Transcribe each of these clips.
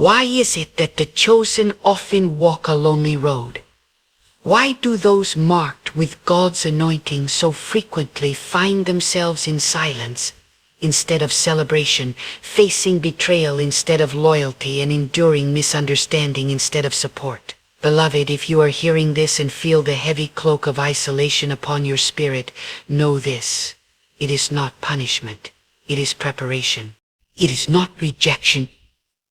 Why is it that the chosen often walk a lonely road? Why do those marked with God's anointing so frequently find themselves in silence instead of celebration, facing betrayal instead of loyalty, and enduring misunderstanding instead of support? Beloved, if you are hearing this and feel the heavy cloak of isolation upon your spirit, know this: it is not punishment, it is preparation. It is not rejection,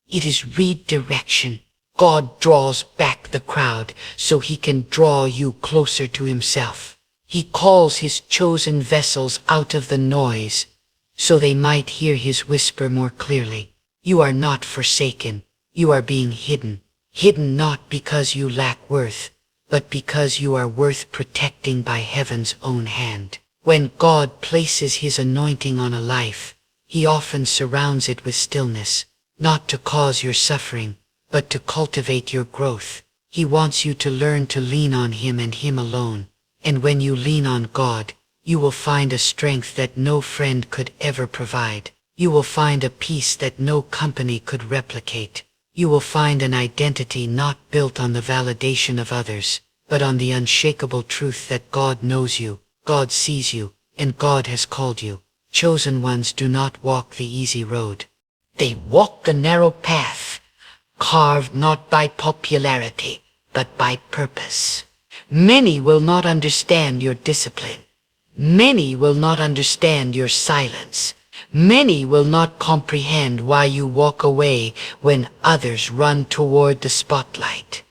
it is redirection. God draws back the crowd so he can draw you closer to himself. He calls his chosen vessels out of the noise so they might hear his whisper more clearly. You are not forsaken. You are being hidden. Hidden not because you lack worth, but because you are worth protecting by heaven's own hand. When God places his anointing on a life, he often surrounds it with stillness, not to cause your suffering, but to cultivate your growth. He wants you to learn to lean on him and him alone. And when you lean on God, you will find a strength that no friend could ever provide. You will find a peace that no company could replicate. You will find an identity not built on the validation of others, but on the unshakable truth that God knows you, God sees you, and God has called you. Chosen ones do not walk the easy road. They walk the narrow path, carved not by popularity, but by purpose. Many will not understand your discipline. Many will not understand your silence. Many will not comprehend why you walk away when others run toward the spotlight.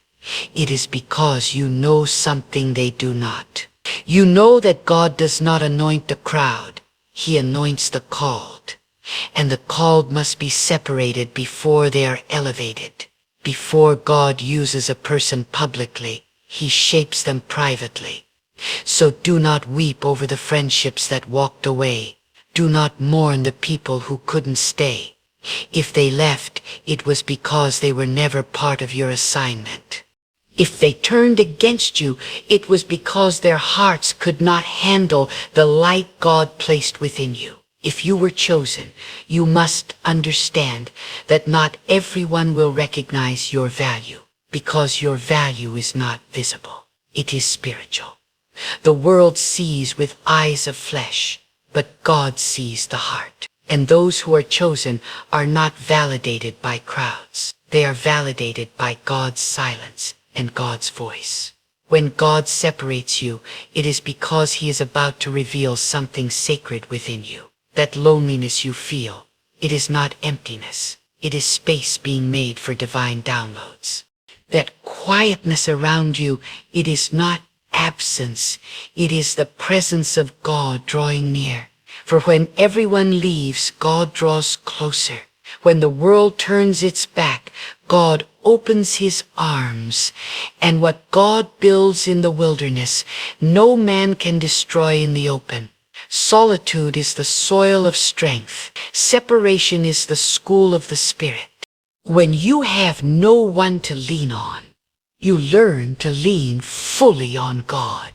It is because you know something they do not. You know that God does not anoint the crowd. He anoints the called. And the called must be separated before they are elevated. Before God uses a person publicly, he shapes them privately. So do not weep over the friendships that walked away. Do not mourn the people who couldn't stay. If they left, it was because they were never part of your assignment. If they turned against you, it was because their hearts could not handle the light God placed within you. If you were chosen, you must understand that not everyone will recognize your value, because your value is not visible. It is spiritual. The world sees with eyes of flesh, but God sees the heart. And those who are chosen are not validated by crowds. They are validated by God's silence and God's voice. When God separates you, it is because he is about to reveal something sacred within you. That loneliness you feel, it is not emptiness. It is space being made for divine downloads. That quietness around you, it is not absence. It is the presence of God drawing near. For when everyone leaves, God draws closer. When the world turns its back, God opens his arms. And what God builds in the wilderness, no man can destroy in the open. Solitude is the soil of strength. Separation is the school of the Spirit. When you have no one to lean on, you learn to lean fully on God.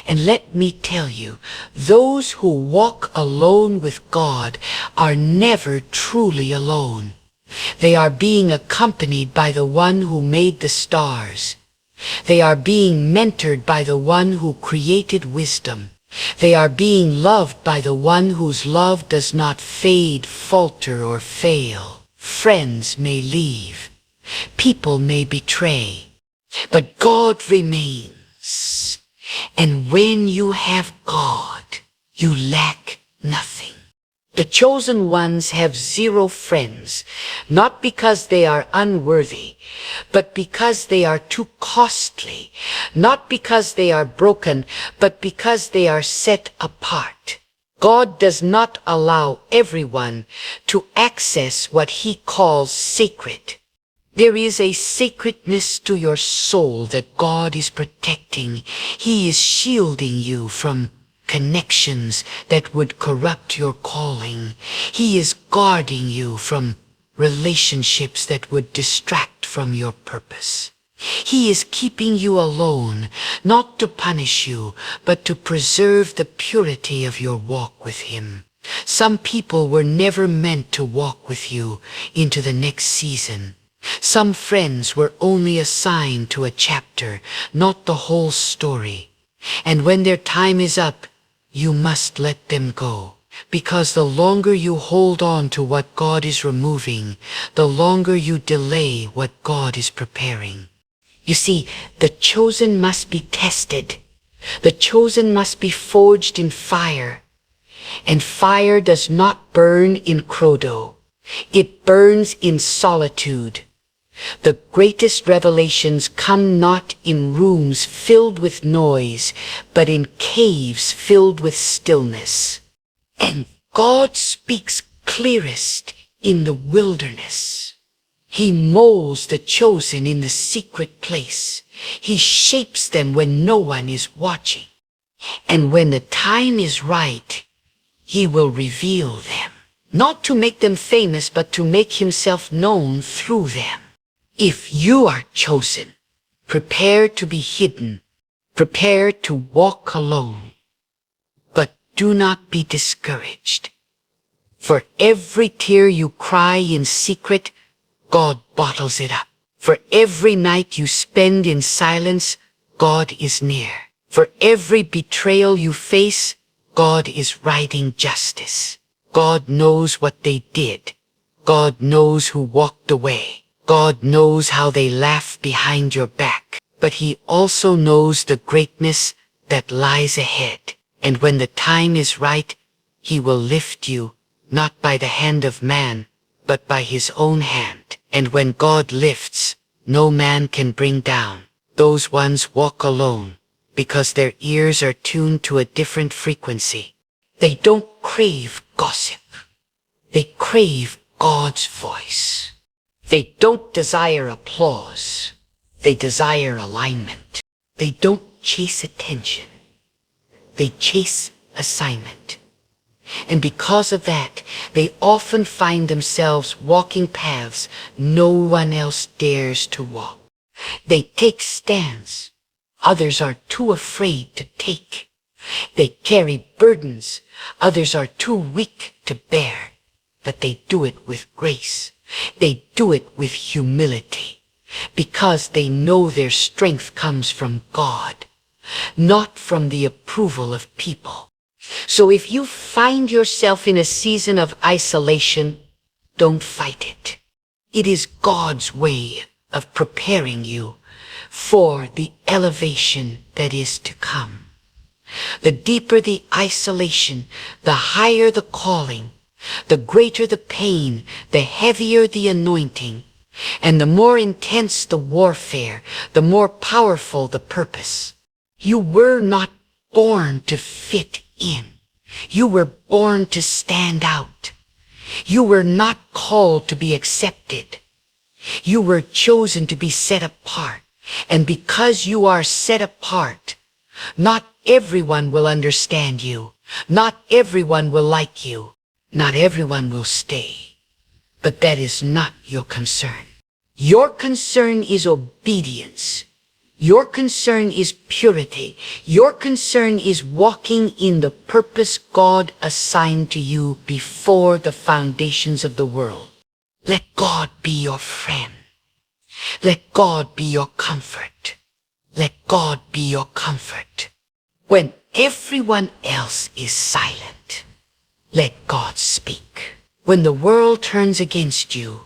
And let me tell you, those who walk alone with God are never truly alone. They are being accompanied by the one who made the stars. They are being mentored by the one who created wisdom. They are being loved by the one whose love does not fade, falter, or fail. Friends may leave. People may betray. But God remains. And when you have God, you lack nothing. The chosen ones have zero friends, not because they are unworthy, but because they are too costly, not because they are broken, but because they are set apart. God does not allow everyone to access what he calls sacred. There is a sacredness to your soul that God is protecting. He is shielding you from connections that would corrupt your calling. He is guarding you from relationships that would distract from your purpose. He is keeping you alone, not to punish you, but to preserve the purity of your walk with him. Some people were never meant to walk with you into the next season. Some friends were only assigned to a chapter, not the whole story. And when their time is up, you must let them go. Because the longer you hold on to what God is removing, the longer you delay what God is preparing. You see, the chosen must be tested. The chosen must be forged in fire. And fire does not burn in Crodo. It burns in solitude. The greatest revelations come not in rooms filled with noise, but in caves filled with stillness. And God speaks clearest in the wilderness. He molds the chosen in the secret place. He shapes them when no one is watching. And when the time is right, He will reveal them, not to make them famous, but to make Himself known through them. If you are chosen, prepare to be hidden, prepare to walk alone. But do not be discouraged. For every tear you cry in secret, God bottles it up. For every night you spend in silence, God is near. For every betrayal you face, God is writing justice. God knows what they did. God knows who walked away. God knows how they laugh behind your back. But He also knows the greatness that lies ahead. And when the time is right, He will lift you, not by the hand of man, but by His own hand. And when God lifts, no man can bring down. Those ones walk alone, because their ears are tuned to a different frequency. They don't crave gossip. They crave God's voice. They don't desire applause. They desire alignment. They don't chase attention. They chase assignment. And because of that, they often find themselves walking paths no one else dares to walk. They take stands others are too afraid to take. They carry burdens others are too weak to bear. But they do it with grace. They do it with humility, because they know their strength comes from God, not from the approval of people. So if you find yourself in a season of isolation, don't fight it. It is God's way of preparing you for the elevation that is to come. The deeper the isolation, the higher the calling, the greater the pain, the heavier the anointing, and the more intense the warfare, the more powerful the purpose. You were not born to fit in. You were born to stand out. You were not called to be accepted. You were chosen to be set apart. And because you are set apart, not everyone will understand you. Not everyone will like you. Not everyone will stay. But that is not your concern. Your concern is obedience. Your concern is purity. Your concern is walking in the purpose God assigned to you before the foundations of the world. Let God be your friend. Let God be your comfort. Let God be your comfort. When everyone else is silent, let God speak. When the world turns against you,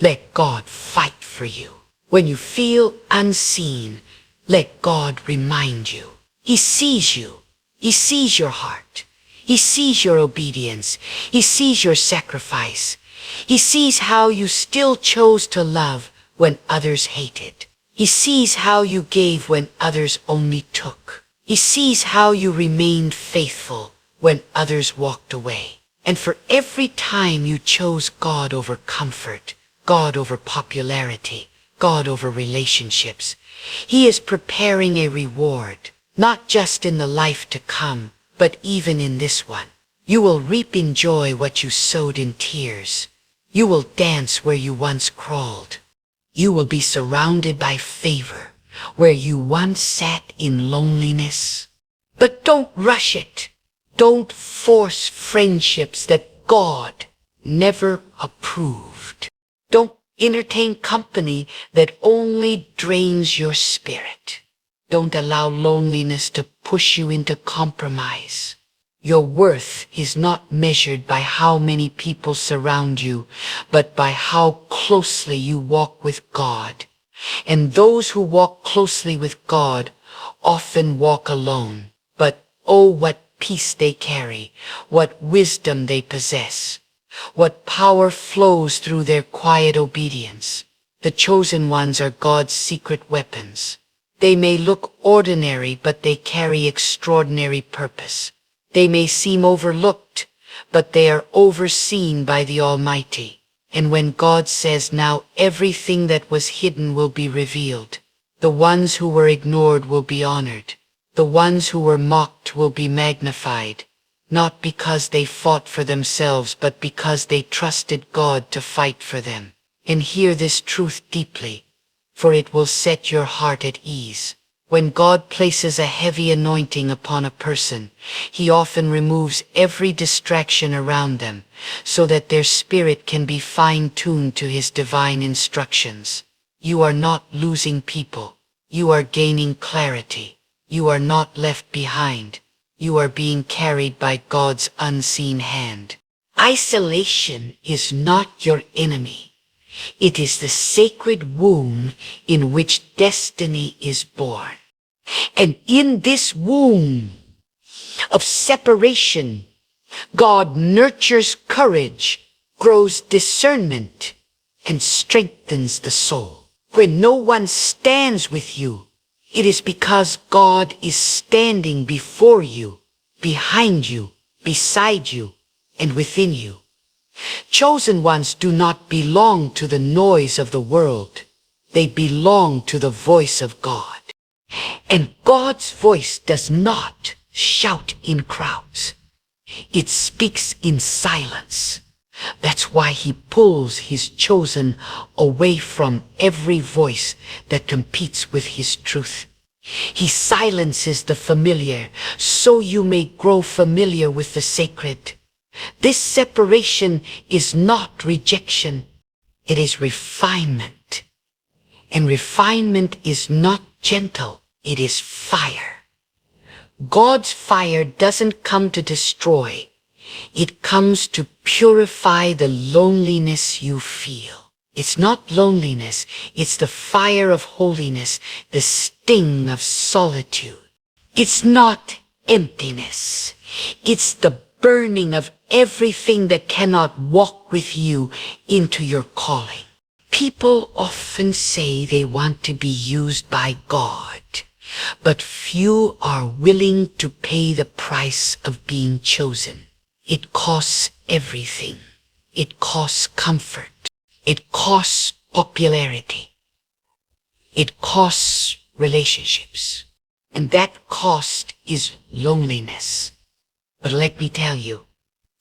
let God fight for you. When you feel unseen, let God remind you. He sees you. He sees your heart. He sees your obedience. He sees your sacrifice. He sees how you still chose to love when others hated. He sees how you gave when others only took. He sees how you remained faithful when others walked away. And for every time you chose God over comfort, God over popularity, God over relationships, He is preparing a reward, not just in the life to come, but even in this one. You will reap in joy what you sowed in tears. You will dance where you once crawled. You will be surrounded by favor where you once sat in loneliness. But don't rush it. Don't force friendships that God never approved. Don't Entertain company that only drains your spirit. Don't allow loneliness to push you into compromise. Your worth is not measured by how many people surround you, but by how closely you walk with God. And those who walk closely with God often walk alone. But oh, what peace they carry, what wisdom they possess, what power flows through their quiet obedience. The chosen ones are God's secret weapons. They may look ordinary, but they carry extraordinary purpose. They may seem overlooked, but they are overseen by the Almighty. And when God says, now everything that was hidden will be revealed, the ones who were ignored will be honored. The ones who were mocked will be magnified, not because they fought for themselves, but because they trusted God to fight for them. And hear this truth deeply, for it will set your heart at ease. When God places a heavy anointing upon a person, He often removes every distraction around them, so that their spirit can be fine-tuned to His divine instructions. You are not losing people. You are gaining clarity. You are not left behind. You are being carried by God's unseen hand. Isolation is not your enemy. It is the sacred womb in which destiny is born. And in this womb of separation, God nurtures courage, grows discernment, and strengthens the soul. When no one stands with you, it is because God is standing before you, behind you, beside you, and within you. Chosen ones do not belong to the noise of the world. They belong to the voice of God. And God's voice does not shout in crowds. It speaks in silence. That's why He pulls His chosen away from every voice that competes with His truth. He silences the familiar so you may grow familiar with the sacred. This separation is not rejection. It is refinement. And refinement is not gentle. It is fire. God's fire doesn't come to destroy. It comes to purify the loneliness you feel. It's not loneliness. It's the fire of holiness, the sting of solitude. It's not emptiness. It's the burning of everything that cannot walk with you into your calling. People often say they want to be used by God, but few are willing to pay the price of being chosen. It costs everything. It costs comfort. It costs popularity. It costs relationships. And that cost is loneliness. But let me tell you,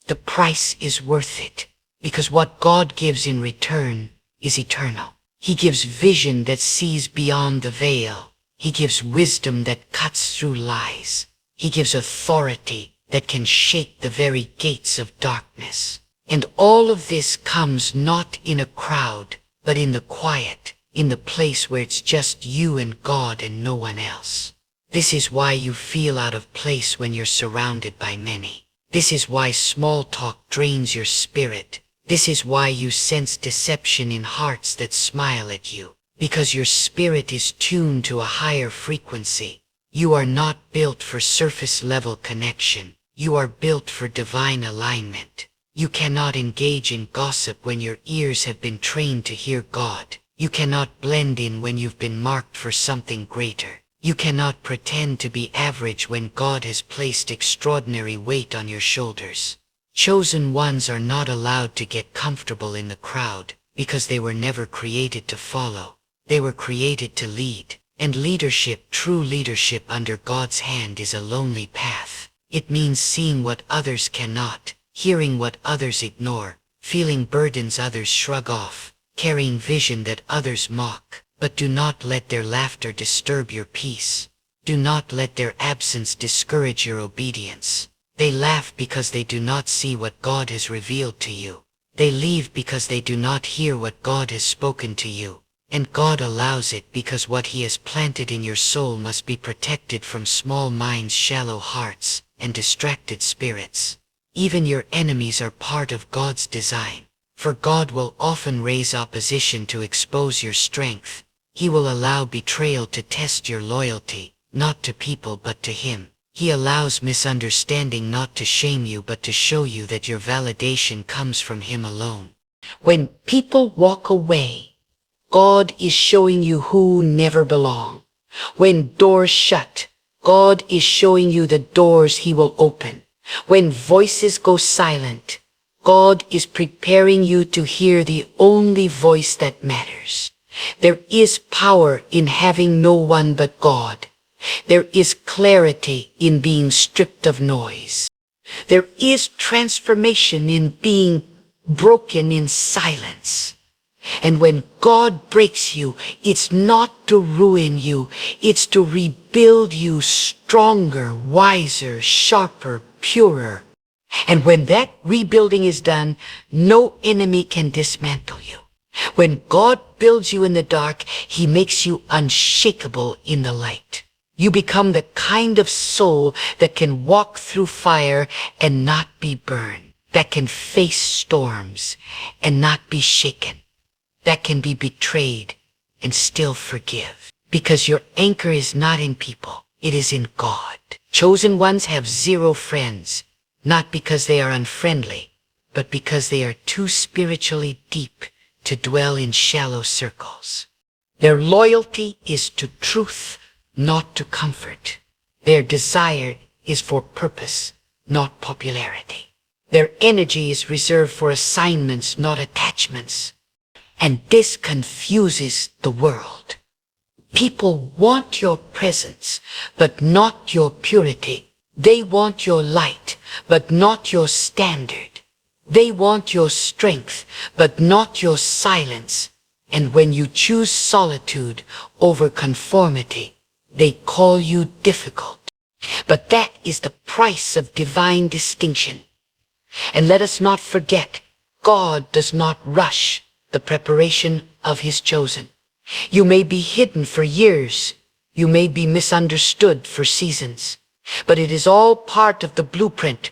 the price is worth it, because what God gives in return is eternal. He gives vision that sees beyond the veil. He gives wisdom that cuts through lies. He gives authority that can shake the very gates of darkness. And all of this comes not in a crowd, but in the quiet, in the place where it's just you and God and no one else. This is why you feel out of place when you're surrounded by many. This is why small talk drains your spirit. This is why you sense deception in hearts that smile at you. Because your spirit is tuned to a higher frequency. You are not built for surface-level connection. You are built for divine alignment. You cannot engage in gossip when your ears have been trained to hear God. You cannot blend in when you've been marked for something greater. You cannot pretend to be average when God has placed extraordinary weight on your shoulders. Chosen ones are not allowed to get comfortable in the crowd, because they were never created to follow. They were created to lead. And leadership, true leadership under God's hand, is a lonely path. It means seeing what others cannot, hearing what others ignore, feeling burdens others shrug off, carrying vision that others mock. But do not let their laughter disturb your peace. Do not let their absence discourage your obedience. They laugh because they do not see what God has revealed to you. They leave because they do not hear what God has spoken to you. And God allows it because what He has planted in your soul must be protected from small minds, shallow hearts, and distracted spirits. Even your enemies are part of God's design. For God will often raise opposition to expose your strength. He will allow betrayal to test your loyalty, not to people but to Him. He allows misunderstanding not to shame you but to show you that your validation comes from Him alone. When people walk away, God is showing you who never belong. When doors shut, God is showing you the doors He will open. When voices go silent, God is preparing you to hear the only voice that matters. There is power in having no one but God. There is clarity in being stripped of noise. There is transformation in being broken in silence. And when God breaks you, it's not to ruin you, it's to rebuild you stronger, wiser, sharper, purer. And when that rebuilding is done, no enemy can dismantle you. When God builds you in the dark, He makes you unshakable in the light. You become the kind of soul that can walk through fire and not be burned, that can face storms and not be shaken, that can be betrayed and still forgive. Because your anchor is not in people, it is in God. Chosen ones have zero friends, not because they are unfriendly, but because they are too spiritually deep to dwell in shallow circles. Their loyalty is to truth, not to comfort. Their desire is for purpose, not popularity. Their energy is reserved for assignments, not attachments. And this confuses the world. People want your presence, but not your purity. They want your light, but not your standard. They want your strength, but not your silence. And when you choose solitude over conformity, they call you difficult. But that is the price of divine distinction. And let us not forget, God does not rush the preparation of His chosen. You may be hidden for years. You may be misunderstood for seasons. But it is all part of the blueprint.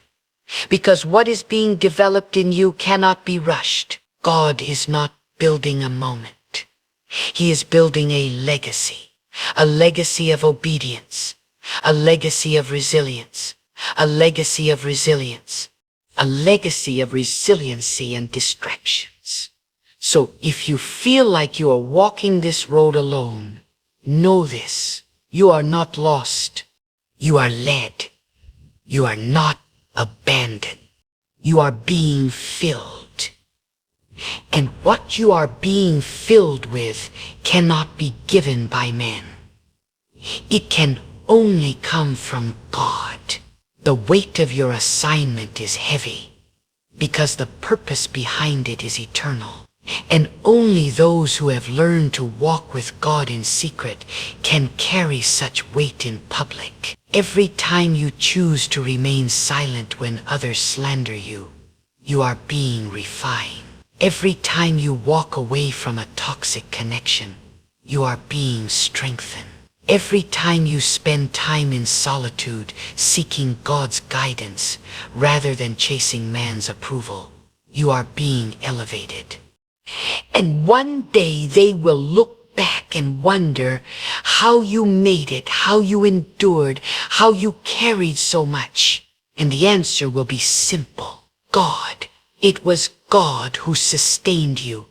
Because what is being developed in you cannot be rushed. God is not building a moment. He is building a legacy of obedience, a legacy of resilience, a legacy of resilience, a legacy of resiliency and distractions. So if you feel like you are walking this road alone, know this: you are not lost. You are led. You are not abandoned. You are being filled. And what you are being filled with cannot be given by man. It can only come from God. The weight of your assignment is heavy because the purpose behind it is eternal. And only those who have learned to walk with God in secret can carry such weight in public. Every time you choose to remain silent when others slander you, you are being refined. Every time you walk away from a toxic connection, you are being strengthened. Every time you spend time in solitude seeking God's guidance rather than chasing man's approval, you are being elevated. And one day they will look back and wonder how you made it, how you endured, how you carried so much. And the answer will be simple. God. It was God who sustained you,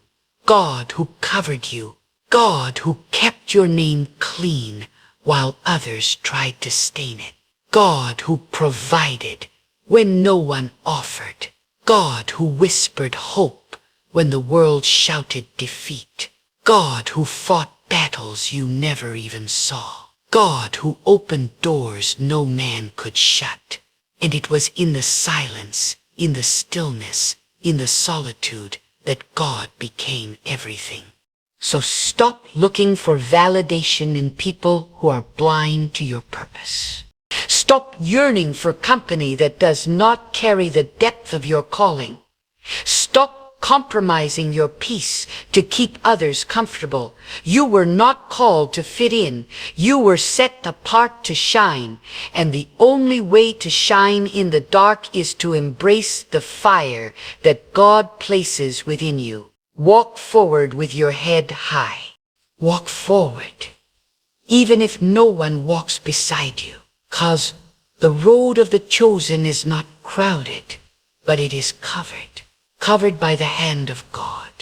God who covered you, God who kept your name clean while others tried to stain it. God who provided when no one offered. God who whispered hope when the world shouted defeat. God who fought battles you never even saw. God who opened doors no man could shut. And it was in the silence, in the stillness, in the solitude that God became everything. So stop looking for validation in people who are blind to your purpose. Stop yearning for company that does not carry the depth of your calling. Stop compromising your peace to keep others comfortable. You were not called to fit in. You were set apart to shine. And the only way to shine in the dark is to embrace the fire that God places within you. Walk forward with your head high. Walk forward, even if no one walks beside you, 'cause the road of the chosen is not crowded, but it is covered by the hand of God.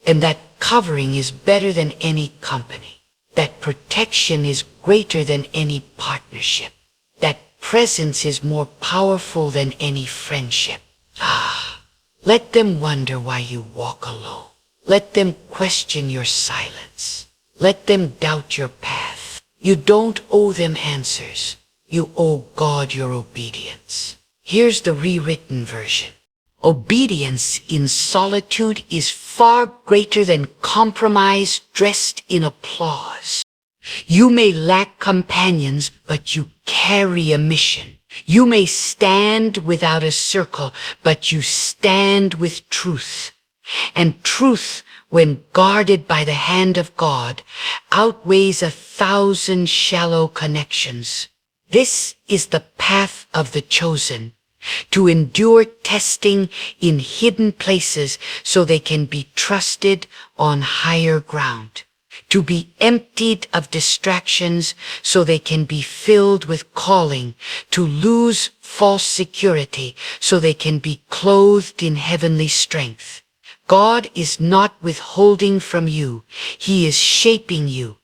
And that covering is better than any company. That protection is greater than any partnership. That presence is more powerful than any friendship. Let them wonder why you walk alone. Let them question your silence. Let them doubt your path. You don't owe them answers. You owe God your obedience. Here's the rewritten version. Obedience in solitude is far greater than compromise dressed in applause. You may lack companions, but you carry a mission. You may stand without a circle, but you stand with truth. And truth, when guarded by the hand of God, outweighs 1,000 shallow connections. This is the path of the chosen, to endure testing in hidden places so they can be trusted on higher ground, to be emptied of distractions so they can be filled with calling, to lose false security so they can be clothed in heavenly strength. God is not withholding from you. He is shaping you.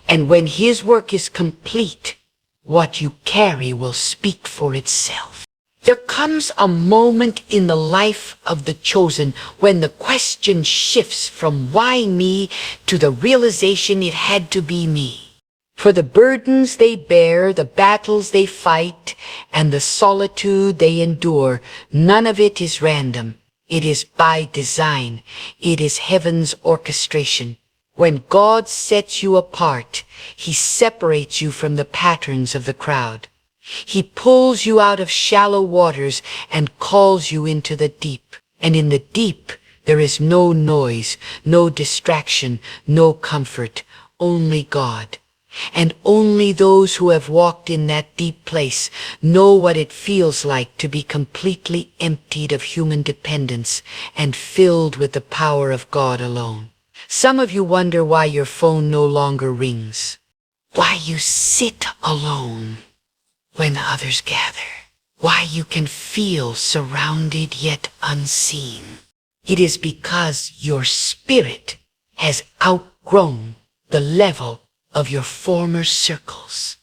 And when His work is complete, what you carry will speak for itself. There comes a moment in the life of the chosen when the question shifts from why me to the realization it had to be me. For the burdens they bear, the battles they fight, and the solitude they endure, none of it is random. It is by design. It is heaven's orchestration. When God sets you apart, He separates you from the patterns of the crowd. He pulls you out of shallow waters and calls you into the deep. And in the deep, there is no noise, no distraction, no comfort, only God. And only those who have walked in that deep place know what it feels like to be completely emptied of human dependence and filled with the power of God alone. Some of you wonder why your phone no longer rings, why you sit alone when others gather, why you can feel surrounded yet unseen. It is because your spirit has outgrown the level of your former circles.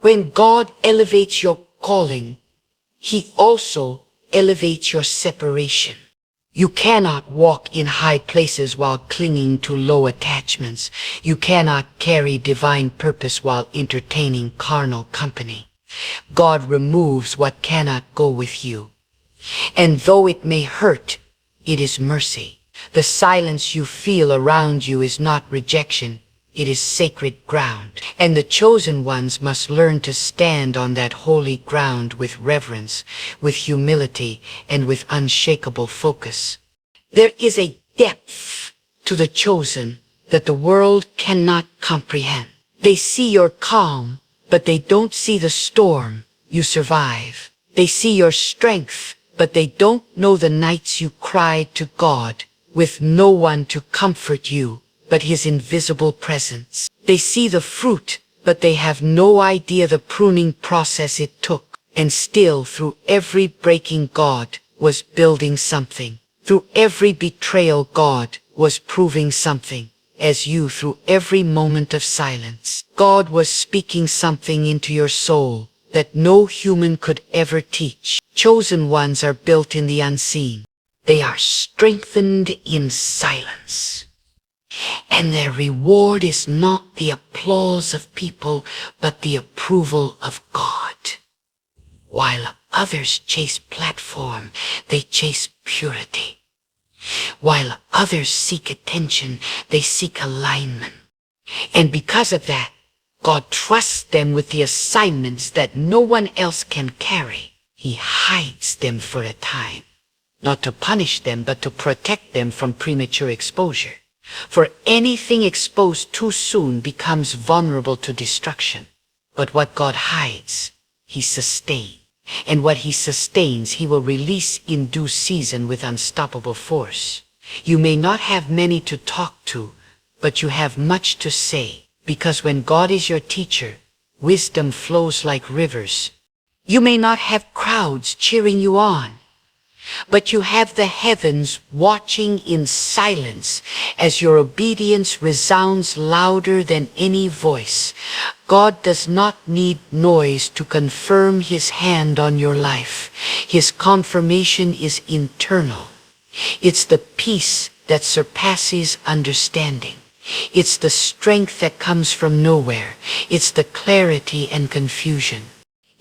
When God elevates your calling, He also elevates your separation. You cannot walk in high places while clinging to low attachments. You cannot carry divine purpose while entertaining carnal company. God removes what cannot go with you. And though it may hurt, it is mercy. The silence you feel around you is not rejection. It is sacred ground, and the chosen ones must learn to stand on that holy ground with reverence, with humility, and with unshakable focus. There is a depth to the chosen that the world cannot comprehend. They see your calm, but they don't see the storm you survive. They see your strength, but they don't know the nights you cried to God with no one to comfort you but His invisible presence. They see the fruit, but they have no idea the pruning process it took. And still, through every breaking, God was building something. Through every betrayal, God was proving something. As you, through every moment of silence, God was speaking something into your soul that no human could ever teach. Chosen ones are built in the unseen. They are strengthened in silence. And their reward is not the applause of people, but the approval of God. While others chase platform, they chase purity. While others seek attention, they seek alignment. And because of that, God trusts them with the assignments that no one else can carry. He hides them for a time. not to punish them, but to protect them from premature exposure. For anything exposed too soon becomes vulnerable to destruction. But what God hides, he sustains. And what he sustains, he will release in due season with unstoppable force. You may not have many to talk to, but you have much to say, because when God is your teacher, wisdom flows like rivers. You may not have crowds cheering you on, but you have the heavens watching in silence as your obedience resounds louder than any voice. God does not need noise to confirm his hand on your life. His confirmation is internal. It's the peace that surpasses understanding. It's the strength that comes from nowhere. It's the clarity and confusion.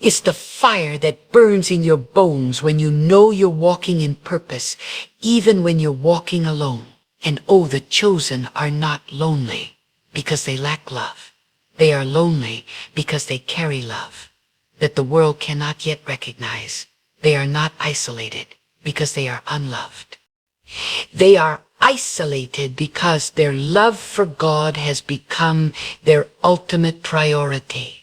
It's the fire that burns in your bones when you know you're walking in purpose, even when you're walking alone. And oh, the chosen are not lonely because they lack love. They are lonely because they carry love that the world cannot yet recognize. They are not isolated because they are unloved. They are isolated because their love for God has become their ultimate priority.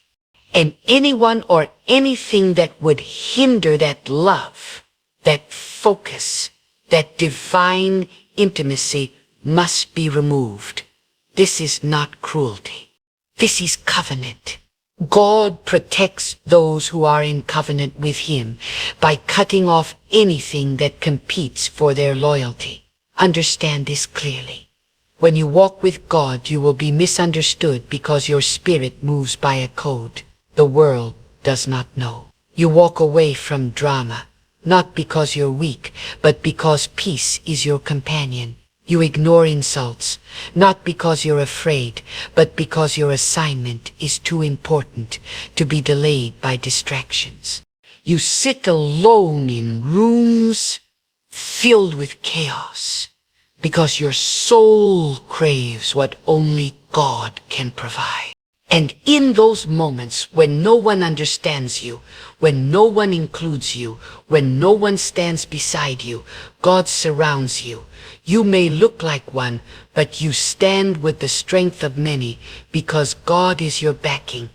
And anyone or anything that would hinder that love, that focus, that divine intimacy must be removed. This is not cruelty. This is covenant. God protects those who are in covenant with him by cutting off anything that competes for their loyalty. Understand this clearly. When you walk with God, you will be misunderstood because your spirit moves by a code the world does not know. You walk away from drama, not because you're weak, but because peace is your companion. You ignore insults, not because you're afraid, but because your assignment is too important to be delayed by distractions. You sit alone in rooms filled with chaos because your soul craves what only God can provide. And in those moments when no one understands you, when no one includes you, when no one stands beside you, God surrounds you. You may look like one, but you stand with the strength of many because God is your backing.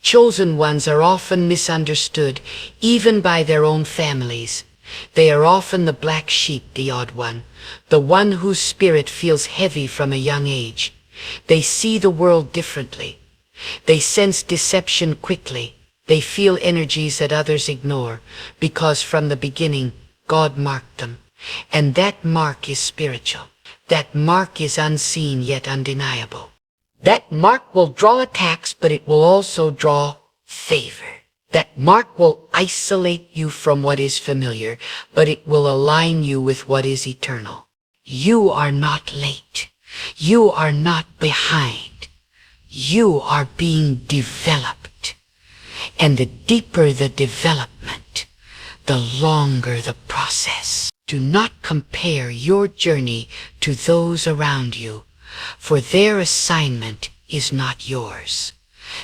Chosen ones are often misunderstood, even by their own families. They are often the black sheep, the odd one, the one whose spirit feels heavy from a young age. They see the world differently. They sense deception quickly. They feel energies that others ignore because from the beginning, God marked them. And that mark is spiritual. That mark is unseen yet undeniable. That mark will draw attacks, but it will also draw favor. That mark will isolate you from what is familiar, but it will align you with what is eternal. You are not late. You are not behind. You are being developed. And the deeper the development, the longer the process. Do not compare your journey to those around you, for their assignment is not yours.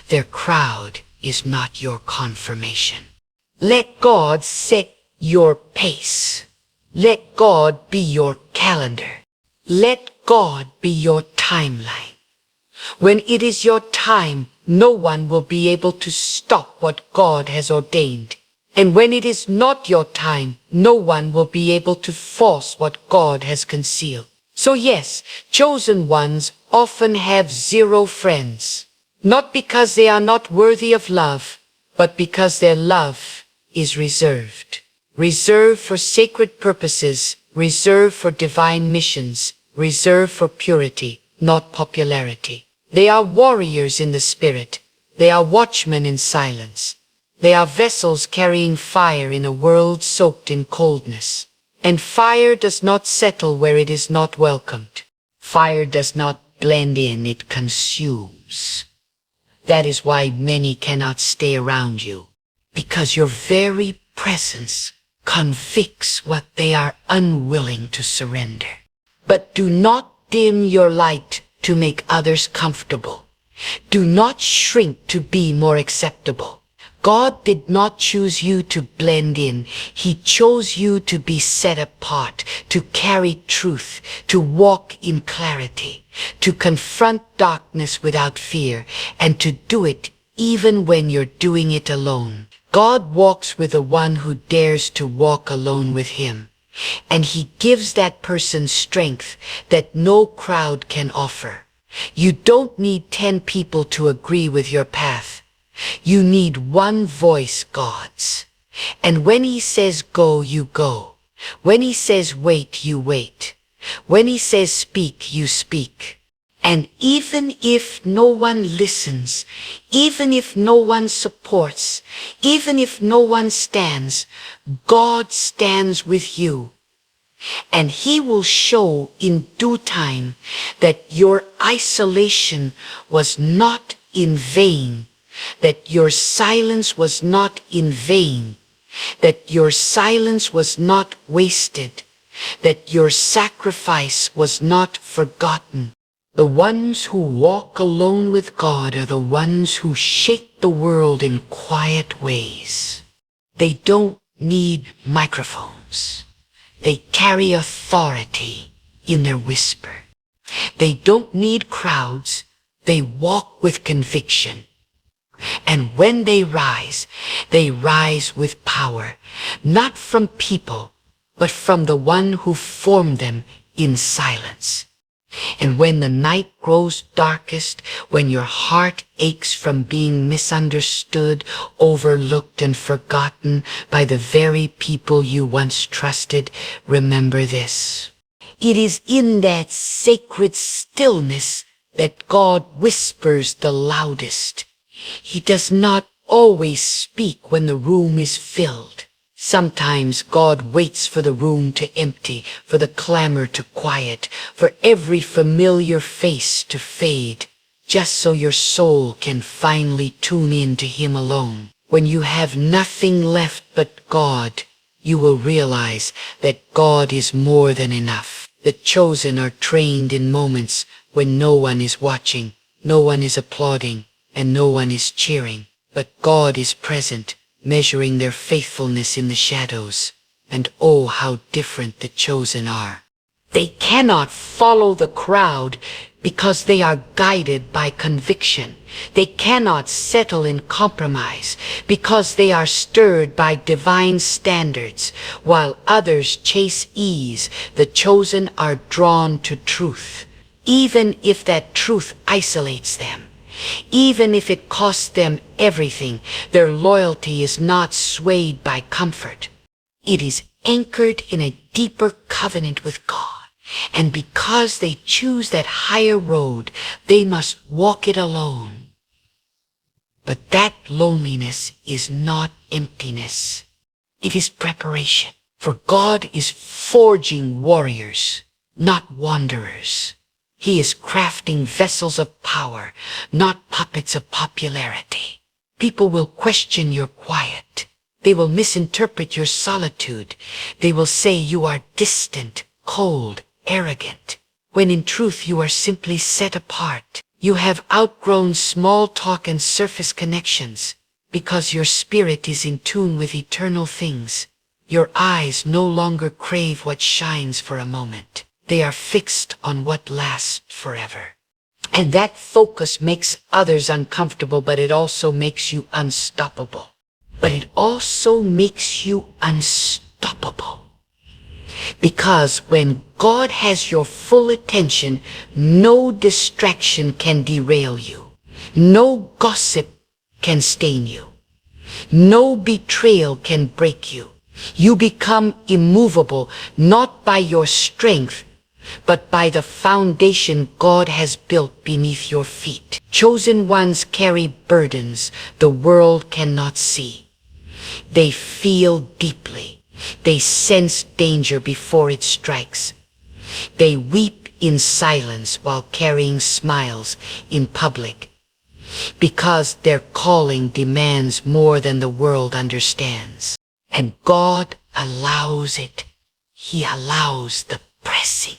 Their crowd is not your confirmation. Let God set your pace. Let God be your calendar. Let God be your timeline. When it is your time, no one will be able to stop what God has ordained. And when it is not your time, no one will be able to force what God has concealed. So yes, chosen ones often have zero friends. Not because they are not worthy of love, but because their love is reserved. Reserved for sacred purposes, reserved for divine missions, reserved for purity, not popularity. They are warriors in the spirit. They are watchmen in silence. They are vessels carrying fire in a world soaked in coldness. And fire does not settle where it is not welcomed. Fire does not blend in, it consumes. That is why many cannot stay around you, because your very presence convicts what they are unwilling to surrender. But do not dim your light to make others comfortable. Do not shrink to be more acceptable. God did not choose you to blend in. He chose you to be set apart, to carry truth, to walk in clarity, to confront darkness without fear, and to do it even when you're doing it alone. God walks with the one who dares to walk alone with him. And he gives that person strength that no crowd can offer. You don't need 10 people to agree with your path. You need one voice, God's. And when he says go, you go. When he says wait, you wait. When he says speak, you speak. And even if no one listens, even if no one supports, even if no one stands, God stands with you. And he will show in due time that your isolation was not in vain, that your silence was not in vain, that your silence was not wasted, that your sacrifice was not forgotten. The ones who walk alone with God are the ones who shake the world in quiet ways. They don't need microphones. They carry authority in their whisper. They don't need crowds. They walk with conviction. And when they rise with power, not from people, but from the one who formed them in silence. And when the night grows darkest, when your heart aches from being misunderstood, overlooked, and forgotten by the very people you once trusted, remember this. It is in that sacred stillness that God whispers the loudest. He does not always speak when the room is filled. Sometimes God waits for the room to empty, for the clamor to quiet, for every familiar face to fade, just so your soul can finally tune in to him alone. When you have nothing left but God, you will realize that God is more than enough. The chosen are trained in moments when no one is watching, no one is applauding, and no one is cheering. But God is present, measuring their faithfulness in the shadows. And oh, how different the chosen are. They cannot follow the crowd because they are guided by conviction. They cannot settle in compromise because they are stirred by divine standards. While others chase ease, the chosen are drawn to truth, even if that truth isolates them. Even if it costs them everything, their loyalty is not swayed by comfort. It is anchored in a deeper covenant with God. And because they choose that higher road, they must walk it alone. But that loneliness is not emptiness. It is preparation. For God is forging warriors, not wanderers. He is crafting vessels of power, not puppets of popularity. People will question your quiet. They will misinterpret your solitude. They will say you are distant, cold, arrogant, when in truth you are simply set apart. You have outgrown small talk and surface connections because your spirit is in tune with eternal things. Your eyes no longer crave what shines for a moment. They are fixed on what lasts forever. And that focus makes others uncomfortable, but it also makes you unstoppable. But it also makes you unstoppable. Because when God has your full attention, no distraction can derail you. No gossip can stain you. No betrayal can break you. You become immovable, not by your strength, but by the foundation God has built beneath your feet. Chosen ones carry burdens the world cannot see. They feel deeply. They sense danger before it strikes. They weep in silence while carrying smiles in public, because their calling demands more than the world understands. And God allows it. He allows the pressing.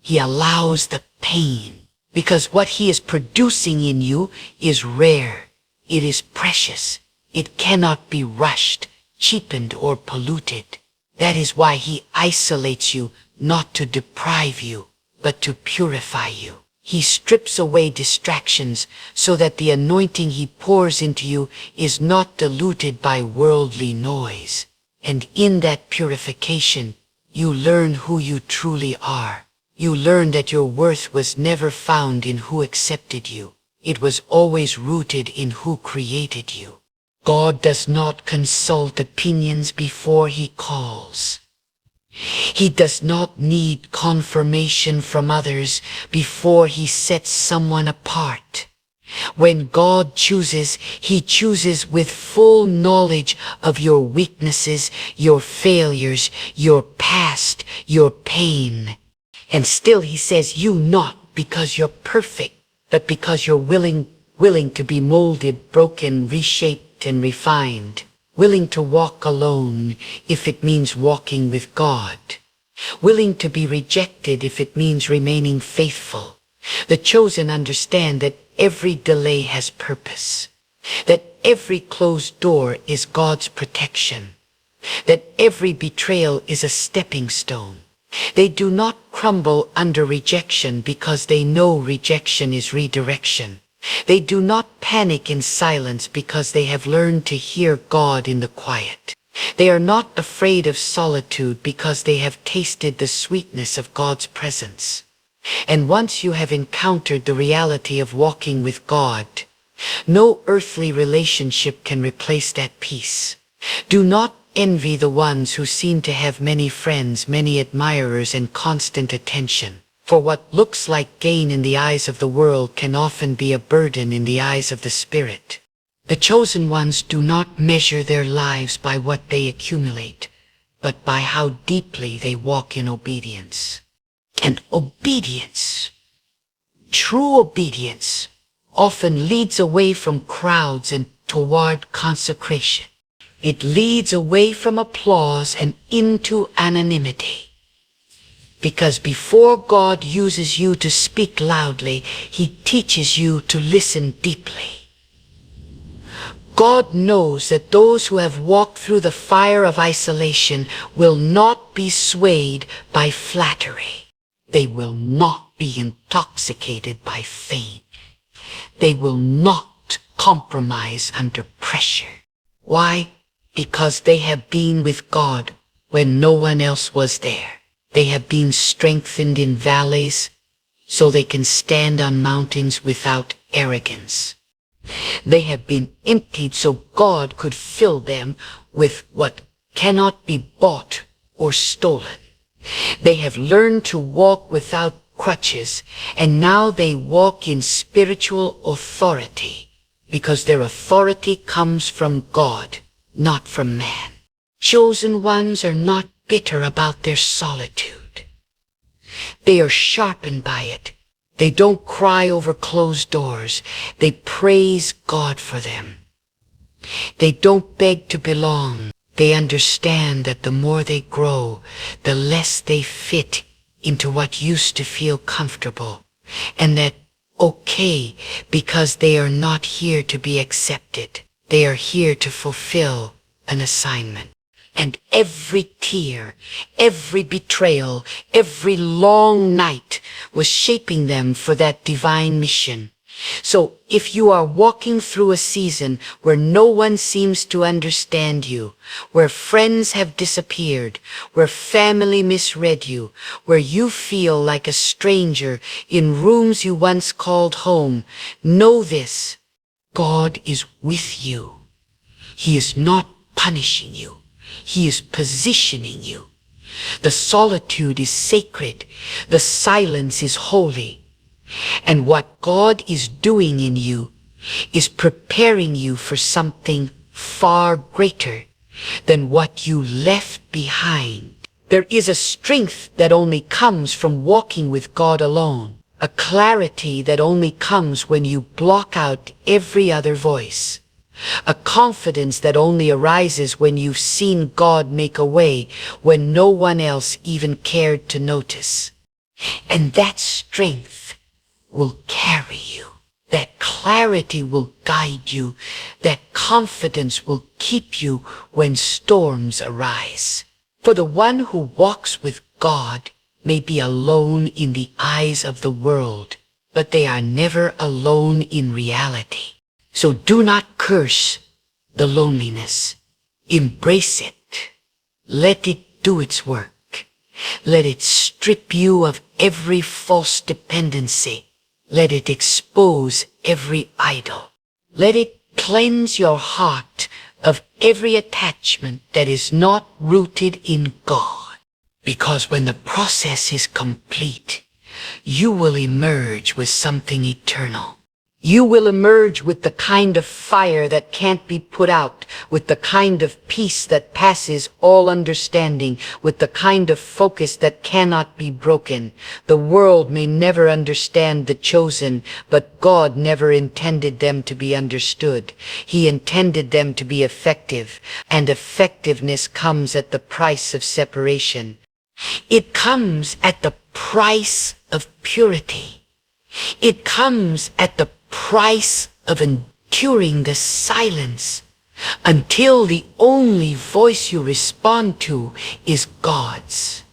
He allows the pain, because what he is producing in you is rare. It is precious. It cannot be rushed, cheapened, or polluted. That is why he isolates you, not to deprive you, but to purify you. He strips away distractions so that the anointing he pours into you is not diluted by worldly noise. And in that purification, you learn who you truly are. You learn that your worth was never found in who accepted you. It was always rooted in who created you. God does not consult opinions before he calls. He does not need confirmation from others before he sets someone apart. When God chooses, he chooses with full knowledge of your weaknesses, your failures, your past, your pain. And still he says you not because you're perfect, but because you're willing to be molded, broken, reshaped, and refined. Willing to walk alone if it means walking with God. Willing to be rejected if it means remaining faithful. The chosen understand that every delay has purpose. That every closed door is God's protection. That every betrayal is a stepping stone. They do not crumble under rejection because they know rejection is redirection. They do not panic in silence because they have learned to hear God in the quiet. They are not afraid of solitude because they have tasted the sweetness of God's presence. And once you have encountered the reality of walking with God, no earthly relationship can replace that peace. Do not envy the ones who seem to have many friends, many admirers, and constant attention. For what looks like gain in the eyes of the world can often be a burden in the eyes of the Spirit. The chosen ones do not measure their lives by what they accumulate, but by how deeply they walk in obedience. And obedience, true obedience, often leads away from crowds and toward consecration. It leads away from applause and into anonymity. Because before God uses you to speak loudly, he teaches you to listen deeply. God knows that those who have walked through the fire of isolation will not be swayed by flattery. They will not be intoxicated by fame. They will not compromise under pressure. Why? Because they have been with God when no one else was there. They have been strengthened in valleys so they can stand on mountains without arrogance. They have been emptied so God could fill them with what cannot be bought or stolen. They have learned to walk without crutches, and now they walk in spiritual authority because their authority comes from God, not from man. Chosen ones are not bitter about their solitude. They are sharpened by it. They don't cry over closed doors. They praise God for them. They don't beg to belong. They understand that the more they grow, the less they fit into what used to feel comfortable, and that okay, because they are not here to be accepted. They are here to fulfill an assignment. And every tear, every betrayal, every long night was shaping them for that divine mission. So if you are walking through a season where no one seems to understand you, where friends have disappeared, where family misread you, where you feel like a stranger in rooms you once called home, know this: God is with you. He is not punishing you. He is positioning you. The solitude is sacred. The silence is holy. And what God is doing in you is preparing you for something far greater than what you left behind. There is a strength that only comes from walking with God alone, a clarity that only comes when you block out every other voice, a confidence that only arises when you've seen God make a way when no one else even cared to notice. And that strength will carry you. That clarity will guide you. That confidence will keep you when storms arise. For the one who walks with God may be alone in the eyes of the world, but they are never alone in reality. So do not curse the loneliness. Embrace it. Let it do its work. Let it strip you of every false dependency. Let it expose every idol. Let it cleanse your heart of every attachment that is not rooted in God. Because when the process is complete, you will emerge with something eternal. You will emerge with the kind of fire that can't be put out, with the kind of peace that passes all understanding, with the kind of focus that cannot be broken. The world may never understand the chosen, but God never intended them to be understood. He intended them to be effective, and effectiveness comes at the price of separation. It comes at the price of purity. It comes at the price of enduring the silence until the only voice you respond to is God's.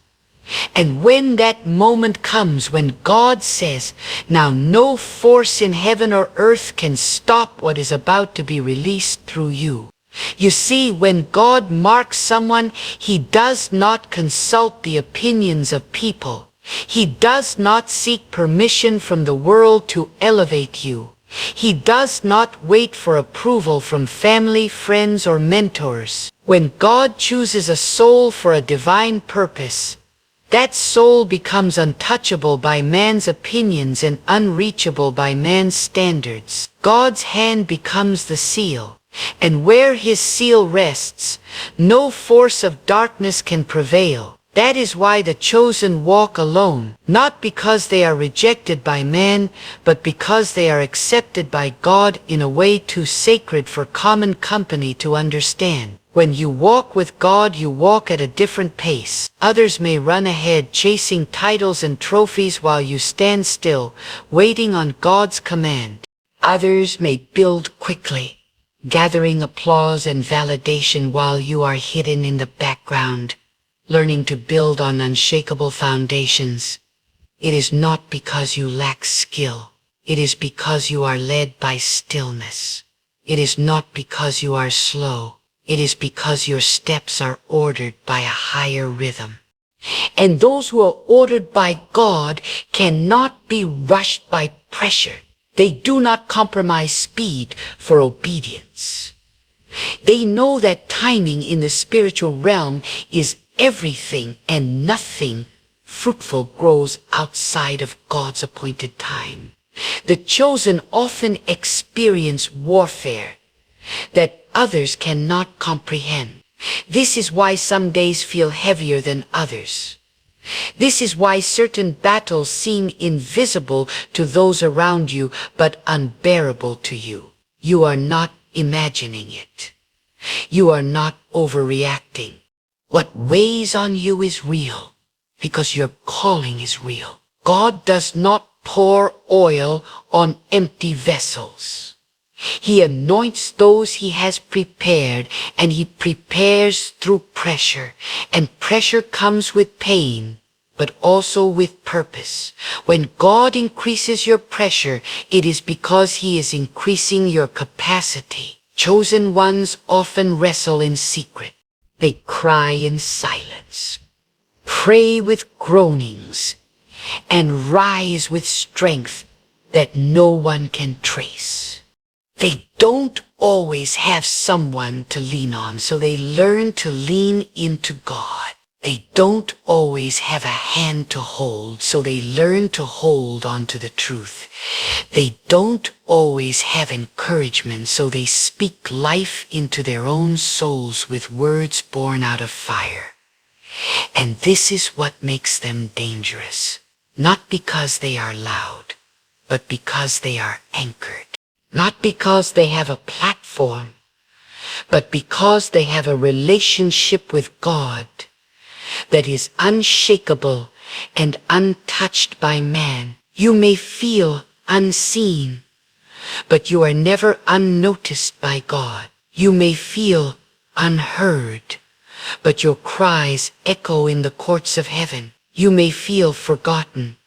And when that moment comes when God says, now no force in heaven or earth can stop what is about to be released through you. You see, when God marks someone, he does not consult the opinions of people. He does not seek permission from the world to elevate you. He does not wait for approval from family, friends, or mentors. When God chooses a soul for a divine purpose, that soul becomes untouchable by man's opinions and unreachable by man's standards. God's hand becomes the seal, and where his seal rests, no force of darkness can prevail. That is why the chosen walk alone, not because they are rejected by man, but because they are accepted by God in a way too sacred for common company to understand. When you walk with God, you walk at a different pace. Others may run ahead chasing titles and trophies while you stand still, waiting on God's command. Others may build quickly, gathering applause and validation while you are hidden in the background, learning to build on unshakable foundations. It is not because you lack skill. It is because you are led by stillness. It is not because you are slow. It is because your steps are ordered by a higher rhythm. And those who are ordered by God cannot be rushed by pressure. They do not compromise speed for obedience. They know that timing in the spiritual realm is everything, and nothing fruitful grows outside of God's appointed time. The chosen often experience warfare that others cannot comprehend. This is why some days feel heavier than others. This is why certain battles seem invisible to those around you, but unbearable to you. You are not imagining it. You are not overreacting. What weighs on you is real, because your calling is real. God does not pour oil on empty vessels. He anoints those he has prepared, and he prepares through pressure. And pressure comes with pain, but also with purpose. When God increases your pressure, it is because he is increasing your capacity. Chosen ones often wrestle in secret. They cry in silence, pray with groanings, and rise with strength that no one can trace. They don't always have someone to lean on, so they learn to lean into God. They don't always have a hand to hold, so they learn to hold on to the truth. They don't always have encouragement, so they speak life into their own souls with words born out of fire. And this is what makes them dangerous, not because they are loud, but because they are anchored. Not because they have a platform, but because they have a relationship with God that is unshakable and untouched by man. You may feel unseen, but you are never unnoticed by God. You may feel unheard, but your cries echo in the courts of heaven. You may feel forgotten,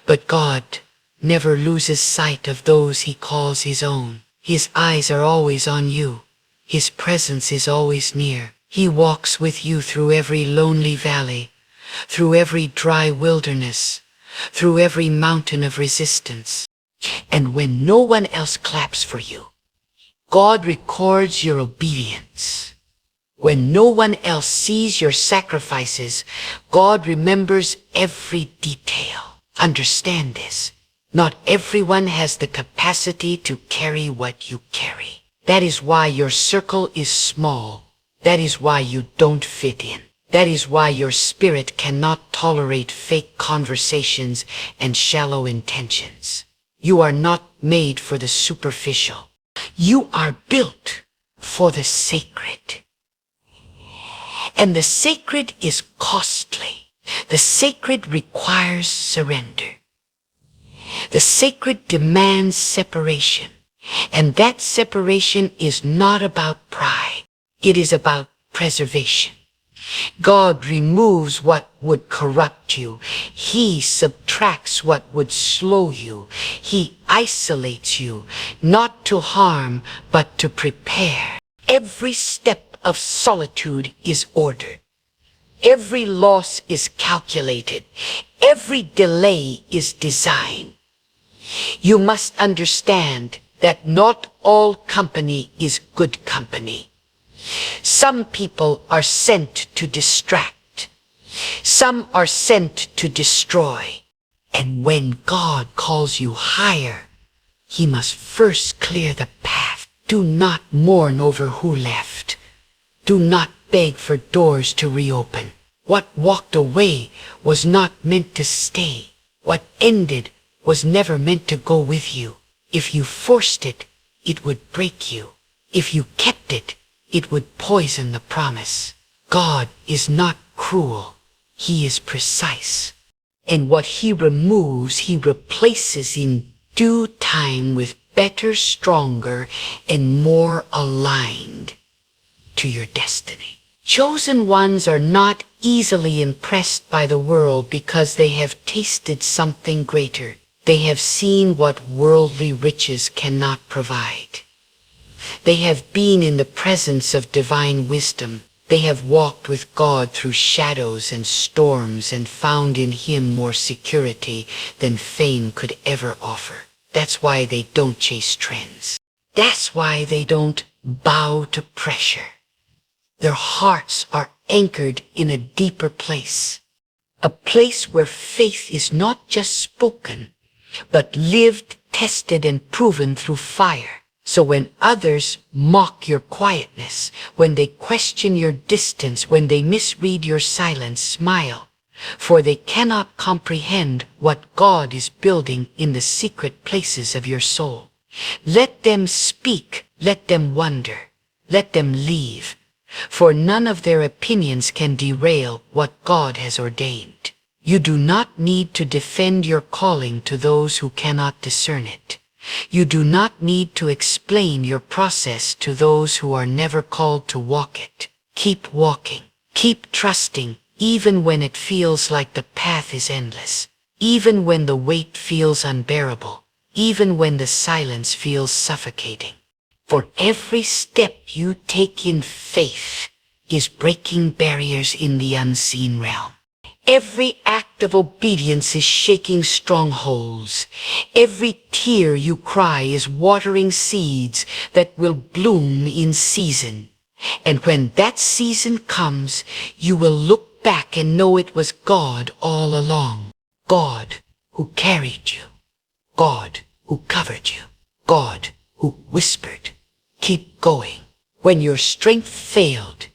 but God never loses sight of those he calls his own. His eyes are always on you. His presence is always near. He walks with you through every lonely valley, through every dry wilderness, through every mountain of resistance. And when no one else claps for you, God records your obedience. When no one else sees your sacrifices, God remembers every detail. Understand this. Not everyone has the capacity to carry what you carry. That is why your circle is small. That is why you don't fit in. That is why your spirit cannot tolerate fake conversations and shallow intentions. You are not made for the superficial. You are built for the sacred. And the sacred is costly. The sacred requires surrender. The sacred demands separation. And that separation is not about pride. It is about preservation. God removes what would corrupt you. He subtracts what would slow you. He isolates you, not to harm, but to prepare. Every step of solitude is ordered. Every loss is calculated. Every delay is designed. You must understand that not all company is good company. Some people are sent to distract. Some are sent to destroy. And when God calls you higher, he must first clear the path. Do not mourn over who left. Do not beg for doors to reopen. What walked away was not meant to stay. What ended was never meant to go with you. If you forced it, it would break you. If you kept it, it would poison the promise. God is not cruel. He is precise. And what he removes, he replaces in due time with better, stronger, and more aligned to your destiny. Chosen ones are not easily impressed by the world because they have tasted something greater. They have seen what worldly riches cannot provide. They have been in the presence of divine wisdom. They have walked with God through shadows and storms and found in him more security than fame could ever offer. That's why they don't chase trends. That's why they don't bow to pressure. Their hearts are anchored in a deeper place. A place where faith is not just spoken, but lived, tested, and proven through fire. So when others mock your quietness, when they question your distance, when they misread your silence, smile, for they cannot comprehend what God is building in the secret places of your soul. Let them speak, let them wonder, let them leave, for none of their opinions can derail what God has ordained. You do not need to defend your calling to those who cannot discern it. You do not need to explain your process to those who are never called to walk it. Keep walking. Keep trusting, even when it feels like the path is endless. Even when the weight feels unbearable. Even when the silence feels suffocating. For every step you take in faith is breaking barriers in the unseen realm. Every act of obedience is shaking strongholds. Every tear you cry is watering seeds that will bloom in season. And when that season comes, you will look back and know it was God all along. God who carried you. God who covered you. God who whispered, "Keep going." When your strength failed,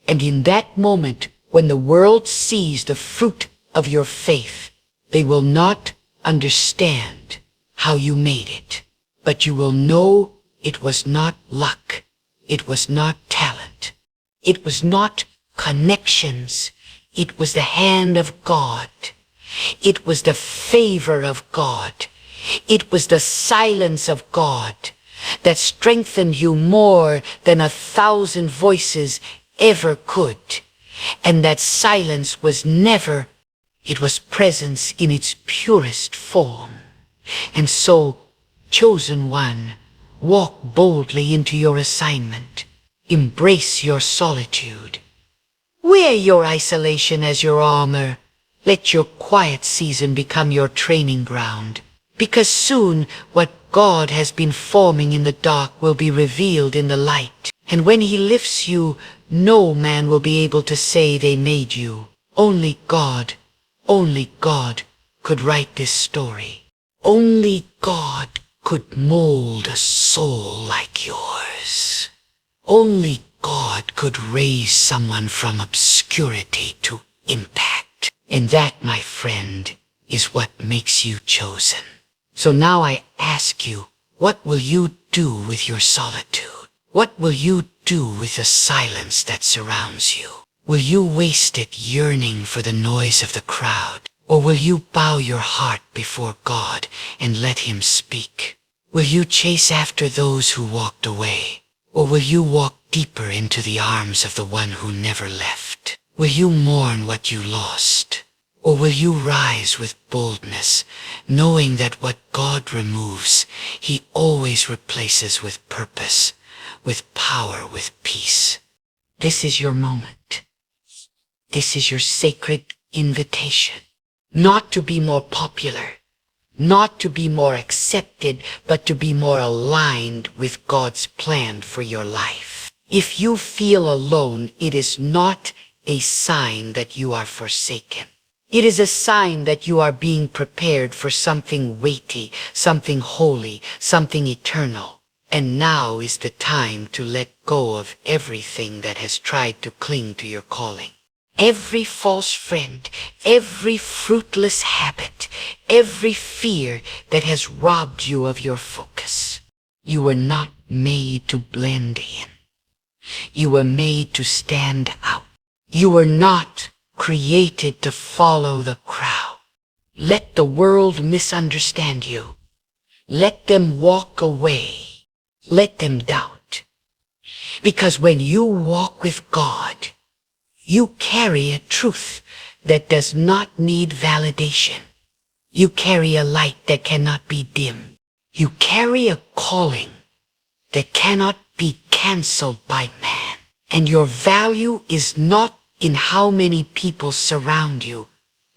and in that moment when the world sees the fruit of your faith, they will not understand how you made it. But you will know it was not luck. It was not talent. It was not connections. It was the hand of God. It was the favor of God. It was the silence of God that strengthened you more than 1,000 voices ever could. And that silence was never, it was presence in its purest form. And so, chosen one, walk boldly into your assignment. Embrace your solitude. Wear your isolation as your armor. Let your quiet season become your training ground. Because soon what God has been forming in the dark will be revealed in the light. And when he lifts you, no man will be able to say they made you. Only God could write this story. Only God could mold a soul like yours. Only God could raise someone from obscurity to impact. And that, my friend, is what makes you chosen. So now I ask you, what will you do with your solitude? What will you do with the silence that surrounds you? Will you waste it yearning for the noise of the crowd? Or will you bow your heart before God and let him speak? Will you chase after those who walked away? Or will you walk deeper into the arms of the one who never left? Will you mourn what you lost? Or will you rise with boldness, knowing that what God removes, he always replaces with purpose, with power, with peace? This is your moment. This is your sacred invitation. Not to be more popular, not to be more accepted, but to be more aligned with God's plan for your life. If you feel alone, it is not a sign that you are forsaken. It is a sign that you are being prepared for something weighty, something holy, something eternal. And now is the time to let go of everything that has tried to cling to your calling. Every false friend, every fruitless habit, every fear that has robbed you of your focus. You were not made to blend in. You were made to stand out. You were not created to follow the crowd. Let the world misunderstand you. Let them walk away. Let them doubt. Because when you walk with God, you carry a truth that does not need validation. You carry a light that cannot be dim. You carry a calling that cannot be canceled by man. And your value is not in how many people surround you,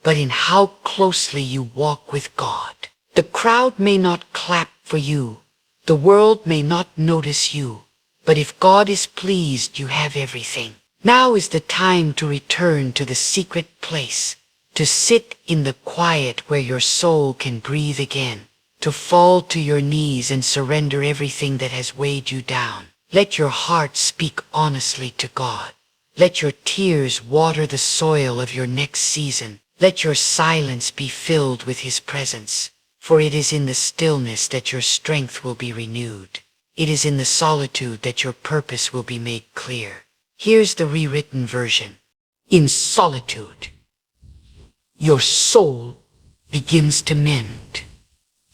but in how closely you walk with God. The crowd may not clap for you. The world may not notice you. But if God is pleased, you have everything. Now is the time to return to the secret place, to sit in the quiet where your soul can breathe again, to fall to your knees and surrender everything that has weighed you down. Let your heart speak honestly to God. Let your tears water the soil of your next season. Let your silence be filled with his presence. For it is in the stillness that your strength will be renewed. It is in the solitude that your purpose will be made clear. Here's the rewritten version. In solitude, your soul begins to mend.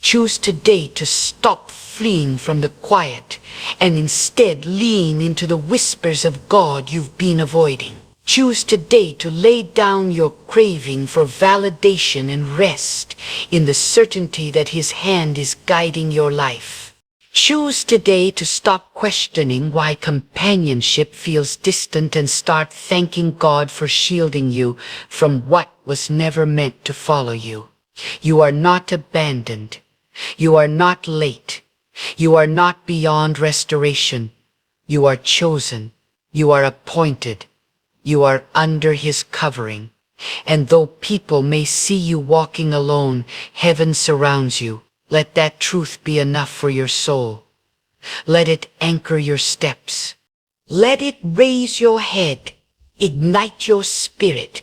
Choose today to stop fleeing from the quiet and instead lean into the whispers of God you've been avoiding. Choose today to lay down your craving for validation and rest in the certainty that his hand is guiding your life. Choose today to stop questioning why companionship feels distant and start thanking God for shielding you from what was never meant to follow you. You are not abandoned. You are not late. You are not beyond restoration. You are chosen. You are appointed. You are under his covering. And though people may see you walking alone, heaven surrounds you. Let that truth be enough for your soul. Let it anchor your steps. Let it raise your head, ignite your spirit,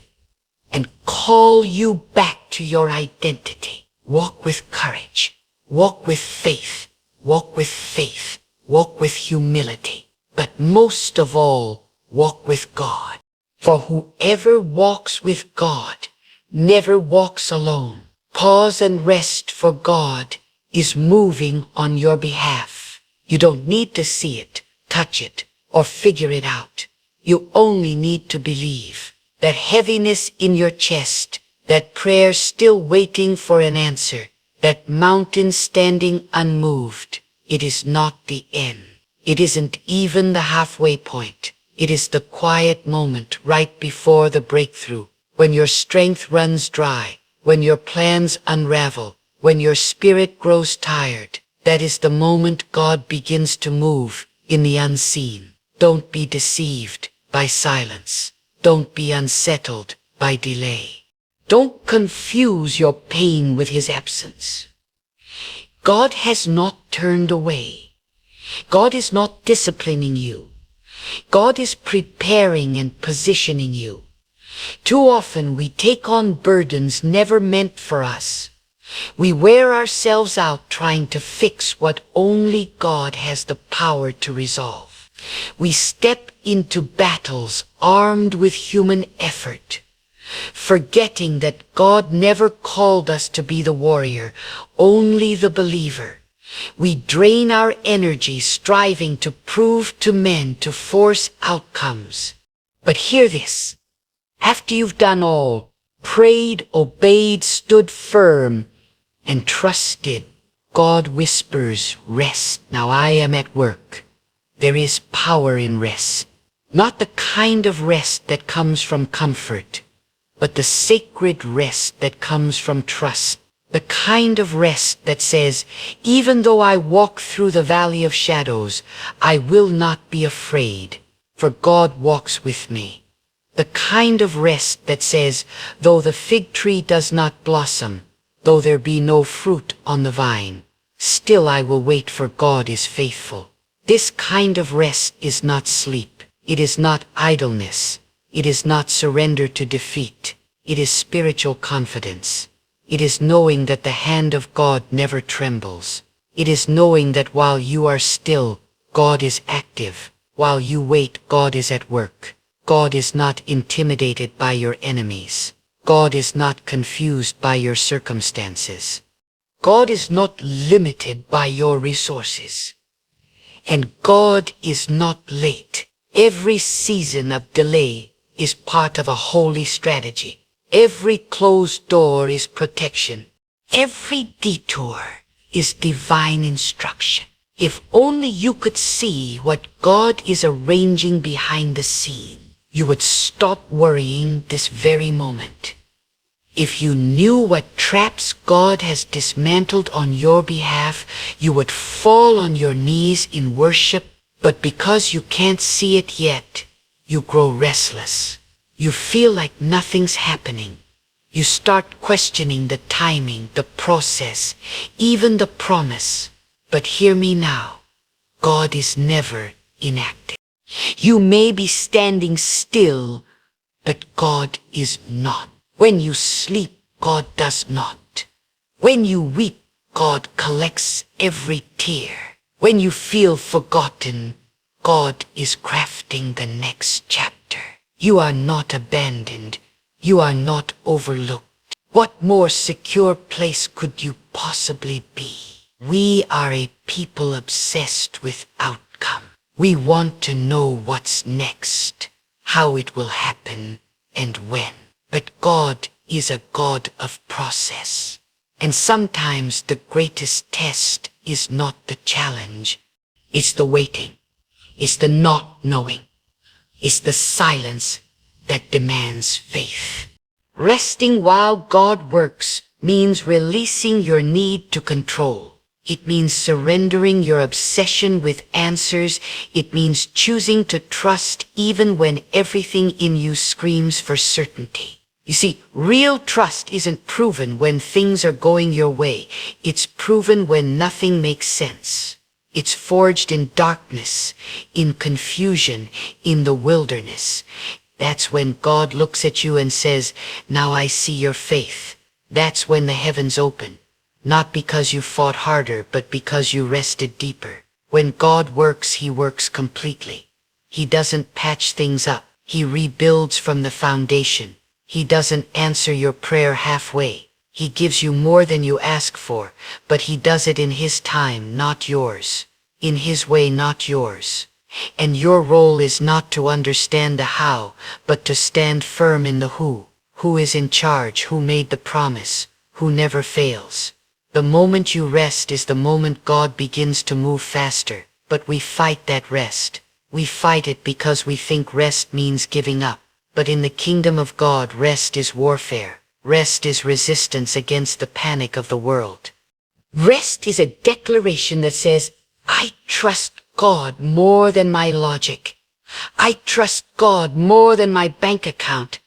and call you back to your identity. Walk with courage. Walk with faith. Walk with faith. Walk with humility. But most of all, walk with God. For whoever walks with God never walks alone. Pause and rest, for God is moving on your behalf. You don't need to see it, touch it, or figure it out. You only need to believe. That heaviness in your chest, that prayer still waiting for an answer, that mountain standing unmoved, it is not the end. It isn't even the halfway point. It is the quiet moment right before the breakthrough, when your strength runs dry, when your plans unravel, when your spirit grows tired. That is the moment God begins to move in the unseen. Don't be deceived by silence. Don't be unsettled by delay. Don't confuse your pain with his absence. God has not turned away. God is not disciplining you. God is preparing and positioning you. Too often we take on burdens never meant for us. We wear ourselves out trying to fix what only God has the power to resolve. We step into battles armed with human effort, forgetting that God never called us to be the warrior, only the believer. We drain our energy striving to prove to men, to force outcomes. But hear this. After you've done all, prayed, obeyed, stood firm, and trusted, God whispers, rest. Now I am at work. There is power in rest. Not the kind of rest that comes from comfort, but the sacred rest that comes from trust. The kind of rest that says, even though I walk through the valley of shadows, I will not be afraid, for God walks with me. The kind of rest that says, though the fig tree does not blossom, though there be no fruit on the vine, still I will wait, for God is faithful. This kind of rest is not sleep. It is not idleness. It is not surrender to defeat. It is spiritual confidence. It is knowing that the hand of God never trembles. It is knowing that while you are still, God is active. While you wait, God is at work. God is not intimidated by your enemies. God is not confused by your circumstances. God is not limited by your resources. And God is not late. Every season of delay is part of a holy strategy. Every closed door is protection. Every detour is divine instruction. If only you could see what God is arranging behind the scene, you would stop worrying this very moment. If you knew what traps God has dismantled on your behalf, you would fall on your knees in worship, but because you can't see it yet, you grow restless. You feel like nothing's happening. You start questioning the timing, the process, even the promise. But hear me now. God is never inactive. You may be standing still, but God is not. When you sleep, God does not. When you weep, God collects every tear. When you feel forgotten, God is crafting the next chapter. You are not abandoned. You are not overlooked. What more secure place could you possibly be? We are a people obsessed with outcome. We want to know what's next, how it will happen, and when. But God is a God of process. And sometimes the greatest test is not the challenge. It's the waiting. It's the not knowing. It's the silence that demands faith. Resting while God works means releasing your need to control. It means surrendering your obsession with answers. It means choosing to trust even when everything in you screams for certainty. You see, real trust isn't proven when things are going your way. It's proven when nothing makes sense. It's forged in darkness, in confusion, in the wilderness. That's when God looks at you and says, now I see your faith. That's when the heavens open. Not because you fought harder, but because you rested deeper. When God works, he works completely. He doesn't patch things up. He rebuilds from the foundation. He doesn't answer your prayer halfway. He gives you more than you ask for, but he does it in his time, not yours. In his way, not yours. And your role is not to understand the how, but to stand firm in the who. Who is in charge, who made the promise, who never fails. The moment you rest is the moment God begins to move faster, but we fight that rest. We fight it because we think rest means giving up. But in the kingdom of God, rest is warfare. Rest is resistance against the panic of the world. Rest is a declaration that says, I trust God more than my logic. I trust God more than my bank account.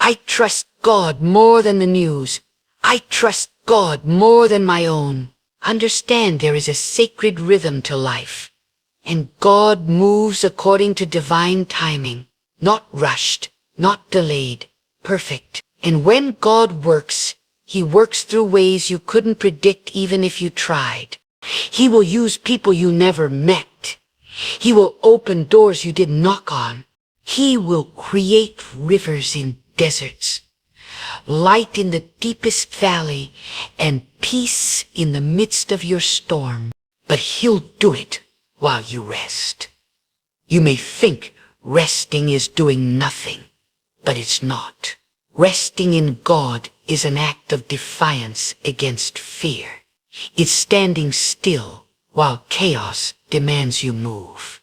I trust God more than the news. I trust God more than my own. Understand there is a sacred rhythm to life, and God moves according to divine timing, not rushed, not delayed, perfect. And when God works, he works through ways you couldn't predict even if you tried. He will use people you never met. He will open doors you didn't knock on. He will create rivers in deserts, light in the deepest valley, and peace in the midst of your storm. But he'll do it while you rest. You may think resting is doing nothing, but it's not. Resting in God is an act of defiance against fear. It's standing still while chaos demands you move.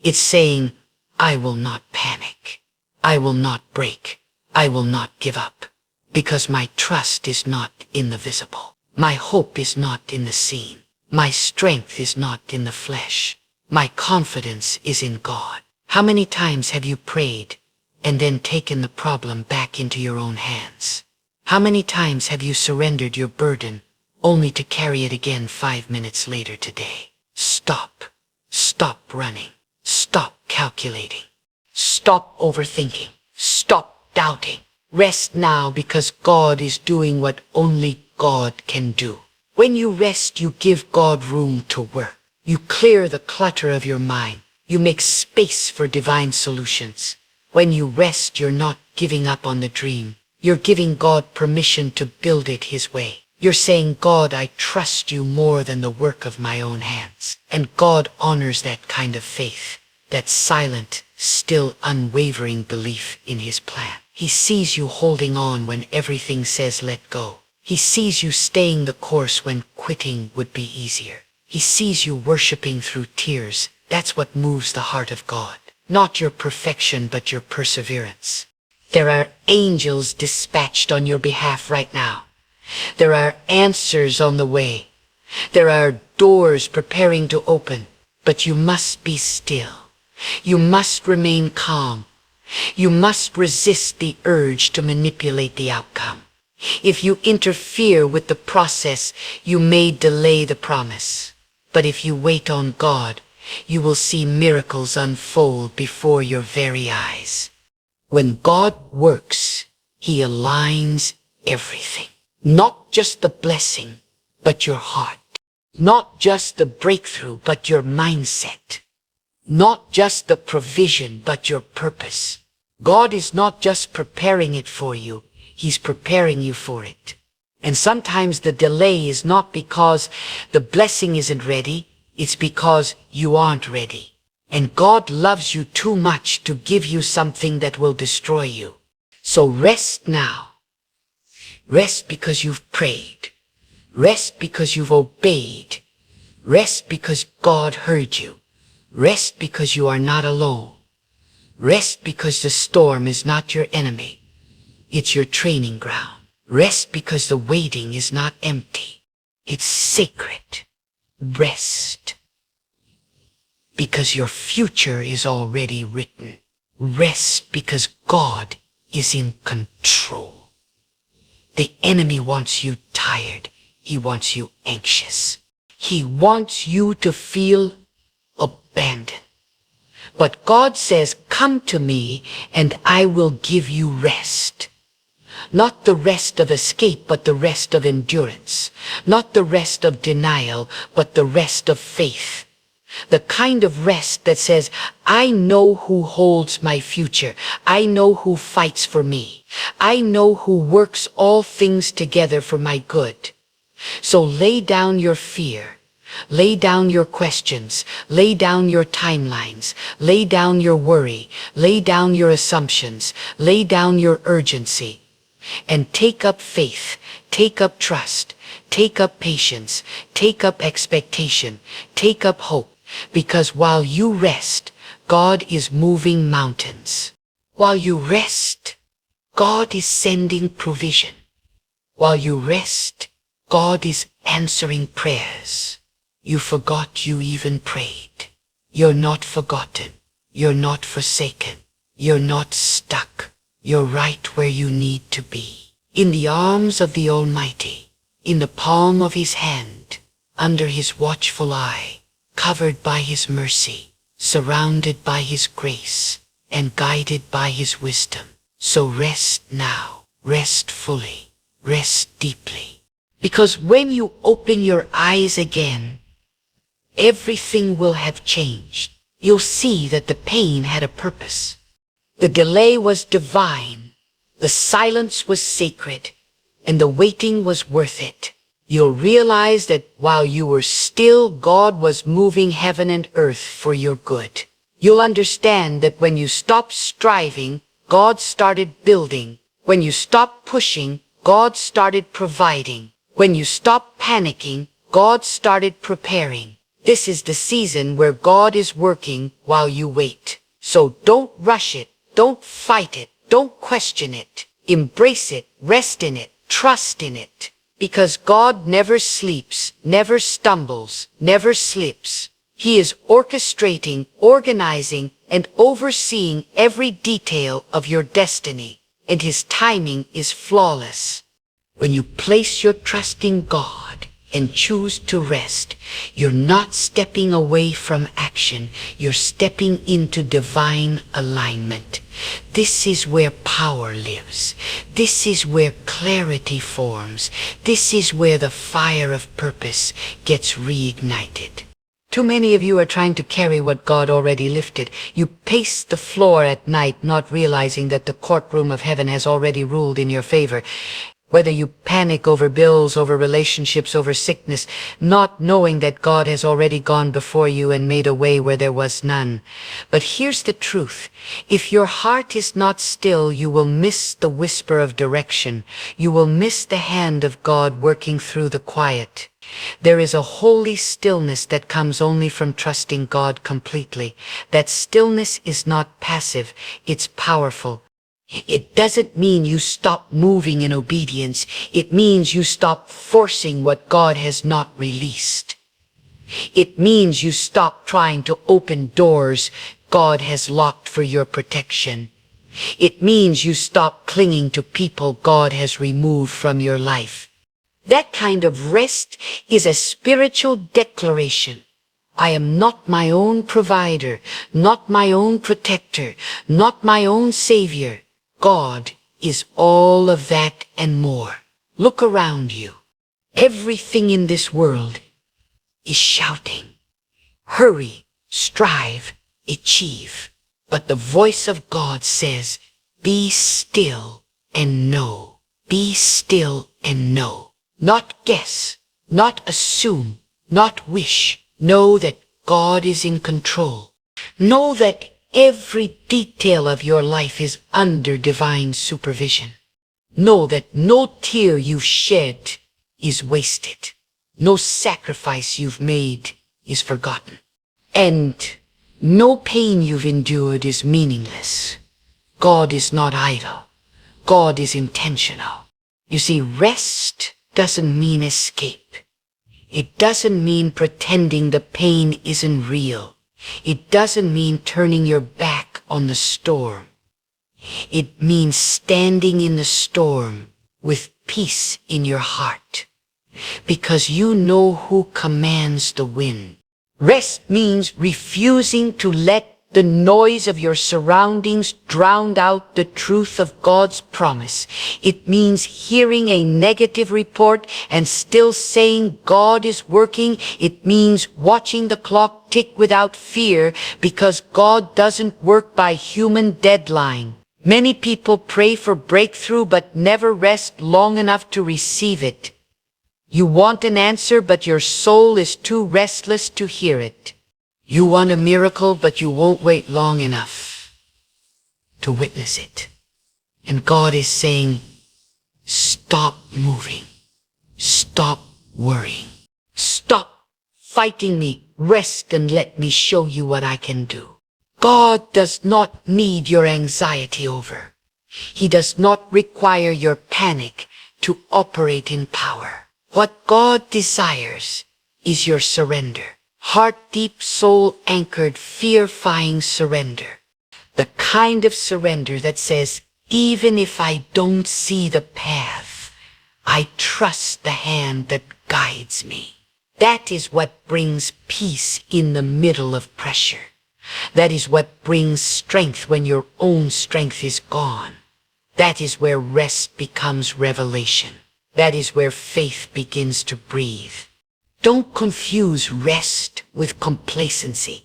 It's saying, I will not panic. I will not break. I will not give up. Because my trust is not in the visible. My hope is not in the seen. My strength is not in the flesh. My confidence is in God. How many times have you prayed and then taken the problem back into your own hands? How many times have you surrendered your burden only to carry it again 5 minutes later today? Stop. Stop running. Stop calculating. Stop overthinking. Stop doubting. Rest now, because God is doing what only God can do. When you rest, you give God room to work. You clear the clutter of your mind. You make space for divine solutions. When you rest, you're not giving up on the dream. You're giving God permission to build it his way. You're saying, God, I trust you more than the work of my own hands. And God honors that kind of faith, that silent, still unwavering belief in his plan. He sees you holding on when everything says let go. He sees you staying the course when quitting would be easier. He sees you worshiping through tears. That's what moves the heart of God. Not your perfection, but your perseverance. There are angels dispatched on your behalf right now. There are answers on the way. There are doors preparing to open. But you must be still. You must remain calm. You must resist the urge to manipulate the outcome. If you interfere with the process, you may delay the promise. But if you wait on God, you will see miracles unfold before your very eyes. When God works, he aligns everything. Not just the blessing, but your heart. Not just the breakthrough, but your mindset. Not just the provision, but your purpose. God is not just preparing it for you, he's preparing you for it. And sometimes the delay is not because the blessing isn't ready, it's because you aren't ready. And God loves you too much to give you something that will destroy you. So rest now. Rest because you've prayed. Rest because you've obeyed. Rest because God heard you. Rest because you are not alone. Rest because the storm is not your enemy. It's your training ground. Rest because the waiting is not empty. It's sacred. Rest because your future is already written. Rest because God is in control. The enemy wants you tired. He wants you anxious. He wants you to feel abandoned. But God says, come to me and I will give you rest. Not the rest of escape, but the rest of endurance. Not the rest of denial, but the rest of faith. The kind of rest that says, I know who holds my future. I know who fights for me. I know who works all things together for my good. So lay down your fear. Lay down your questions. Lay down your timelines. Lay down your worry. Lay down your assumptions. Lay down your urgency. And take up faith. Take up trust. Take up patience. Take up expectation. Take up hope. Because while you rest, God is moving mountains. While you rest, God is sending provision. While you rest, God is answering prayers. You forgot you even prayed. You're not forgotten. You're not forsaken. You're not stuck. You're right where you need to be. In the arms of the Almighty, in the palm of His hand, under His watchful eye, covered by His mercy, surrounded by His grace, and guided by His wisdom. So rest now, rest fully, rest deeply. Because when you open your eyes again, everything will have changed. You'll see that the pain had a purpose. The delay was divine, the silence was sacred, and the waiting was worth it. You'll realize that while you were still, God was moving heaven and earth for your good. You'll understand that when you stopped striving, God started building. When you stopped pushing, God started providing. When you stopped panicking, God started preparing. This is the season where God is working while you wait. So don't rush it. Don't fight it. Don't question it. Embrace it. Rest in it. Trust in it. Because God never sleeps, never stumbles, never slips. He is orchestrating, organizing, and overseeing every detail of your destiny, and His timing is flawless. When you place your trust in God and choose to rest, you're not stepping away from action, you're stepping into divine alignment. This is where power lives. This is where clarity forms. This is where the fire of purpose gets reignited. Too many of you are trying to carry what God already lifted. You pace the floor at night, not realizing that the courtroom of heaven has already ruled in your favor. Whether you panic over bills, over relationships, over sickness, not knowing that God has already gone before you and made a way where there was none. But here's the truth. If your heart is not still, you will miss the whisper of direction. You will miss the hand of God working through the quiet. There is a holy stillness that comes only from trusting God completely. That stillness is not passive, it's powerful. It doesn't mean you stop moving in obedience. It means you stop forcing what God has not released. It means you stop trying to open doors God has locked for your protection. It means you stop clinging to people God has removed from your life. That kind of rest is a spiritual declaration. I am not my own provider, not my own protector, not my own savior. God is all of that and more. Look around you. Everything in this world is shouting. Hurry, strive, achieve. But the voice of God says, be still and know. Be still and know. Not guess, not assume, not wish. Know that God is in control. Know that every detail of your life is under divine supervision. Know that no tear you've shed is wasted. No sacrifice you've made is forgotten. And no pain you've endured is meaningless. God is not idle. God is intentional. You see, rest doesn't mean escape. It doesn't mean pretending the pain isn't real. It doesn't mean turning your back on the storm. It means standing in the storm with peace in your heart, because you know who commands the wind. Rest means refusing to let the noise of your surroundings drown out the truth of God's promise. It means hearing a negative report and still saying God is working. It means watching the clock tick without fear because God doesn't work by human deadline. Many people pray for breakthrough but never rest long enough to receive it. You want an answer, but your soul is too restless to hear it. You want a miracle, but you won't wait long enough to witness it. And God is saying, stop moving. Stop worrying. Stop fighting me. Rest and let me show you what I can do. God does not need your anxiety over. He does not require your panic to operate in power. What God desires is your surrender. Heart-deep, soul-anchored, fear-fying surrender. The kind of surrender that says, even if I don't see the path, I trust the hand that guides me. That is what brings peace in the middle of pressure. That is what brings strength when your own strength is gone. That is where rest becomes revelation. That is where faith begins to breathe. Don't confuse rest with complacency.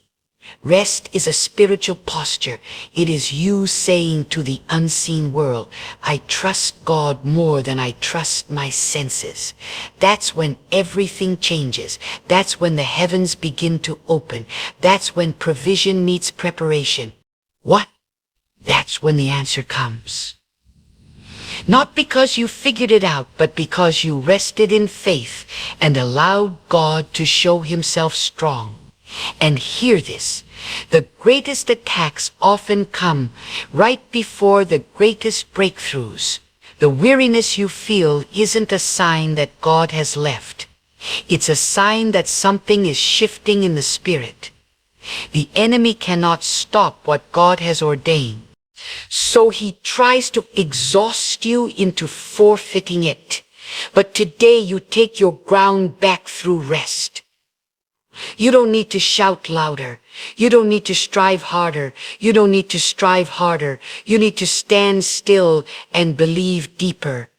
Rest is a spiritual posture. It is you saying to the unseen world, I trust God more than I trust my senses. That's when everything changes. That's when the heavens begin to open. That's when provision meets preparation. What? That's when the answer comes. Not because you figured it out, but because you rested in faith and allowed God to show himself strong. And hear this, the greatest attacks often come right before the greatest breakthroughs. The weariness you feel isn't a sign that God has left. It's a sign that something is shifting in the spirit. The enemy cannot stop what God has ordained. So he tries to exhaust you into forfeiting it. But today you take your ground back through rest. You don't need to shout louder. You don't need to strive harder. You don't need to strive harder. You need to stand still and believe deeper.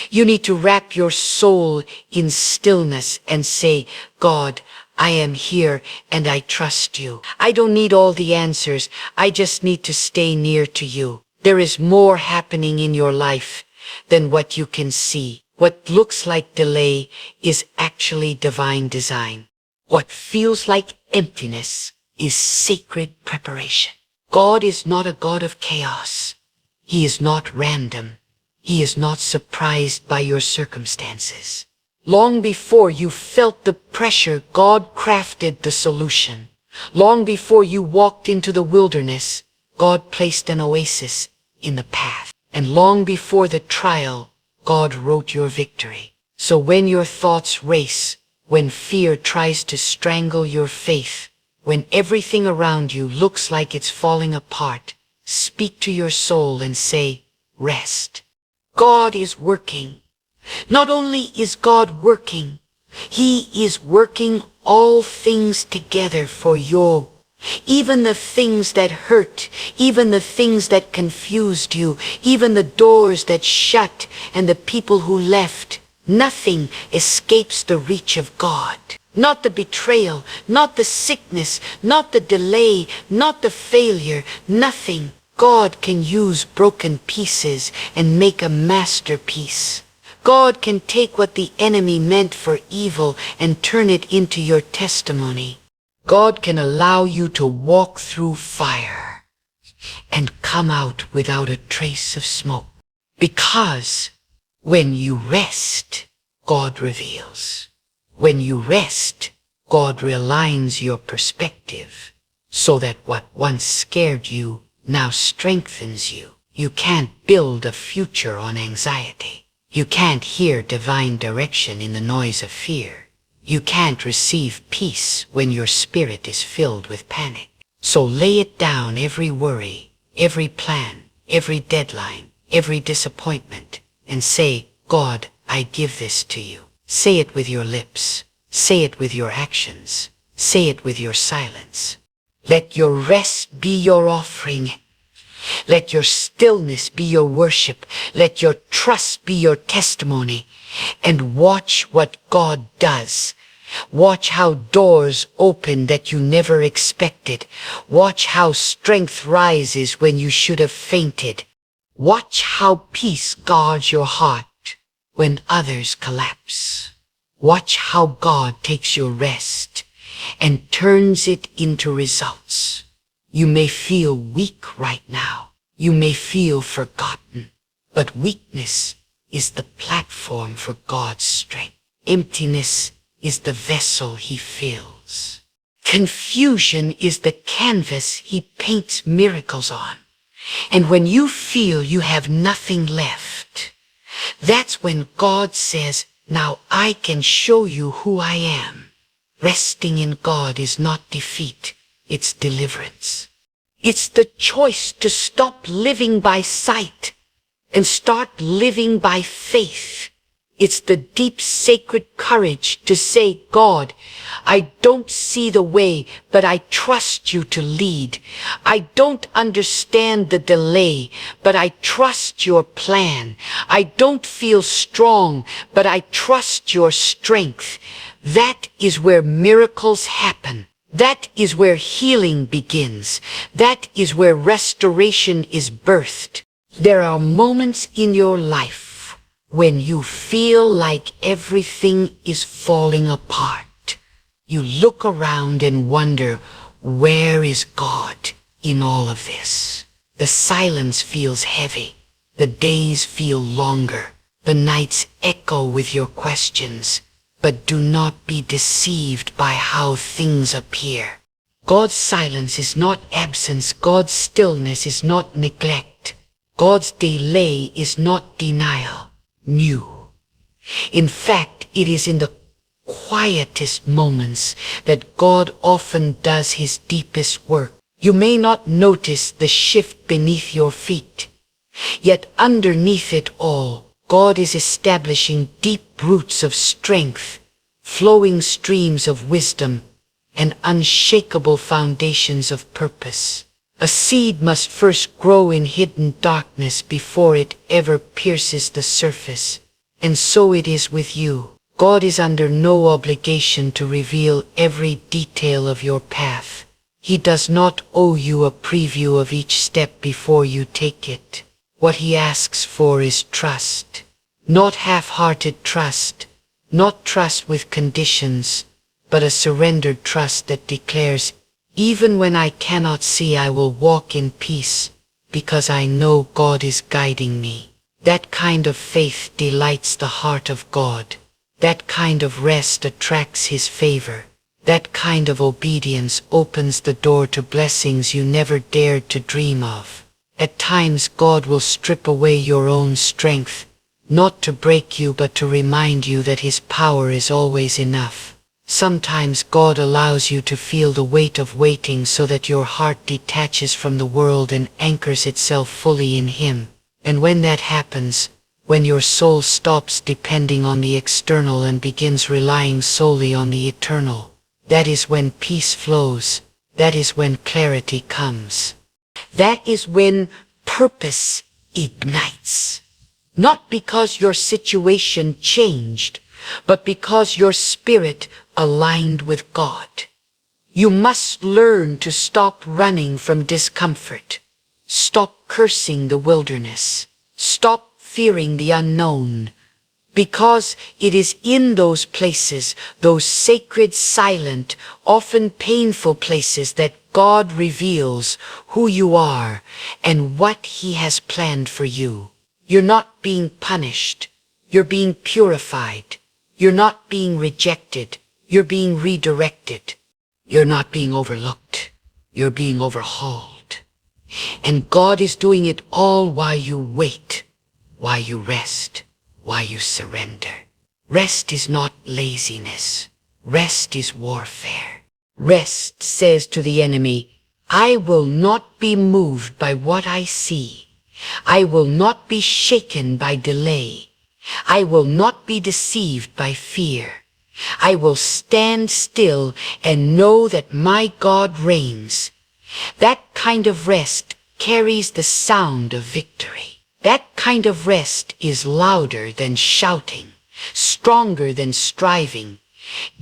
You need to wrap your soul in stillness and say, God, I am here and I trust you. I don't need all the answers. I just need to stay near to you. There is more happening in your life than what you can see. What looks like delay is actually divine design. What feels like emptiness is sacred preparation. God is not a God of chaos. He is not random. He is not surprised by your circumstances. Long before you felt the pressure, God crafted the solution. Long before you walked into the wilderness, God placed an oasis in the path. And long before the trial, God wrote your victory. So when your thoughts race, when fear tries to strangle your faith, when everything around you looks like it's falling apart, speak to your soul and say, rest. God is working. Not only is God working, he is working all things together for your, even the things that hurt, even the things that confused you, even the doors that shut and the people who left. Nothing escapes the reach of God. Not the betrayal, not the sickness, not the delay, not the failure, nothing. God can use broken pieces and make a masterpiece. God can take what the enemy meant for evil and turn it into your testimony. God can allow you to walk through fire and come out without a trace of smoke. Because when you rest, God reveals. When you rest, God realigns your perspective so that what once scared you now strengthens you. You can't build a future on anxiety. You can't hear divine direction in the noise of fear. You can't receive peace when your spirit is filled with panic. So lay it down, every worry, every plan, every deadline, every disappointment, and say, God, I give this to you. Say it with your lips. Say it with your actions. Say it with your silence. Let your rest be your offering. Let your stillness be your worship. Let your trust be your testimony. And watch what God does. Watch how doors open that you never expected. Watch how strength rises when you should have fainted. Watch how peace guards your heart when others collapse. Watch how God takes your rest and turns it into results. You may feel weak right now. You may feel forgotten. But weakness is the platform for God's strength. Emptiness is the vessel He fills. Confusion is the canvas He paints miracles on. And when you feel you have nothing left, that's when God says, now I can show you who I am. Resting in God is not defeat, it's deliverance. It's the choice to stop living by sight and start living by faith. It's the deep sacred courage to say, God, I don't see the way, but I trust you to lead. I don't understand the delay, but I trust your plan. I don't feel strong, but I trust your strength. That is where miracles happen. That is where healing begins. That is where restoration is birthed. There are moments in your life when you feel like everything is falling apart. You look around and wonder, where is God in all of this? The silence feels heavy. The days feel longer. The nights echo with your questions. But do not be deceived by how things appear. God's silence is not absence. God's stillness is not neglect. God's delay is not denial. New. In fact, it is in the quietest moments that God often does His deepest work. You may not notice the shift beneath your feet, yet underneath it all, God is establishing deep roots of strength, flowing streams of wisdom, and unshakable foundations of purpose. A seed must first grow in hidden darkness before it ever pierces the surface. And so it is with you. God is under no obligation to reveal every detail of your path. He does not owe you a preview of each step before you take it. What He asks for is trust. Not half-hearted trust. Not trust with conditions, but a surrendered trust that declares, even when I cannot see, I will walk in peace, because I know God is guiding me. That kind of faith delights the heart of God. That kind of rest attracts His favor. That kind of obedience opens the door to blessings you never dared to dream of. At times God will strip away your own strength, not to break you but to remind you that His power is always enough. Sometimes God allows you to feel the weight of waiting so that your heart detaches from the world and anchors itself fully in Him. And when that happens, when your soul stops depending on the external and begins relying solely on the eternal, that is when peace flows. That is when clarity comes. That is when purpose ignites. Not because your situation changed, but because your spirit aligned with God. You must learn to stop running from discomfort. Stop cursing the wilderness. Stop fearing the unknown. Because it is in those places, those sacred, silent, often painful places, that God reveals who you are and what He has planned for you. You're not being punished. You're being purified. You're not being rejected. You're being redirected. You're not being overlooked. You're being overhauled. And God is doing it all while you wait, while you rest, while you surrender. Rest is not laziness. Rest is warfare. Rest says to the enemy, I will not be moved by what I see. I will not be shaken by delay. I will not be deceived by fear. I will stand still and know that my God reigns. That kind of rest carries the sound of victory. That kind of rest is louder than shouting, stronger than striving,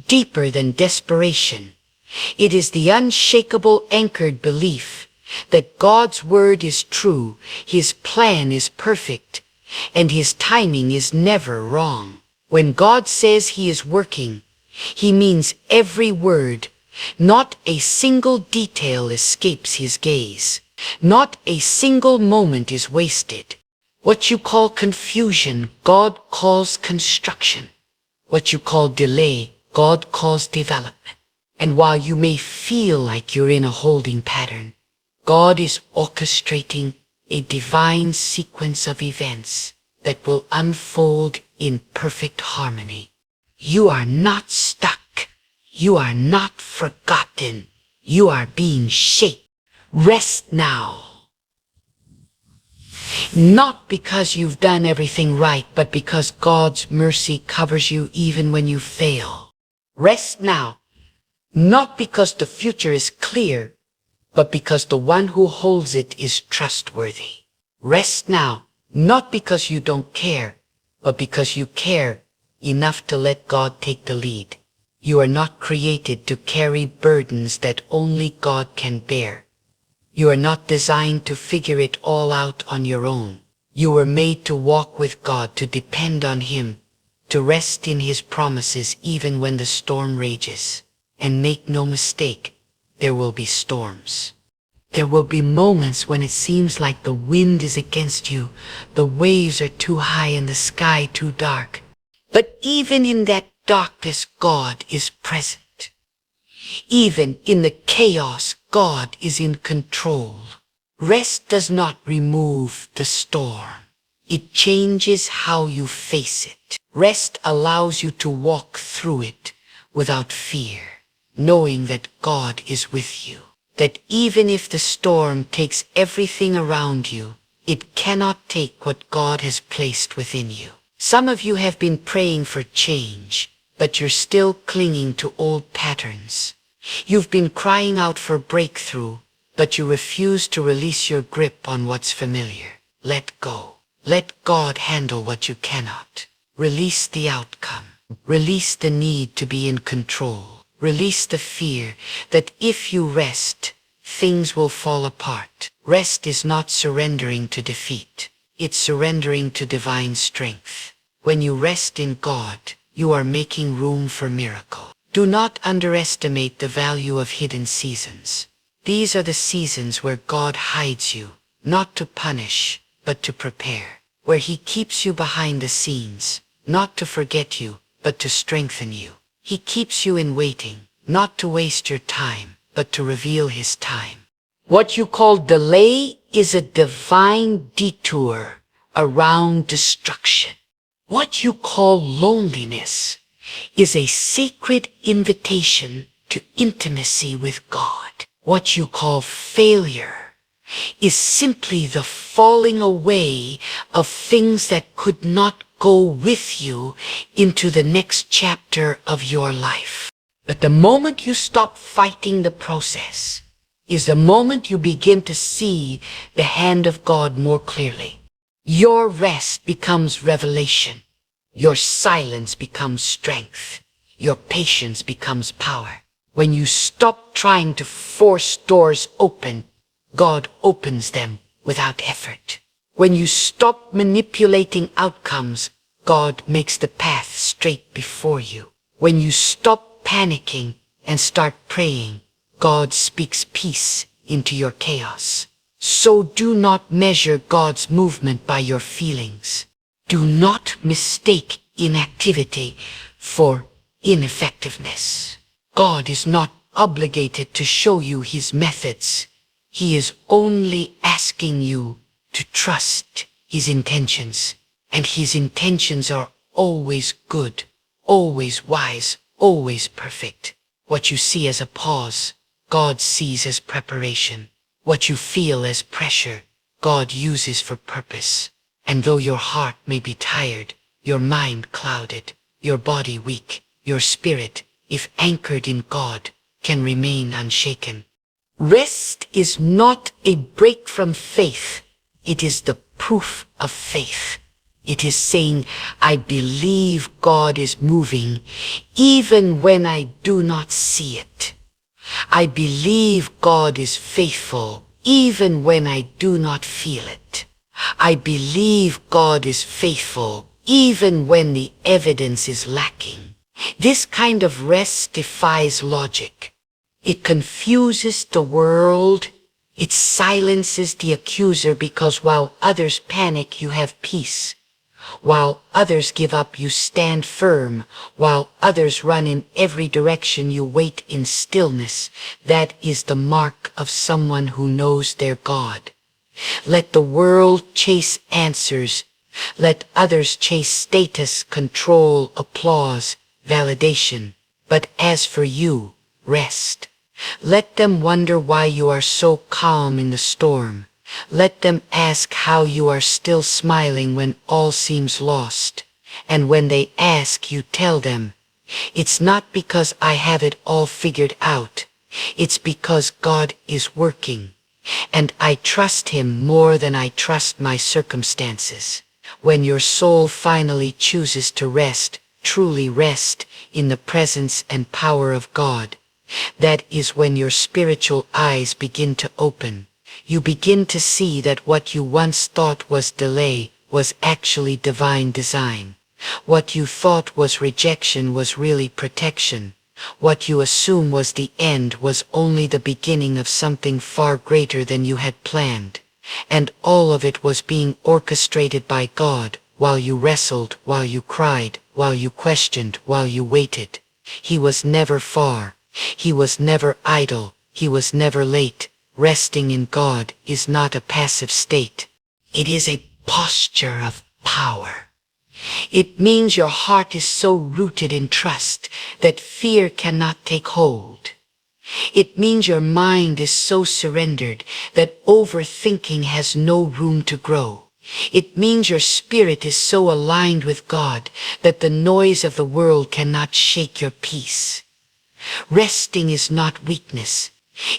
deeper than desperation. It is the unshakable anchored belief that God's word is true, His plan is perfect, and His timing is never wrong. When God says He is working, He means every word. Not a single detail escapes His gaze. Not a single moment is wasted. What you call confusion, God calls construction. What you call delay, God calls development. And while you may feel like you're in a holding pattern, God is orchestrating a divine sequence of events that will unfold in perfect harmony. You are not stuck. You are not forgotten. You are being shaped. Rest now. Not because you've done everything right, but because God's mercy covers you even when you fail. Rest now. Not because the future is clear, but because the one who holds it is trustworthy. Rest now, not because you don't care, but because you care enough to let God take the lead. You are not created to carry burdens that only God can bear. You are not designed to figure it all out on your own. You were made to walk with God, to depend on Him, to rest in His promises even when the storm rages. And make no mistake, there will be storms. There will be moments when it seems like the wind is against you, the waves are too high and the sky too dark. But even in that darkness, God is present. Even in the chaos, God is in control. Rest does not remove the storm. It changes how you face it. Rest allows you to walk through it without fear, knowing that God is with you. That even if the storm takes everything around you, it cannot take what God has placed within you. Some of you have been praying for change, but you're still clinging to old patterns. You've been crying out for breakthrough, but you refuse to release your grip on what's familiar. Let go. Let God handle what you cannot. Release the outcome. Release the need to be in control. Release the fear that if you rest, things will fall apart. Rest is not surrendering to defeat. It's surrendering to divine strength. When you rest in God, you are making room for miracle. Do not underestimate the value of hidden seasons. These are the seasons where God hides you, not to punish, but to prepare. Where He keeps you behind the scenes, not to forget you, but to strengthen you. He keeps you in waiting, not to waste your time, but to reveal His time. What you call delay is a divine detour around destruction. What you call loneliness is a sacred invitation to intimacy with God. What you call failure is simply the falling away of things that could not go with you into the next chapter of your life. But the moment you stop fighting the process is the moment you begin to see the hand of God more clearly. Your rest becomes revelation. Your silence becomes strength. Your patience becomes power. When you stop trying to force doors open, God opens them without effort. When you stop manipulating outcomes, God makes the path straight before you. When you stop panicking and start praying, God speaks peace into your chaos. So do not measure God's movement by your feelings. Do not mistake inactivity for ineffectiveness. God is not obligated to show you His methods. He is only asking you to trust His intentions. And His intentions are always good, always wise, always perfect. What you see as a pause, God sees as preparation. What you feel as pressure, God uses for purpose. And though your heart may be tired, your mind clouded, your body weak, your spirit, if anchored in God, can remain unshaken. Rest is not a break from faith. It is the proof of faith. It is saying, I believe God is moving even when I do not see it. I believe God is faithful even when I do not feel it. I believe God is faithful even when the evidence is lacking. This kind of rest defies logic. It confuses the world. It silences the accuser, because while others panic, you have peace. While others give up, you stand firm. While others run in every direction, you wait in stillness. That is the mark of someone who knows their God. Let the world chase answers. Let others chase status, control, applause, validation. But as for you, rest. Let them wonder why you are so calm in the storm. Let them ask how you are still smiling when all seems lost. And when they ask, you tell them, it's not because I have it all figured out. It's because God is working. And I trust Him more than I trust my circumstances. When your soul finally chooses to rest, truly rest, in the presence and power of God, that is when your spiritual eyes begin to open. You begin to see that what you once thought was delay was actually divine design. What you thought was rejection was really protection. What you assume was the end was only the beginning of something far greater than you had planned. And all of it was being orchestrated by God, while you wrestled, while you cried, while you questioned, while you waited. He was never far. He was never idle. He was never late. Resting in God is not a passive state. It is a posture of power. It means your heart is so rooted in trust that fear cannot take hold. It means your mind is so surrendered that overthinking has no room to grow. It means your spirit is so aligned with God that the noise of the world cannot shake your peace. Resting is not weakness.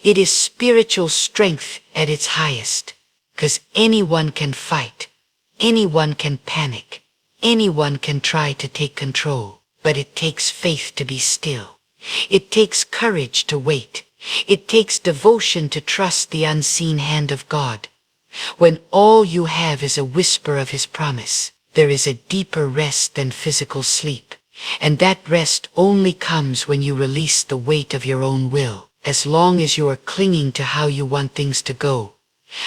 It is spiritual strength at its highest. 'Cause anyone can fight. Anyone can panic. Anyone can try to take control. But it takes faith to be still. It takes courage to wait. It takes devotion to trust the unseen hand of God. When all you have is a whisper of His promise, there is a deeper rest than physical sleep. And that rest only comes when you release the weight of your own will. As long as you are clinging to how you want things to go,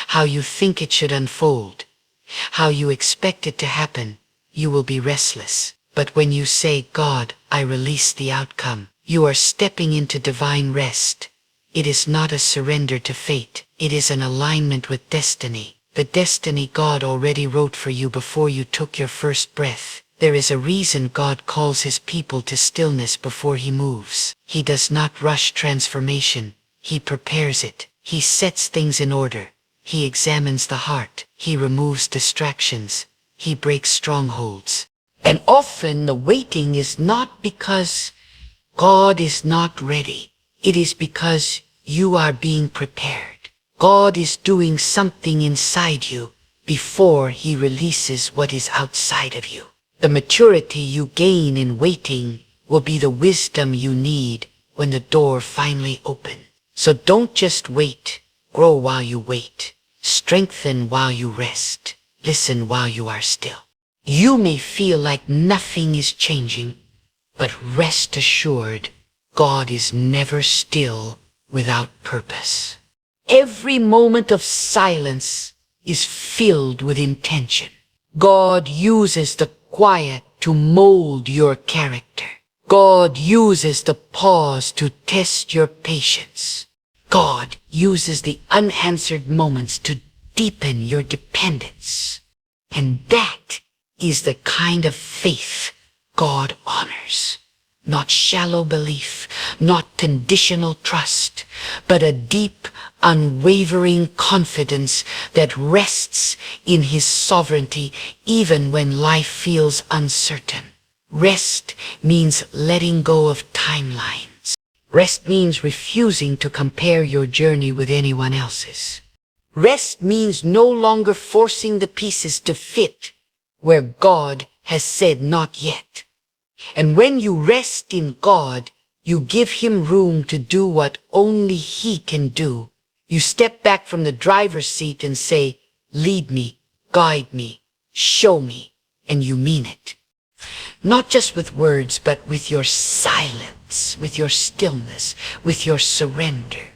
how you think it should unfold, how you expect it to happen, you will be restless. But when you say, God, I release the outcome, you are stepping into divine rest. It is not a surrender to fate. It is an alignment with destiny. The destiny God already wrote for you before you took your first breath. There is a reason God calls His people to stillness before He moves. He does not rush transformation. He prepares it. He sets things in order. He examines the heart. He removes distractions. He breaks strongholds. And often the waiting is not because God is not ready. It is because you are being prepared. God is doing something inside you before He releases what is outside of you. The maturity you gain in waiting will be the wisdom you need when the door finally opens. So don't just wait. Grow while you wait. Strengthen while you rest. Listen while you are still. You may feel like nothing is changing, but rest assured, God is never still without purpose. Every moment of silence is filled with intention. God uses the quiet to mold your character. God uses the pause to test your patience. God uses the unanswered moments to deepen your dependence. And that is the kind of faith God honors. Not shallow belief, not conditional trust, but a deep, unwavering confidence that rests in His sovereignty even when life feels uncertain. Rest means letting go of timelines. Rest means refusing to compare your journey with anyone else's. Rest means no longer forcing the pieces to fit where God has said not yet. And when you rest in God, you give Him room to do what only He can do. You step back from the driver's seat and say, lead me, guide me, show me, and you mean it. Not just with words, but with your silence, with your stillness, with your surrender.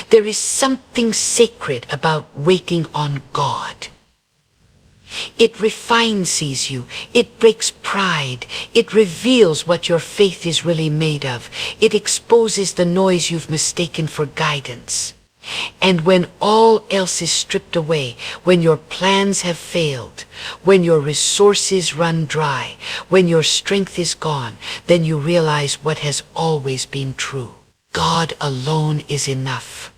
There is something sacred about waiting on God. It refines you. It breaks pride. It reveals what your faith is really made of. It exposes the noise you've mistaken for guidance. And when all else is stripped away, when your plans have failed, when your resources run dry, when your strength is gone, then you realize what has always been true. God alone is enough.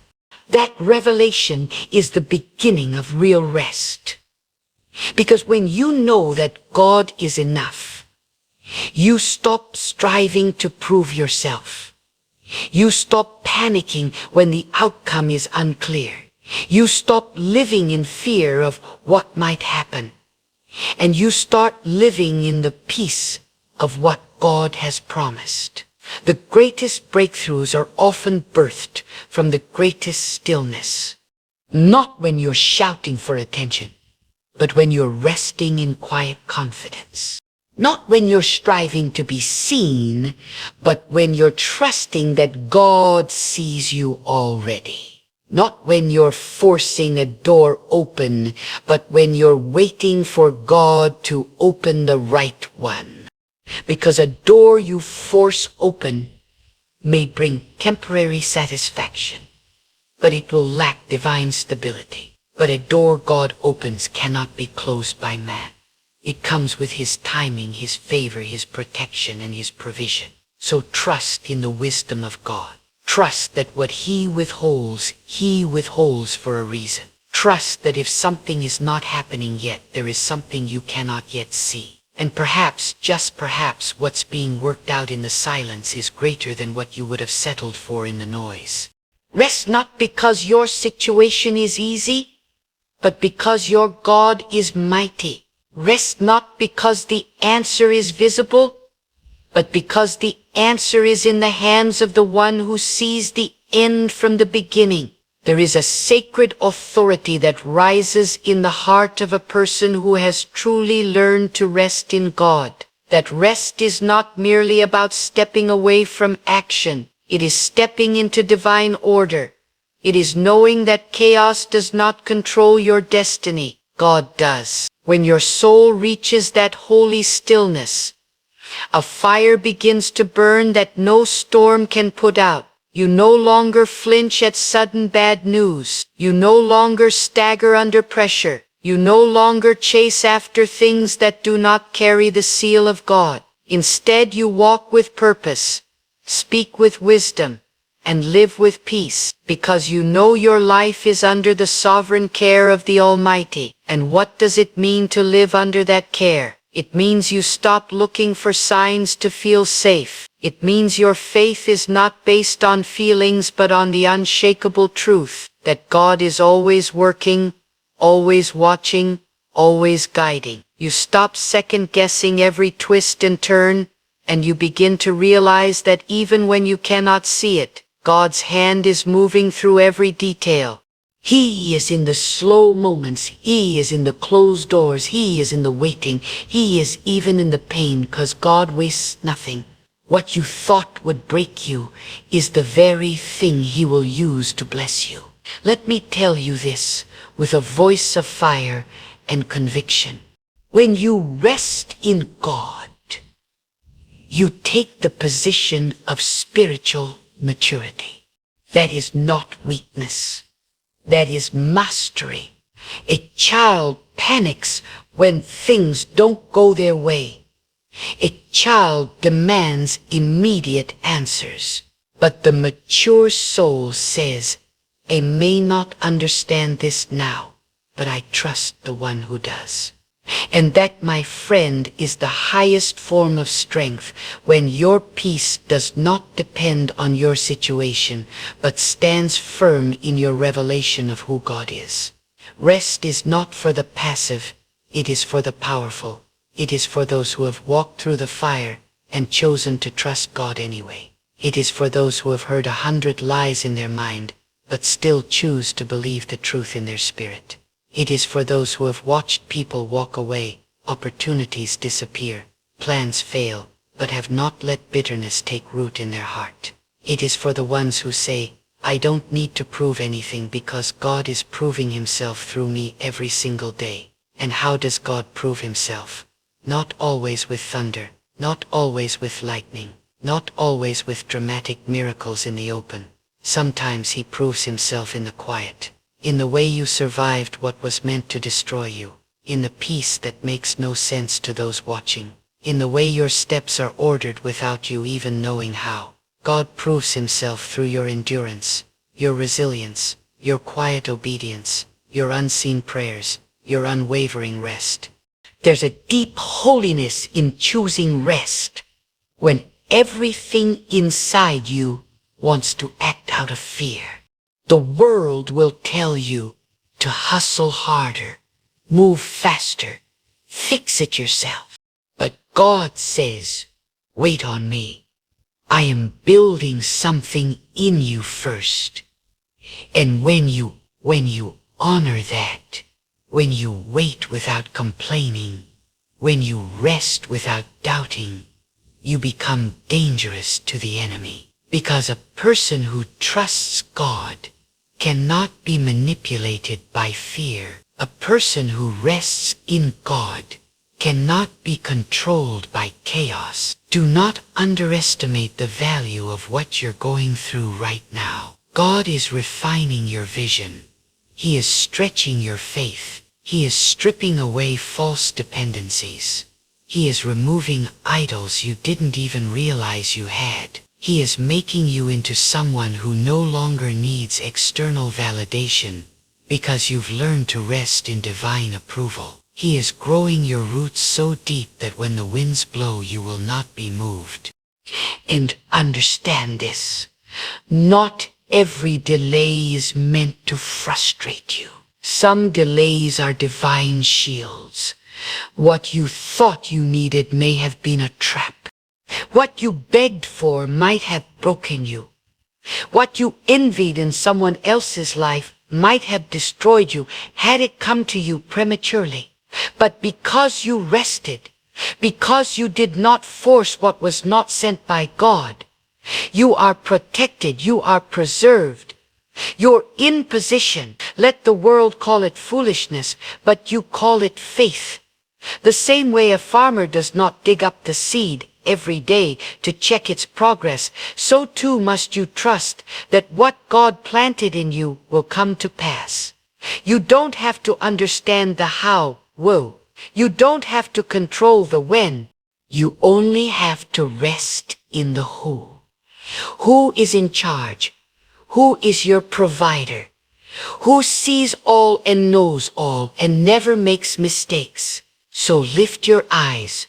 That revelation is the beginning of real rest. Because when you know that God is enough, you stop striving to prove yourself. You stop panicking when the outcome is unclear. You stop living in fear of what might happen. And you start living in the peace of what God has promised. The greatest breakthroughs are often birthed from the greatest stillness. Not when you're shouting for attention, but when you're resting in quiet confidence. Not when you're striving to be seen, but when you're trusting that God sees you already. Not when you're forcing a door open, but when you're waiting for God to open the right one. Because a door you force open may bring temporary satisfaction, but it will lack divine stability. But a door God opens cannot be closed by man. It comes with His timing, His favor, His protection, and His provision. So trust in the wisdom of God. Trust that what He withholds for a reason. Trust that if something is not happening yet, there is something you cannot yet see. And perhaps, just perhaps, what's being worked out in the silence is greater than what you would have settled for in the noise. Rest not because your situation is easy, but because your God is mighty. Rest not because the answer is visible, but because the answer is in the hands of the one who sees the end from the beginning. There is a sacred authority that rises in the heart of a person who has truly learned to rest in God. That rest is not merely about stepping away from action. It is stepping into divine order. It is knowing that chaos does not control your destiny. God does. When your soul reaches that holy stillness, a fire begins to burn that no storm can put out. You no longer flinch at sudden bad news. You no longer stagger under pressure. You no longer chase after things that do not carry the seal of God. Instead, you walk with purpose, speak with wisdom, and live with peace, because you know your life is under the sovereign care of the Almighty. And what does it mean to live under that care? It means you stop looking for signs to feel safe. It means your faith is not based on feelings but on the unshakable truth that God is always working, always watching, always guiding. You stop second-guessing every twist and turn, and you begin to realize that even when you cannot see it, God's hand is moving through every detail. He is in the slow moments. He is in the closed doors. He is in the waiting. He is even in the pain, because God wastes nothing. What you thought would break you is the very thing He will use to bless you. Let me tell you this with a voice of fire and conviction. When you rest in God, you take the position of spiritual maturity. That is not weakness. That is mastery. A child panics when things don't go their way. A child demands immediate answers. But the mature soul says, I may not understand this now, but I trust the one who does. And that, my friend, is the highest form of strength, when your peace does not depend on your situation, but stands firm in your revelation of who God is. Rest is not for the passive, it is for the powerful. It is for those who have walked through the fire and chosen to trust God anyway. It is for those who have heard 100 lies in their mind, but still choose to believe the truth in their spirit. It is for those who have watched people walk away, opportunities disappear, plans fail, but have not let bitterness take root in their heart. It is for the ones who say, I don't need to prove anything because God is proving himself through me every single day. And how does God prove himself? Not always with thunder, not always with lightning, not always with dramatic miracles in the open. Sometimes he proves himself in the quiet, in the way you survived what was meant to destroy you, in the peace that makes no sense to those watching, in the way your steps are ordered without you even knowing how. God proves himself through your endurance, your resilience, your quiet obedience, your unseen prayers, your unwavering rest. There's a deep holiness in choosing rest, when everything inside you wants to act out of fear. The world will tell you to hustle harder, move faster, fix it yourself. But God says, wait on me. I am building something in you first. And when you honor that, when you wait without complaining, when you rest without doubting, you become dangerous to the enemy. Because a person who trusts God cannot be manipulated by fear. A person who rests in God cannot be controlled by chaos. Do not underestimate the value of what you're going through right now. God is refining your vision. He is stretching your faith. He is stripping away false dependencies. He is removing idols you didn't even realize you had. He is making you into someone who no longer needs external validation, because you've learned to rest in divine approval. He is growing your roots so deep that when the winds blow you will not be moved. And understand this, not every delay is meant to frustrate you. Some delays are divine shields. What you thought you needed may have been a trap. What you begged for might have broken you. What you envied in someone else's life might have destroyed you had it come to you prematurely. But because you rested, because you did not force what was not sent by God, you are protected, you are preserved. You're in position. Let the world call it foolishness, but you call it faith. The same way a farmer does not dig up the seed every day to check its progress, so too must you trust that what God planted in you will come to pass. You don't have to understand the how, whoa. You don't have to control the when. You only have to rest in the who. Who is in charge? Who is your provider? Who sees all and knows all and never makes mistakes? So lift your eyes,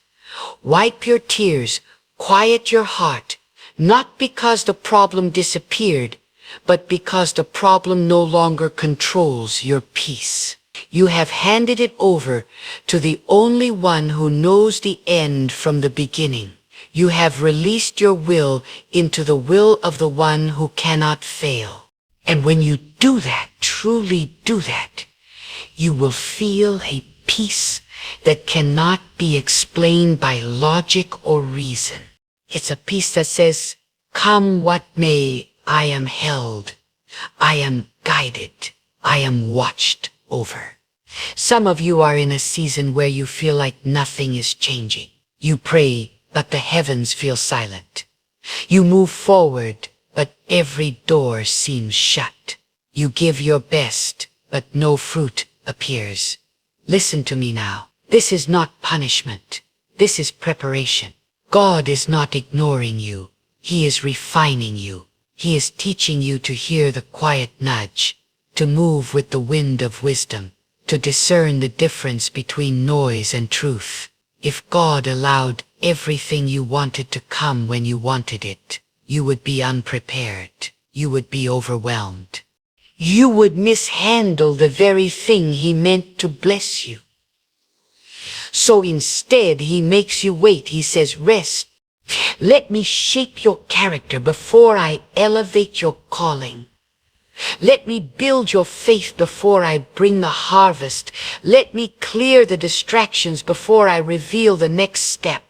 wipe your tears, quiet your heart, not because the problem disappeared, but because the problem no longer controls your peace. You have handed it over to the only one who knows the end from the beginning. You have released your will into the will of the one who cannot fail. And when you do that, truly do that, you will feel a peace that cannot be explained by logic or reason. It's a peace that says, come what may, I am held, I am guided, I am watched over. Some of you are in a season where you feel like nothing is changing. You pray, but the heavens feel silent. You move forward, but every door seems shut. You give your best, but no fruit appears. Listen to me now. This is not punishment. This is preparation. God is not ignoring you. He is refining you. He is teaching you to hear the quiet nudge, to move with the wind of wisdom, to discern the difference between noise and truth. If God allowed everything you wanted to come when you wanted it, you would be unprepared. You would be overwhelmed. You would mishandle the very thing He meant to bless you. So instead, He makes you wait. He says, rest. Let me shape your character before I elevate your calling. Let me build your faith before I bring the harvest. Let me clear the distractions before I reveal the next step.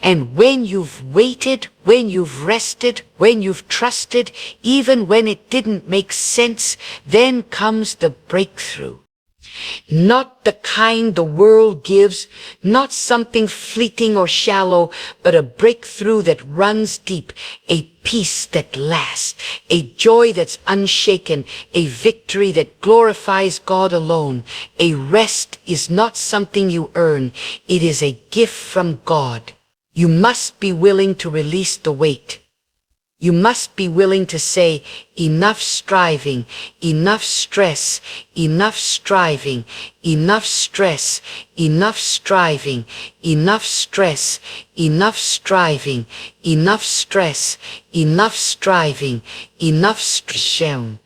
And when you've waited, when you've rested, when you've trusted, even when it didn't make sense, then comes the breakthrough. Not the kind the world gives, not something fleeting or shallow, but a breakthrough that runs deep, a peace that lasts, a joy that's unshaken, a victory that glorifies God alone. A rest is not something you earn, it is a gift from God. You must be willing to release the weight. You must be willing to say, enough striving, enough stress, enough striving, enough stress, enough striving, enough stress, enough striving, enough stress, enough striving, enough stress.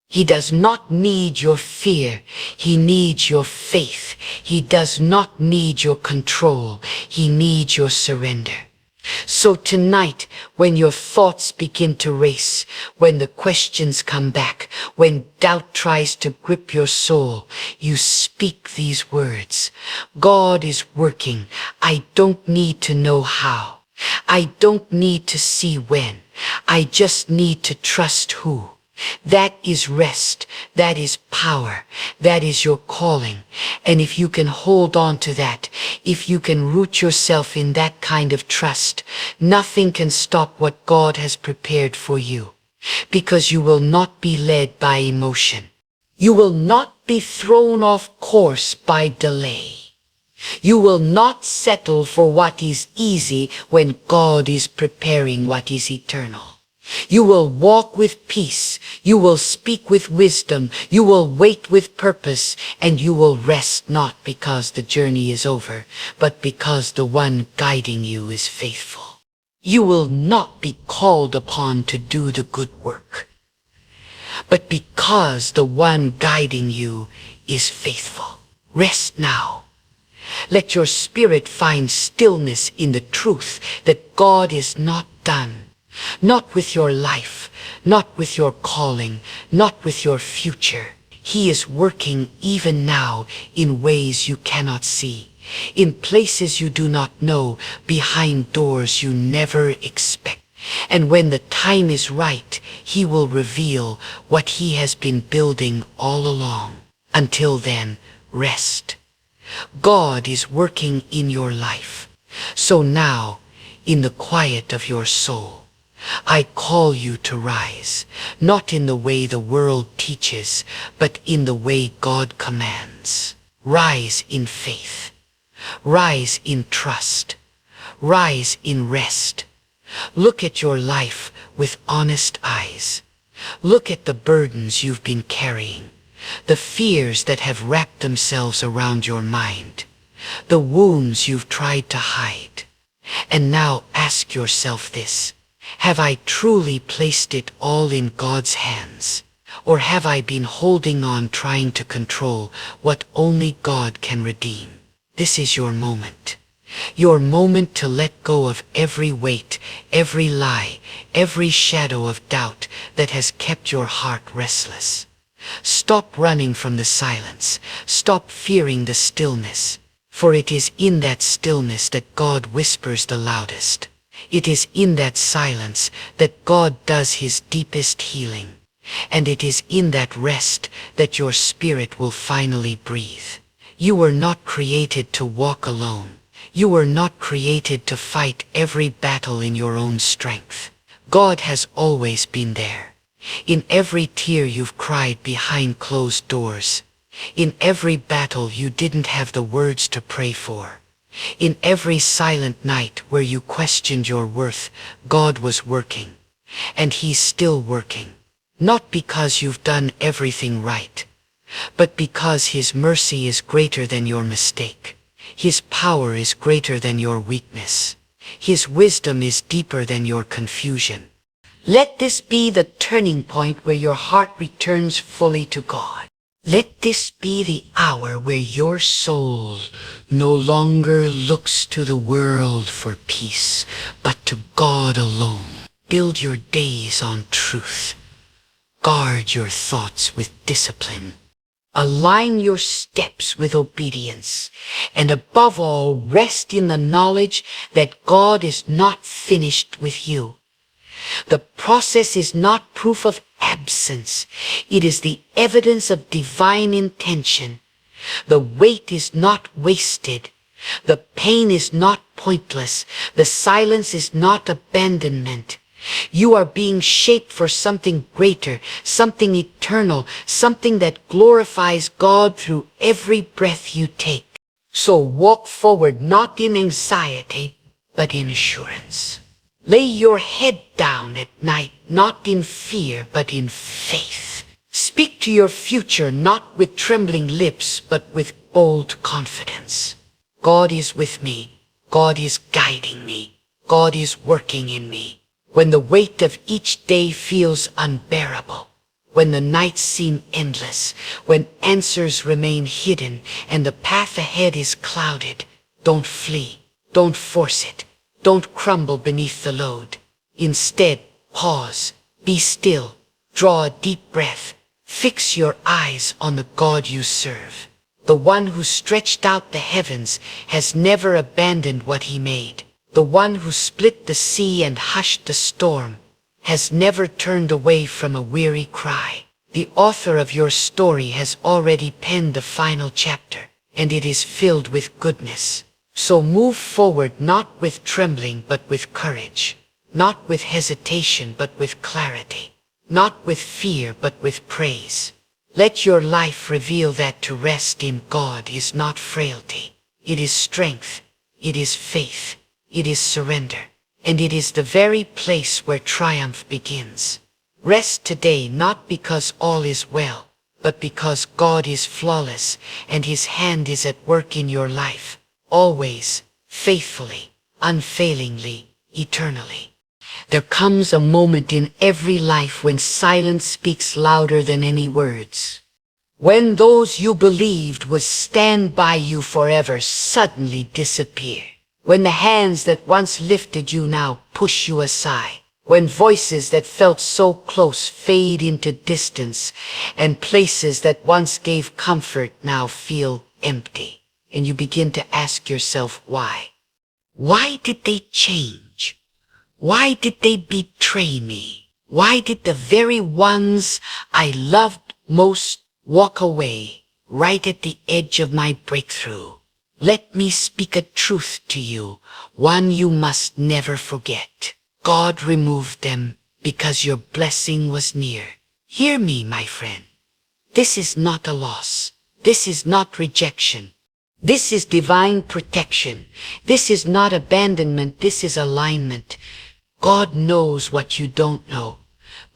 He does not need your fear. He needs your faith. He does not need your control. He needs your surrender. So tonight, when your thoughts begin to race, when the questions come back, when doubt tries to grip your soul, you speak these words. God is working. I don't need to know how. I don't need to see when. I just need to trust who. That is rest. That is power. That is your calling. And if you can hold on to that, if you can root yourself in that kind of trust, nothing can stop what God has prepared for you. Because you will not be led by emotion. You will not be thrown off course by delay. You will not settle for what is easy when God is preparing what is eternal. You will walk with peace, you will speak with wisdom, you will wait with purpose, and you will rest not because the journey is over, but because the one guiding you is faithful. You will not be called upon to do the good work, but because the one guiding you is faithful. Rest now. Let your spirit find stillness in the truth that God is not done. Not with your life, not with your calling, not with your future. He is working even now in ways you cannot see, in places you do not know, behind doors you never expect. And when the time is right, He will reveal what He has been building all along. Until then, rest. God is working in your life. So now, in the quiet of your soul, I call you to rise, not in the way the world teaches, but in the way God commands. Rise in faith. Rise in trust. Rise in rest. Look at your life with honest eyes. Look at the burdens you've been carrying, the fears that have wrapped themselves around your mind, the wounds you've tried to hide. And now ask yourself this. Have I truly placed it all in God's hands? Or have I been holding on trying to control what only God can redeem? This is your moment. Your moment to let go of every weight, every lie, every shadow of doubt that has kept your heart restless. Stop running from the silence. Stop fearing the stillness. For it is in that stillness that God whispers the loudest. It is in that silence that God does His deepest healing. And it is in that rest that your spirit will finally breathe. You were not created to walk alone. You were not created to fight every battle in your own strength. God has always been there. In every tear you've cried behind closed doors. In every battle you didn't have the words to pray for. In every silent night where you questioned your worth, God was working. And He's still working. Not because you've done everything right, but because His mercy is greater than your mistake. His power is greater than your weakness. His wisdom is deeper than your confusion. Let this be the turning point where your heart returns fully to God. Let this be the hour where your soul no longer looks to the world for peace, but to God alone. Build your days on truth. Guard your thoughts with discipline. Align your steps with obedience. And above all, rest in the knowledge that God is not finished with you. The process is not proof of absence. It is the evidence of divine intention. The wait is not wasted. The pain is not pointless. The silence is not abandonment. You are being shaped for something greater, something eternal, something that glorifies God through every breath you take. So walk forward not in anxiety, but in assurance. Lay your head down at night, not in fear, but in faith. Speak to your future, not with trembling lips, but with bold confidence. God is with me. God is guiding me. God is working in me. When the weight of each day feels unbearable, when the nights seem endless, when answers remain hidden and the path ahead is clouded, don't flee. Don't force it. Don't crumble beneath the load. Instead, pause, be still, draw a deep breath, fix your eyes on the God you serve. The one who stretched out the heavens has never abandoned what He made. The one who split the sea and hushed the storm has never turned away from a weary cry. The author of your story has already penned the final chapter, and it is filled with goodness. So move forward not with trembling but with courage, not with hesitation but with clarity, not with fear but with praise. Let your life reveal that to rest in God is not frailty. It is strength, it is faith, it is surrender, and it is the very place where triumph begins. Rest today not because all is well, but because God is flawless and His hand is at work in your life. Always, faithfully, unfailingly, eternally. There comes a moment in every life when silence speaks louder than any words. When those you believed would stand by you forever suddenly disappear. When the hands that once lifted you now push you aside. When voices that felt so close fade into distance, and places that once gave comfort now feel empty. And you begin to ask yourself why. Why did they change? Why did they betray me? Why did the very ones I loved most walk away right at the edge of my breakthrough? Let me speak a truth to you, one you must never forget. God removed them because your blessing was near. Hear me, my friend. This is not a loss. This is not rejection. This is divine protection. This is not abandonment. This is alignment. God knows what you don't know.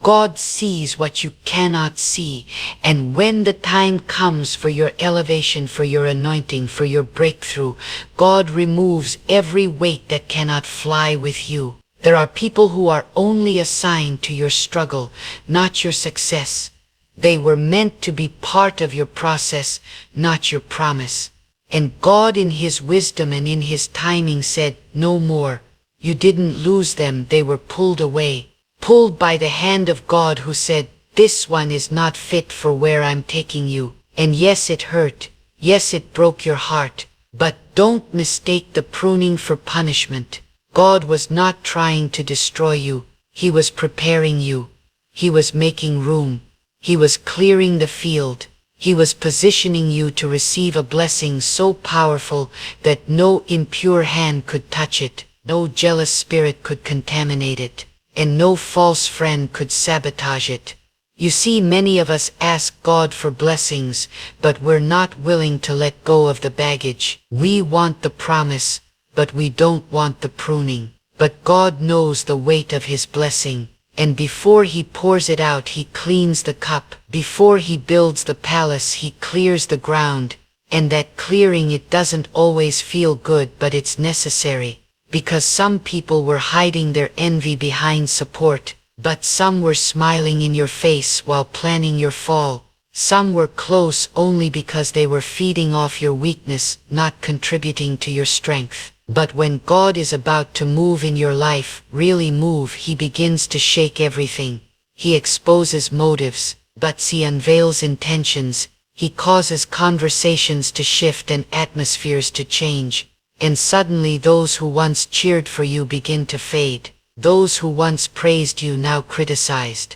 God sees what you cannot see. And when the time comes for your elevation, for your anointing, for your breakthrough, God removes every weight that cannot fly with you. There are people who are only assigned to your struggle, not your success. They were meant to be part of your process, not your promise. And God in His wisdom and in His timing said, no more. You didn't lose them, they were pulled away. Pulled by the hand of God who said, this one is not fit for where I'm taking you. And yes, it hurt. Yes, it broke your heart. But don't mistake the pruning for punishment. God was not trying to destroy you. He was preparing you. He was making room. He was clearing the field. He was positioning you to receive a blessing so powerful that no impure hand could touch it, no jealous spirit could contaminate it, and no false friend could sabotage it. You see, many of us ask God for blessings, but we're not willing to let go of the baggage. We want the promise, but we don't want the pruning. But God knows the weight of His blessing, And before he pours it out, he cleans the cup. Before he builds the palace, he clears the ground. And that clearing, it doesn't always feel good, but it's necessary. Because some people were hiding their envy behind support, but some were smiling in your face while planning your fall. Some were close only because they were feeding off your weakness, not contributing to your strength. But when God is about to move in your life, really move, he begins to shake everything. He exposes motives, but he unveils intentions. He causes conversations to shift and atmospheres to change. And suddenly those who once cheered for you begin to fade. Those who once praised you now criticized.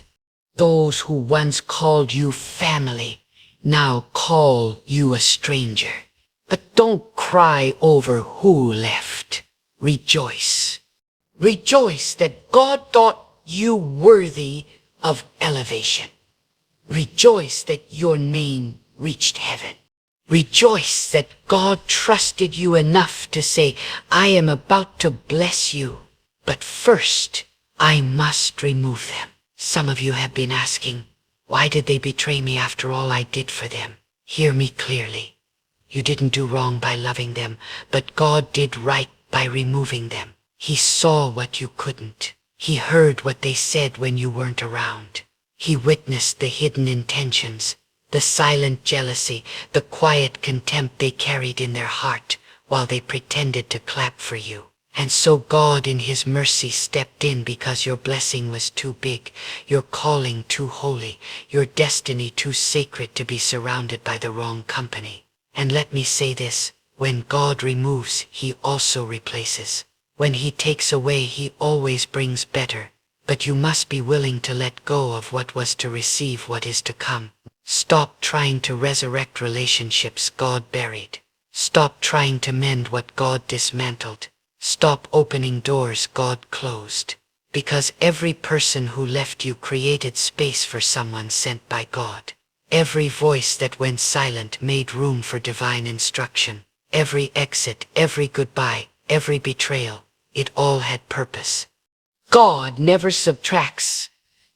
Those who once called you family now call you a stranger. But don't cry over who left. Rejoice. Rejoice that God thought you worthy of elevation. Rejoice that your name reached heaven. Rejoice that God trusted you enough to say, I am about to bless you, but first I must remove them. Some of you have been asking, why did they betray me after all I did for them? Hear me clearly. You didn't do wrong by loving them, but God did right by removing them. He saw what you couldn't. He heard what they said when you weren't around. He witnessed the hidden intentions, the silent jealousy, the quiet contempt they carried in their heart while they pretended to clap for you. And so God in his mercy stepped in because your blessing was too big, your calling too holy, your destiny too sacred to be surrounded by the wrong company. And let me say this, when God removes, he also replaces. When he takes away, he always brings better. But you must be willing to let go of what was to receive what is to come. Stop trying to resurrect relationships God buried. Stop trying to mend what God dismantled. Stop opening doors God closed. Because every person who left you created space for someone sent by God. Every voice that went silent made room for divine instruction. Every exit, every goodbye, every betrayal, it all had purpose. God never subtracts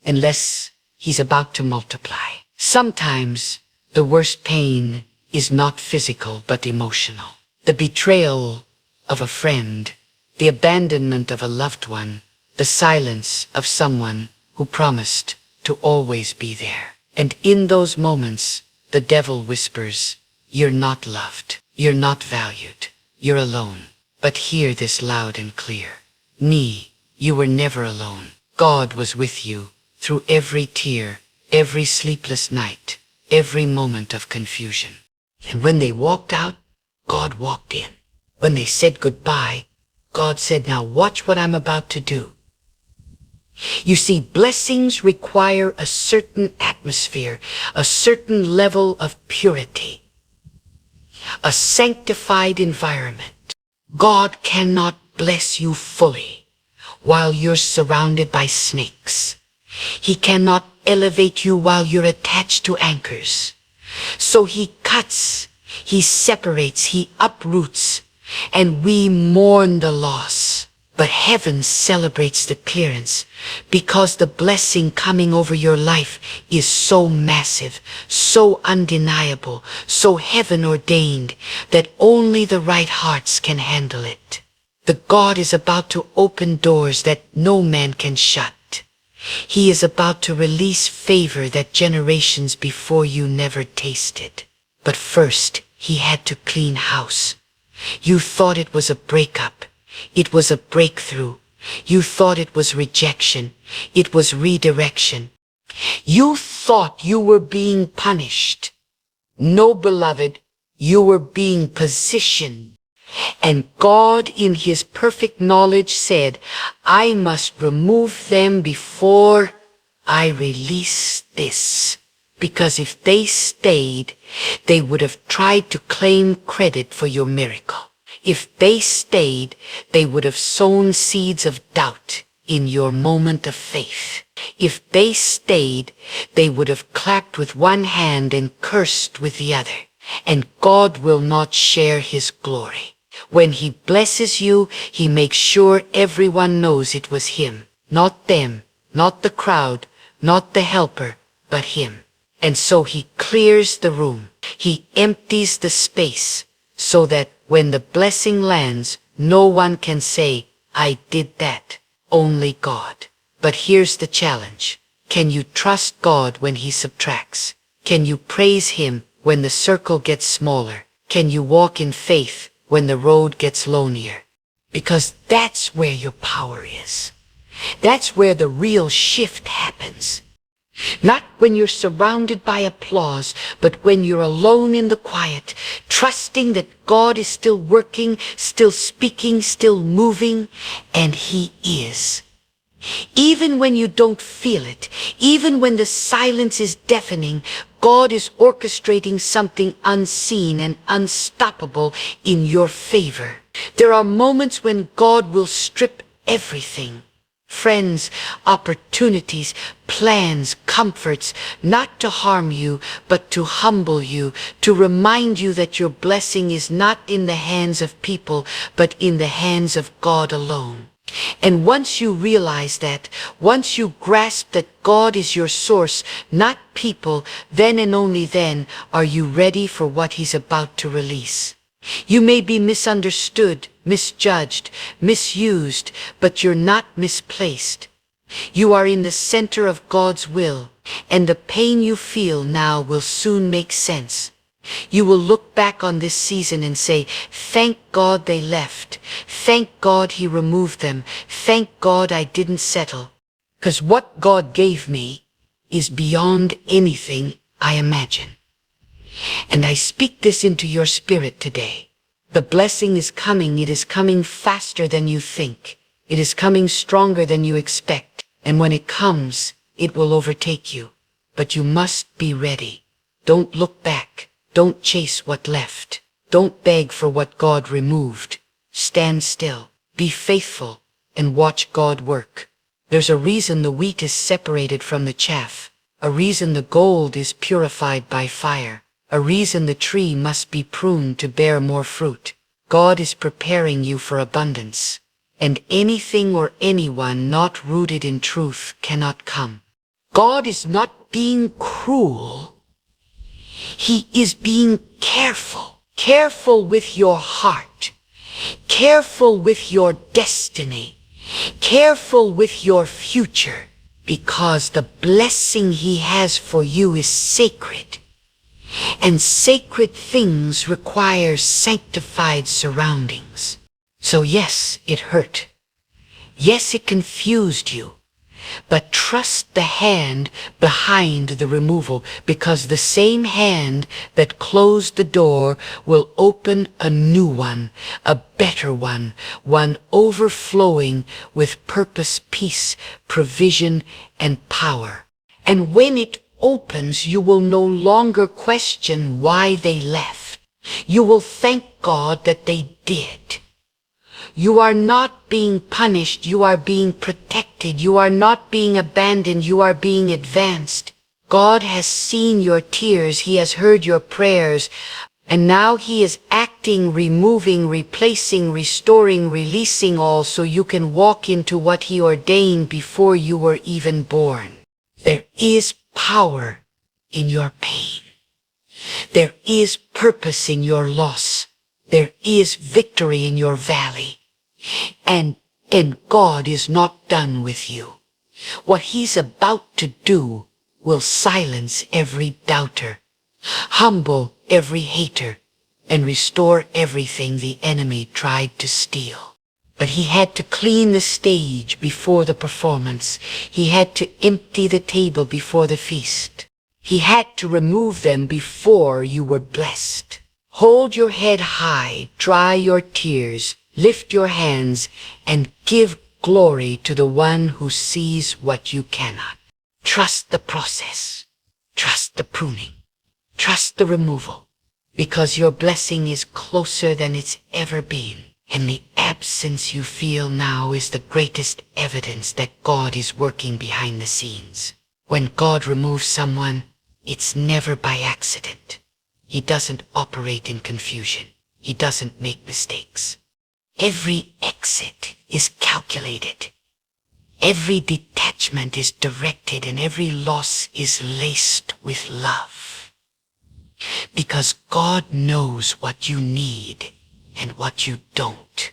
unless he's about to multiply. Sometimes the worst pain is not physical but emotional. The betrayal of a friend, the abandonment of a loved one, the silence of someone who promised to always be there. And in those moments, the devil whispers, you're not loved, you're not valued, you're alone. But hear this loud and clear. You were never alone. God was with you through every tear, every sleepless night, every moment of confusion. And when they walked out, God walked in. When they said goodbye, God said, now watch what I'm about to do. You see, blessings require a certain atmosphere, a certain level of purity, a sanctified environment. God cannot bless you fully while you're surrounded by snakes. He cannot elevate you while you're attached to anchors. So he cuts, he separates, he uproots, and we mourn the loss. But heaven celebrates the clearance because the blessing coming over your life is so massive, so undeniable, so heaven ordained that only the right hearts can handle it. The God is about to open doors that no man can shut. He is about to release favor that generations before you never tasted. But first, he had to clean house. You thought it was a breakup. It was a breakthrough. You thought it was rejection. It was redirection. You thought you were being punished. No, beloved, you were being positioned. And God in his perfect knowledge said, I must remove them before I release this. Because if they stayed, they would have tried to claim credit for your miracle. If they stayed, they would have sown seeds of doubt in your moment of faith. If they stayed, they would have clapped with one hand and cursed with the other. And God will not share his glory. When he blesses you, he makes sure everyone knows it was him, not them, Not the crowd, not the helper, but him. And so he clears the room. He empties the space so that when the blessing lands, no one can say, I did that. Only God. But here's the challenge. Can you trust God when he subtracts? Can you praise him when the circle gets smaller? Can you walk in faith when the road gets lonelier? Because that's where your power is. That's where the real shift happens. Not when you're surrounded by applause, but when you're alone in the quiet, trusting that God is still working, still speaking, still moving, and he is. Even when you don't feel it, even when the silence is deafening, God is orchestrating something unseen and unstoppable in your favor. There are moments when God will strip everything. Friends, opportunities, plans, comforts, not to harm you, but to humble you, to remind you that your blessing is not in the hands of people, but in the hands of God alone. And once you realize that, once you grasp that God is your source, not people, then and only then are you ready for what he's about to release. You may be misunderstood, misjudged, misused, but you're not misplaced. You are in the center of God's will, and the pain you feel now will soon make sense. You will look back on this season and say, thank God they left. Thank God he removed them. Thank God I didn't settle. 'Cause what God gave me is beyond anything I imagine. And I speak this into your spirit today. The blessing is coming. It is coming faster than you think. It is coming stronger than you expect. And when it comes, it will overtake you. But you must be ready. Don't look back. Don't chase what left. Don't beg for what God removed. Stand still. Be faithful and watch God work. There's a reason the wheat is separated from the chaff. A reason the gold is purified by fire. A reason the tree must be pruned to bear more fruit. God is preparing you for abundance. And anything or anyone not rooted in truth cannot come. God is not being cruel. He is being careful. Careful with your heart. Careful with your destiny. Careful with your future. Because the blessing he has for you is sacred. And sacred things require sanctified surroundings. So yes, it hurt. Yes, it confused you. But trust the hand behind the removal, because the same hand that closed the door will open a new one, a better one, one overflowing with purpose, peace, provision, and power. And when it opens, you will no longer question why they left. You will thank God that they did. You are not being punished, you are being protected. You are not being abandoned, you are being advanced. God has seen your tears, he has heard your prayers, and now he is acting, removing, replacing, restoring, releasing all so you can walk into what he ordained before you were even born. There is power in your pain. There is purpose in your loss. There is victory in your valley. And God is not done with you. What he's about to do will silence every doubter, humble every hater, and restore everything the enemy tried to steal. But he had to clean the stage before the performance. He had to empty the table before the feast. He had to remove them before you were blessed. Hold your head high, dry your tears, lift your hands, and give glory to the one who sees what you cannot. Trust the process. Trust the pruning. Trust the removal. Because your blessing is closer than it's ever been. And the absence you feel now is the greatest evidence that God is working behind the scenes. When God removes someone, it's never by accident. He doesn't operate in confusion. He doesn't make mistakes. Every exit is calculated. Every detachment is directed and every loss is laced with love. Because God knows what you need and what you don't.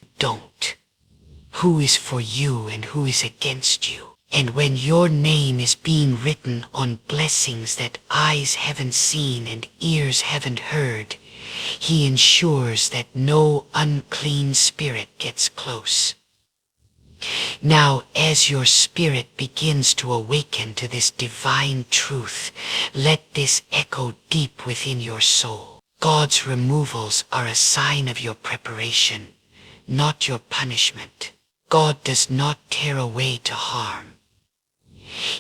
Who is for you and who is against you. And when your name is being written on blessings that eyes haven't seen and ears haven't heard, He ensures that no unclean spirit gets close. Now, as your spirit begins to awaken to this divine truth, let this echo deep within your soul. God's removals are a sign of your preparation, not your punishment. God does not tear away to harm.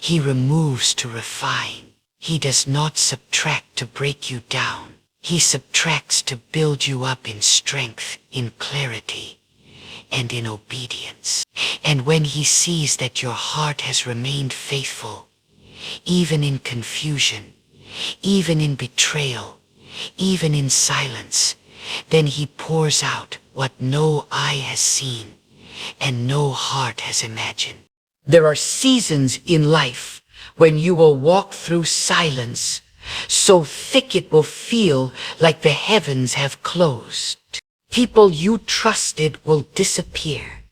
He removes to refine. He does not subtract to break you down. He subtracts to build you up in strength, in clarity, and in obedience. And when He sees that your heart has remained faithful, even in confusion, even in betrayal, even in silence, then He pours out what no eye has seen and no heart has imagined. There are seasons in life when you will walk through silence, so thick it will feel like the heavens have closed. People you trusted will disappear.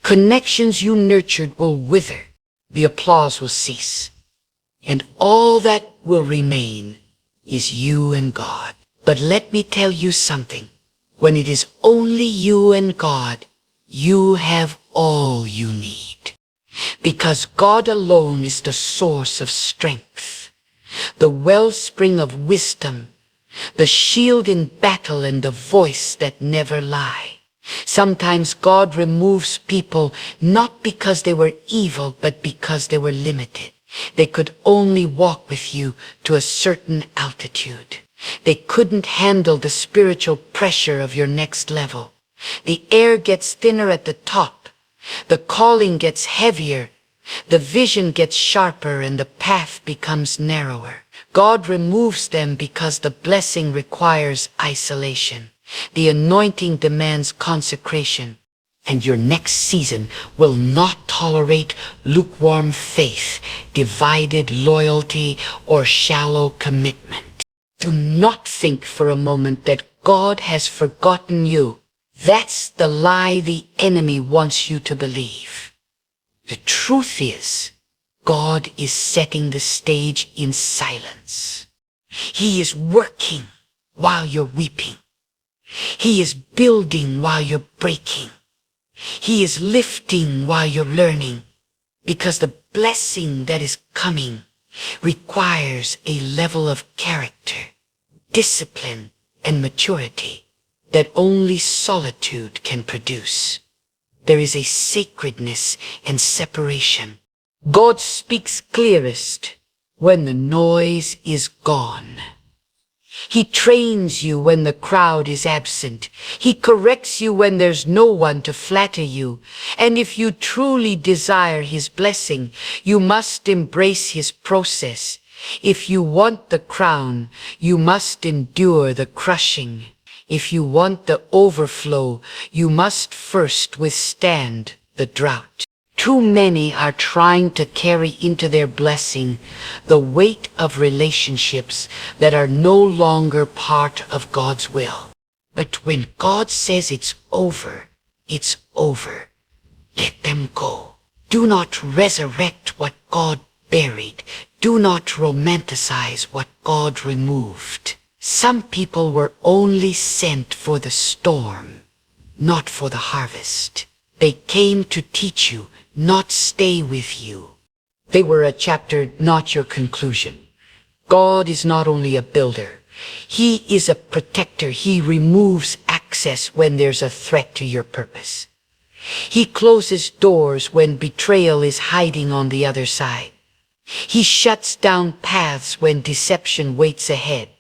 Connections you nurtured will wither. The applause will cease. And all that will remain is you and God. But let me tell you something. When it is only you and God, you have all you need. Because God alone is the source of strength, the wellspring of wisdom, the shield in battle and the voice that never lie. Sometimes God removes people not because they were evil, but because they were limited. They could only walk with you to a certain altitude. They couldn't handle the spiritual pressure of your next level. The air gets thinner at the top. The calling gets heavier, the vision gets sharper, and the path becomes narrower. God removes them because the blessing requires isolation. The anointing demands consecration. And your next season will not tolerate lukewarm faith, divided loyalty, or shallow commitment. Do not think for a moment that God has forgotten you. That's the lie the enemy wants you to believe. The truth is, God is setting the stage in silence. He is working while you're weeping. He is building while you're breaking. He is lifting while you're learning. Because the blessing that is coming requires a level of character, discipline, and maturity that only solitude can produce. There is a sacredness and separation. God speaks clearest when the noise is gone. He trains you when the crowd is absent. He corrects you when there's no one to flatter you. And if you truly desire His blessing, you must embrace His process. If you want the crown, you must endure the crushing. If you want the overflow, you must first withstand the drought. Too many are trying to carry into their blessing the weight of relationships that are no longer part of God's will. But when God says it's over, it's over. Let them go. Do not resurrect what God buried. Do not romanticize what God removed. Some people were only sent for the storm, not for the harvest. They came to teach you, not stay with you. They were a chapter, not your conclusion. God is not only a builder. He is a protector. He removes access when there's a threat to your purpose. He closes doors when betrayal is hiding on the other side. He shuts down paths when deception waits ahead.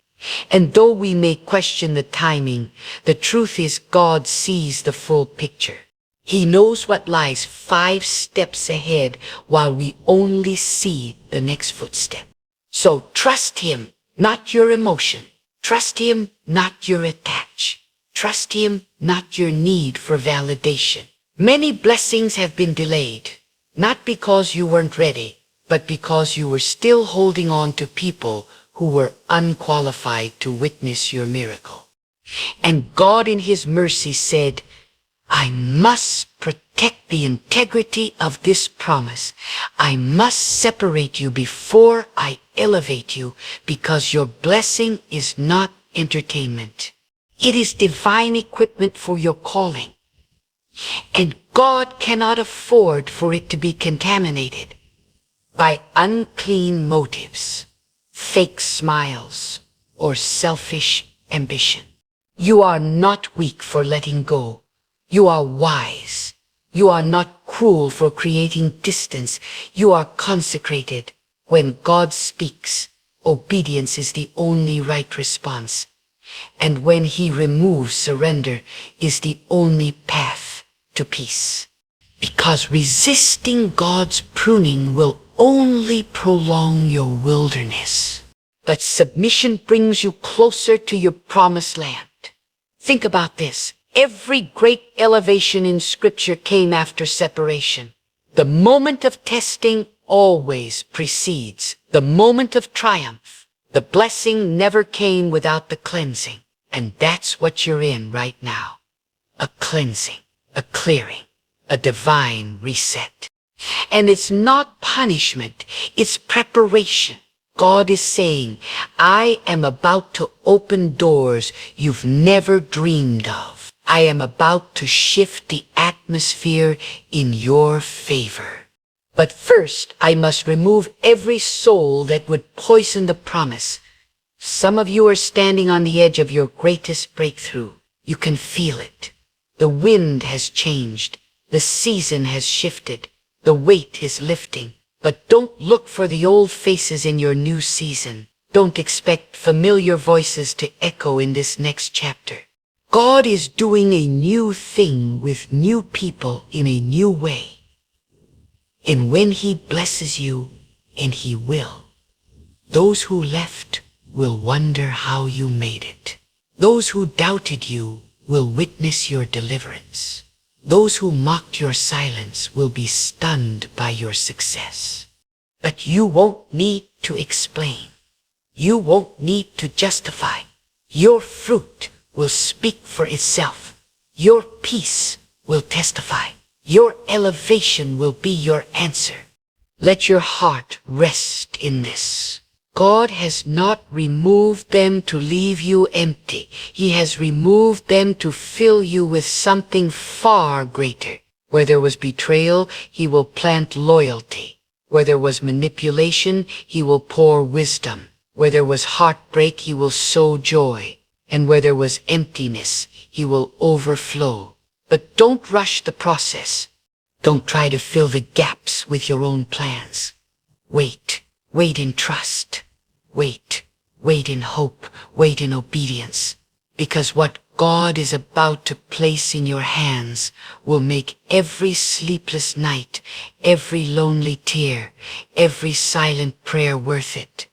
And though we may question the timing, the truth is God sees the full picture. He knows what lies 5 steps ahead while we only see the next footstep. So trust Him, not your emotion. Trust Him, not your attach. Trust Him, not your need for validation. Many blessings have been delayed, Not because you weren't ready, but because you were still holding on to people who were unqualified to witness your miracle. And God in His mercy said, I must protect the integrity of this promise. I must separate you before I elevate you, because your blessing is not entertainment. It is divine equipment for your calling. And God cannot afford for it to be contaminated by unclean motives, fake smiles, or selfish ambition. You are not weak for letting go. You are wise. You are not cruel for creating distance. You are consecrated. When God speaks, obedience is the only right response. And when He removes, surrender is the only path to peace. Because resisting God's pruning will only prolong your wilderness. But submission brings you closer to your promised land. Think about this. Every great elevation in Scripture came after separation. The moment of testing always precedes the moment of triumph. The blessing never came without the cleansing. And that's what you're in right now. A cleansing, a clearing, a divine reset. And it's not punishment, it's preparation. God is saying, I am about to open doors you've never dreamed of. I am about to shift the atmosphere in your favor. But first, I must remove every soul that would poison the promise. Some of you are standing on the edge of your greatest breakthrough. You can feel it. The wind has changed. The season has shifted. The weight is lifting. But don't look for the old faces in your new season. Don't expect familiar voices to echo in this next chapter. God is doing a new thing with new people in a new way. And when He blesses you, and He will, those who left will wonder how you made it. Those who doubted you will witness your deliverance. Those who mocked your silence will be stunned by your success. But you won't need to explain. You won't need to justify. Your fruit will speak for itself. Your peace will testify. Your elevation will be your answer. Let your heart rest in this. God has not removed them to leave you empty. He has removed them to fill you with something far greater. Where there was betrayal, He will plant loyalty. Where there was manipulation, He will pour wisdom. Where there was heartbreak, He will sow joy. And where there was emptiness, He will overflow. But don't rush the process. Don't try to fill the gaps with your own plans. Wait. Wait in trust. Wait in hope. Wait in obedience. Because what God is about to place in your hands will make every sleepless night, every lonely tear, every silent prayer worth it.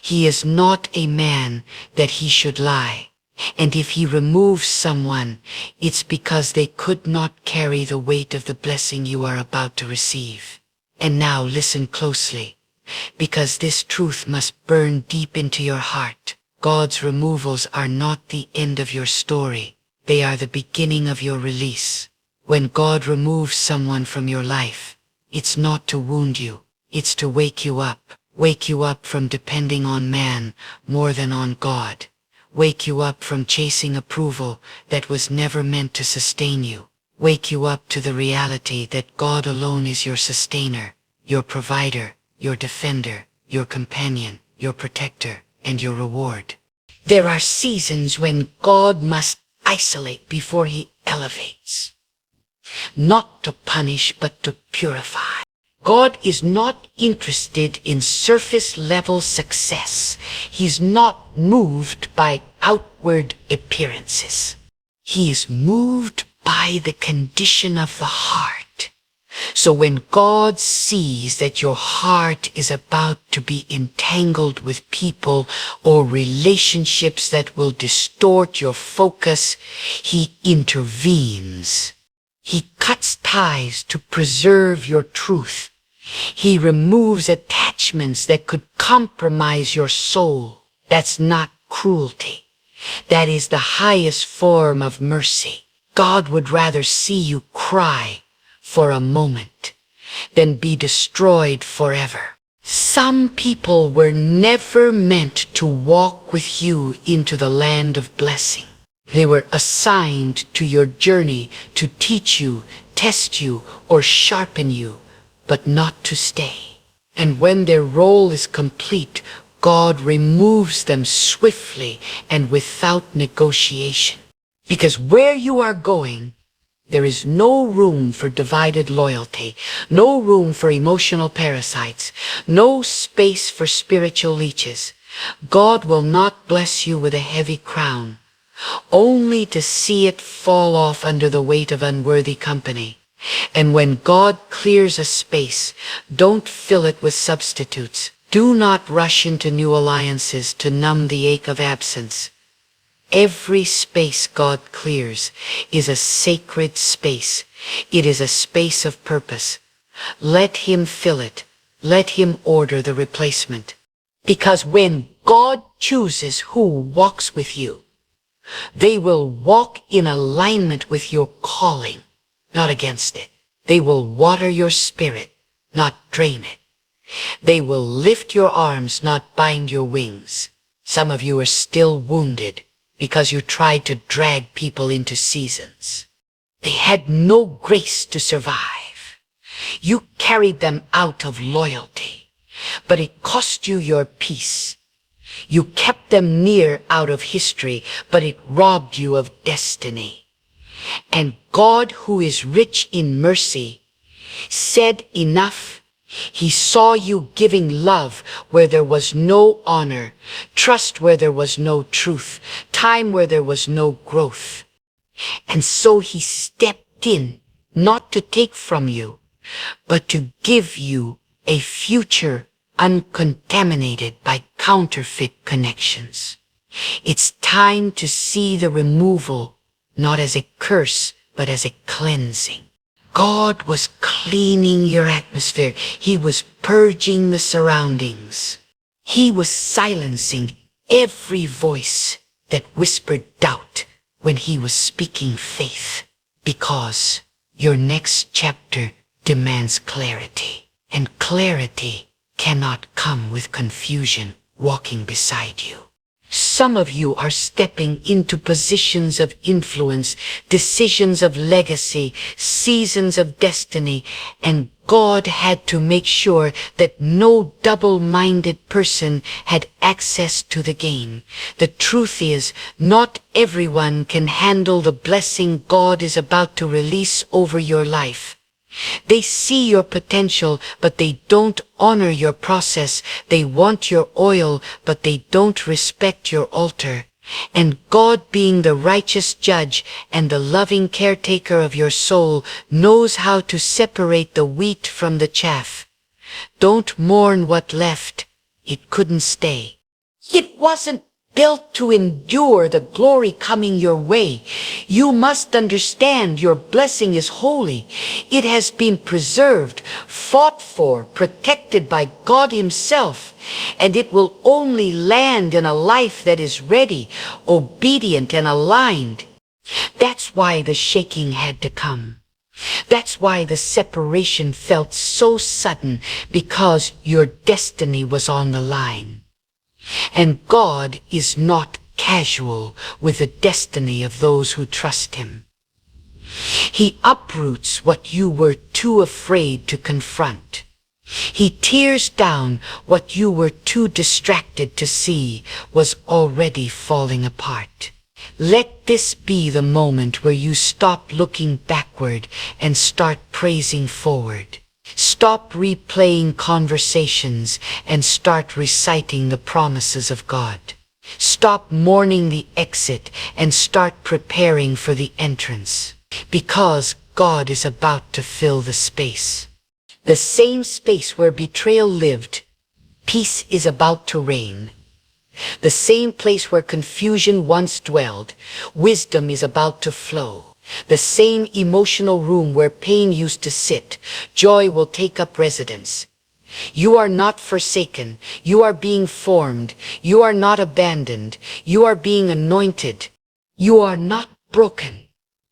He is not a man that He should lie. And if He removes someone, it's because they could not carry the weight of the blessing you are about to receive. And now listen closely, because this truth must burn deep into your heart. God's removals are not the end of your story. They are the beginning of your release. When God removes someone from your life, it's not to wound you. It's to wake you up. Wake you up from depending on man more than on God. Wake you up from chasing approval that was never meant to sustain you. Wake you up to the reality that God alone is your sustainer, your provider, your defender, your companion, your protector, and your reward. There are seasons when God must isolate before He elevates. Not to punish, but to purify. God is not interested in surface-level success. He's not moved by outward appearances. He is moved by the condition of the heart. So when God sees that your heart is about to be entangled with people or relationships that will distort your focus, He intervenes. He cuts ties to preserve your truth. He removes attachments that could compromise your soul. That's not cruelty. That is the highest form of mercy. God would rather see you cry for a moment than be destroyed forever. Some people were never meant to walk with you into the land of blessing. They were assigned to your journey to teach you, test you, or sharpen you, but not to stay. And when their role is complete, God removes them swiftly and without negotiation. Because where you are going, there is no room for divided loyalty, no room for emotional parasites, no space for spiritual leeches. God will not bless you with a heavy crown, only to see it fall off under the weight of unworthy company. And when God clears a space, don't fill it with substitutes. Do not rush into new alliances to numb the ache of absence. Every space God clears is a sacred space. It is a space of purpose. Let Him fill it. Let Him order the replacement. Because when God chooses who walks with you, they will walk in alignment with your calling, not against it. They will water your spirit, not drain it. They will lift your arms, not bind your wings. Some of you are still wounded because you tried to drag people into seasons. They had no grace to survive. You carried them out of loyalty, but it cost you your peace. You kept them near out of history, but it robbed you of destiny. And God, who is rich in mercy, said enough. He saw you giving love where there was no honor, trust where there was no truth, time where there was no growth. And so He stepped in, not to take from you, but to give you a future uncontaminated by counterfeit connections. It's time to see the removal not as a curse, but as a cleansing. God was cleaning your atmosphere. He was purging the surroundings. He was silencing every voice that whispered doubt when He was speaking faith. Because your next chapter demands clarity, and clarity cannot come with confusion walking beside you. Some of you are stepping into positions of influence, decisions of legacy, seasons of destiny, and God had to make sure that no double-minded person had access to the game. The truth is, not everyone can handle the blessing God is about to release over your life. They see your potential, but they don't honor your process. They want your oil, but they don't respect your altar. And God, being the righteous judge and the loving caretaker of your soul, knows how to separate the wheat from the chaff. Don't mourn what left. It couldn't stay. It wasn't built to endure the glory coming your way. You must understand your blessing is holy. It has been preserved, fought for, protected by God Himself, and it will only land in a life that is ready, obedient, and aligned. That's why the shaking had to come. That's why the separation felt so sudden, because your destiny was on the line. And God is not casual with the destiny of those who trust Him. He uproots what you were too afraid to confront. He tears down what you were too distracted to see was already falling apart. Let this be the moment where you stop looking backward and start praising forward. Stop replaying conversations and start reciting the promises of God. Stop mourning the exit and start preparing for the entrance. Because God is about to fill the space. The same space where betrayal lived, peace is about to reign. The same place where confusion once dwelled, wisdom is about to flow. The same emotional room where pain used to sit, joy will take up residence. You are not forsaken. You are being formed. You are not abandoned. You are being anointed. You are not broken.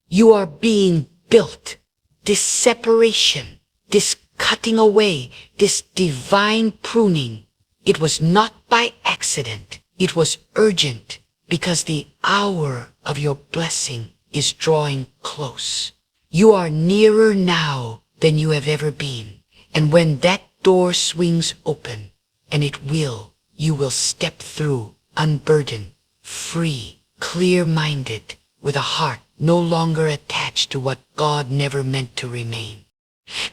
You are being built. This separation, this cutting away, this divine pruning, it was not by accident. It was urgent because the hour of your blessing is drawing close. You are nearer now than you have ever been. And when that door swings open, and it will, you will step through, unburdened, free, clear-minded, with a heart no longer attached to what God never meant to remain.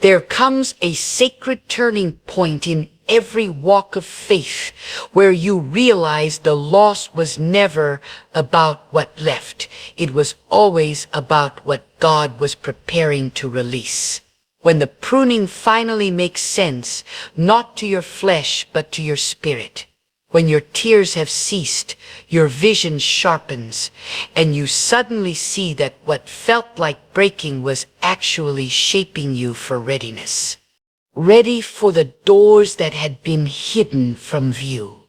There comes a sacred turning point in every walk of faith where you realize the loss was never about what left. It was always about what God was preparing to release. When the pruning finally makes sense, not to your flesh but to your spirit. When your tears have ceased, your vision sharpens, and you suddenly see that what felt like breaking was actually shaping you for readiness. Ready for the doors that had been hidden from view.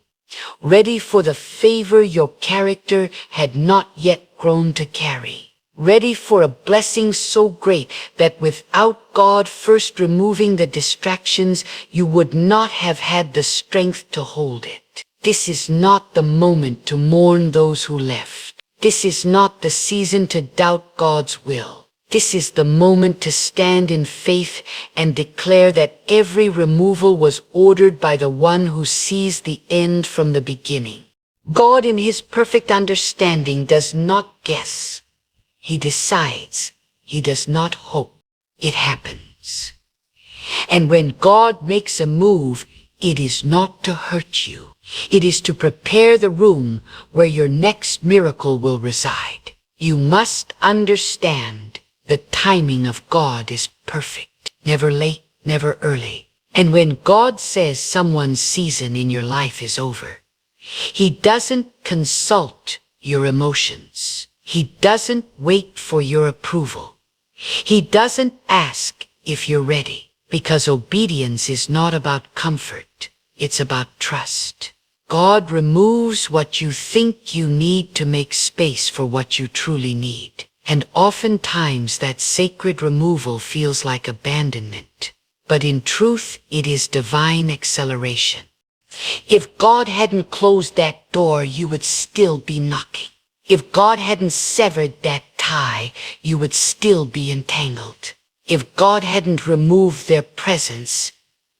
Ready for the favor your character had not yet grown to carry. Ready for a blessing so great that without God first removing the distractions, you would not have had the strength to hold it. This is not the moment to mourn those who left. This is not the season to doubt God's will. This is the moment to stand in faith and declare that every removal was ordered by the one who sees the end from the beginning. God in his perfect understanding does not guess. He decides. He does not hope. It happens. And when God makes a move, it is not to hurt you. It is to prepare the room where your next miracle will reside. You must understand the timing of God is perfect. Never late, never early. And when God says someone's season in your life is over, he doesn't consult your emotions. He doesn't wait for your approval. He doesn't ask if you're ready, because obedience is not about comfort. It's about trust. God removes what you think you need to make space for what you truly need. And oftentimes that sacred removal feels like abandonment. But in truth, it is divine acceleration. If God hadn't closed that door, you would still be knocking. If God hadn't severed that tie, you would still be entangled. If God hadn't removed their presence,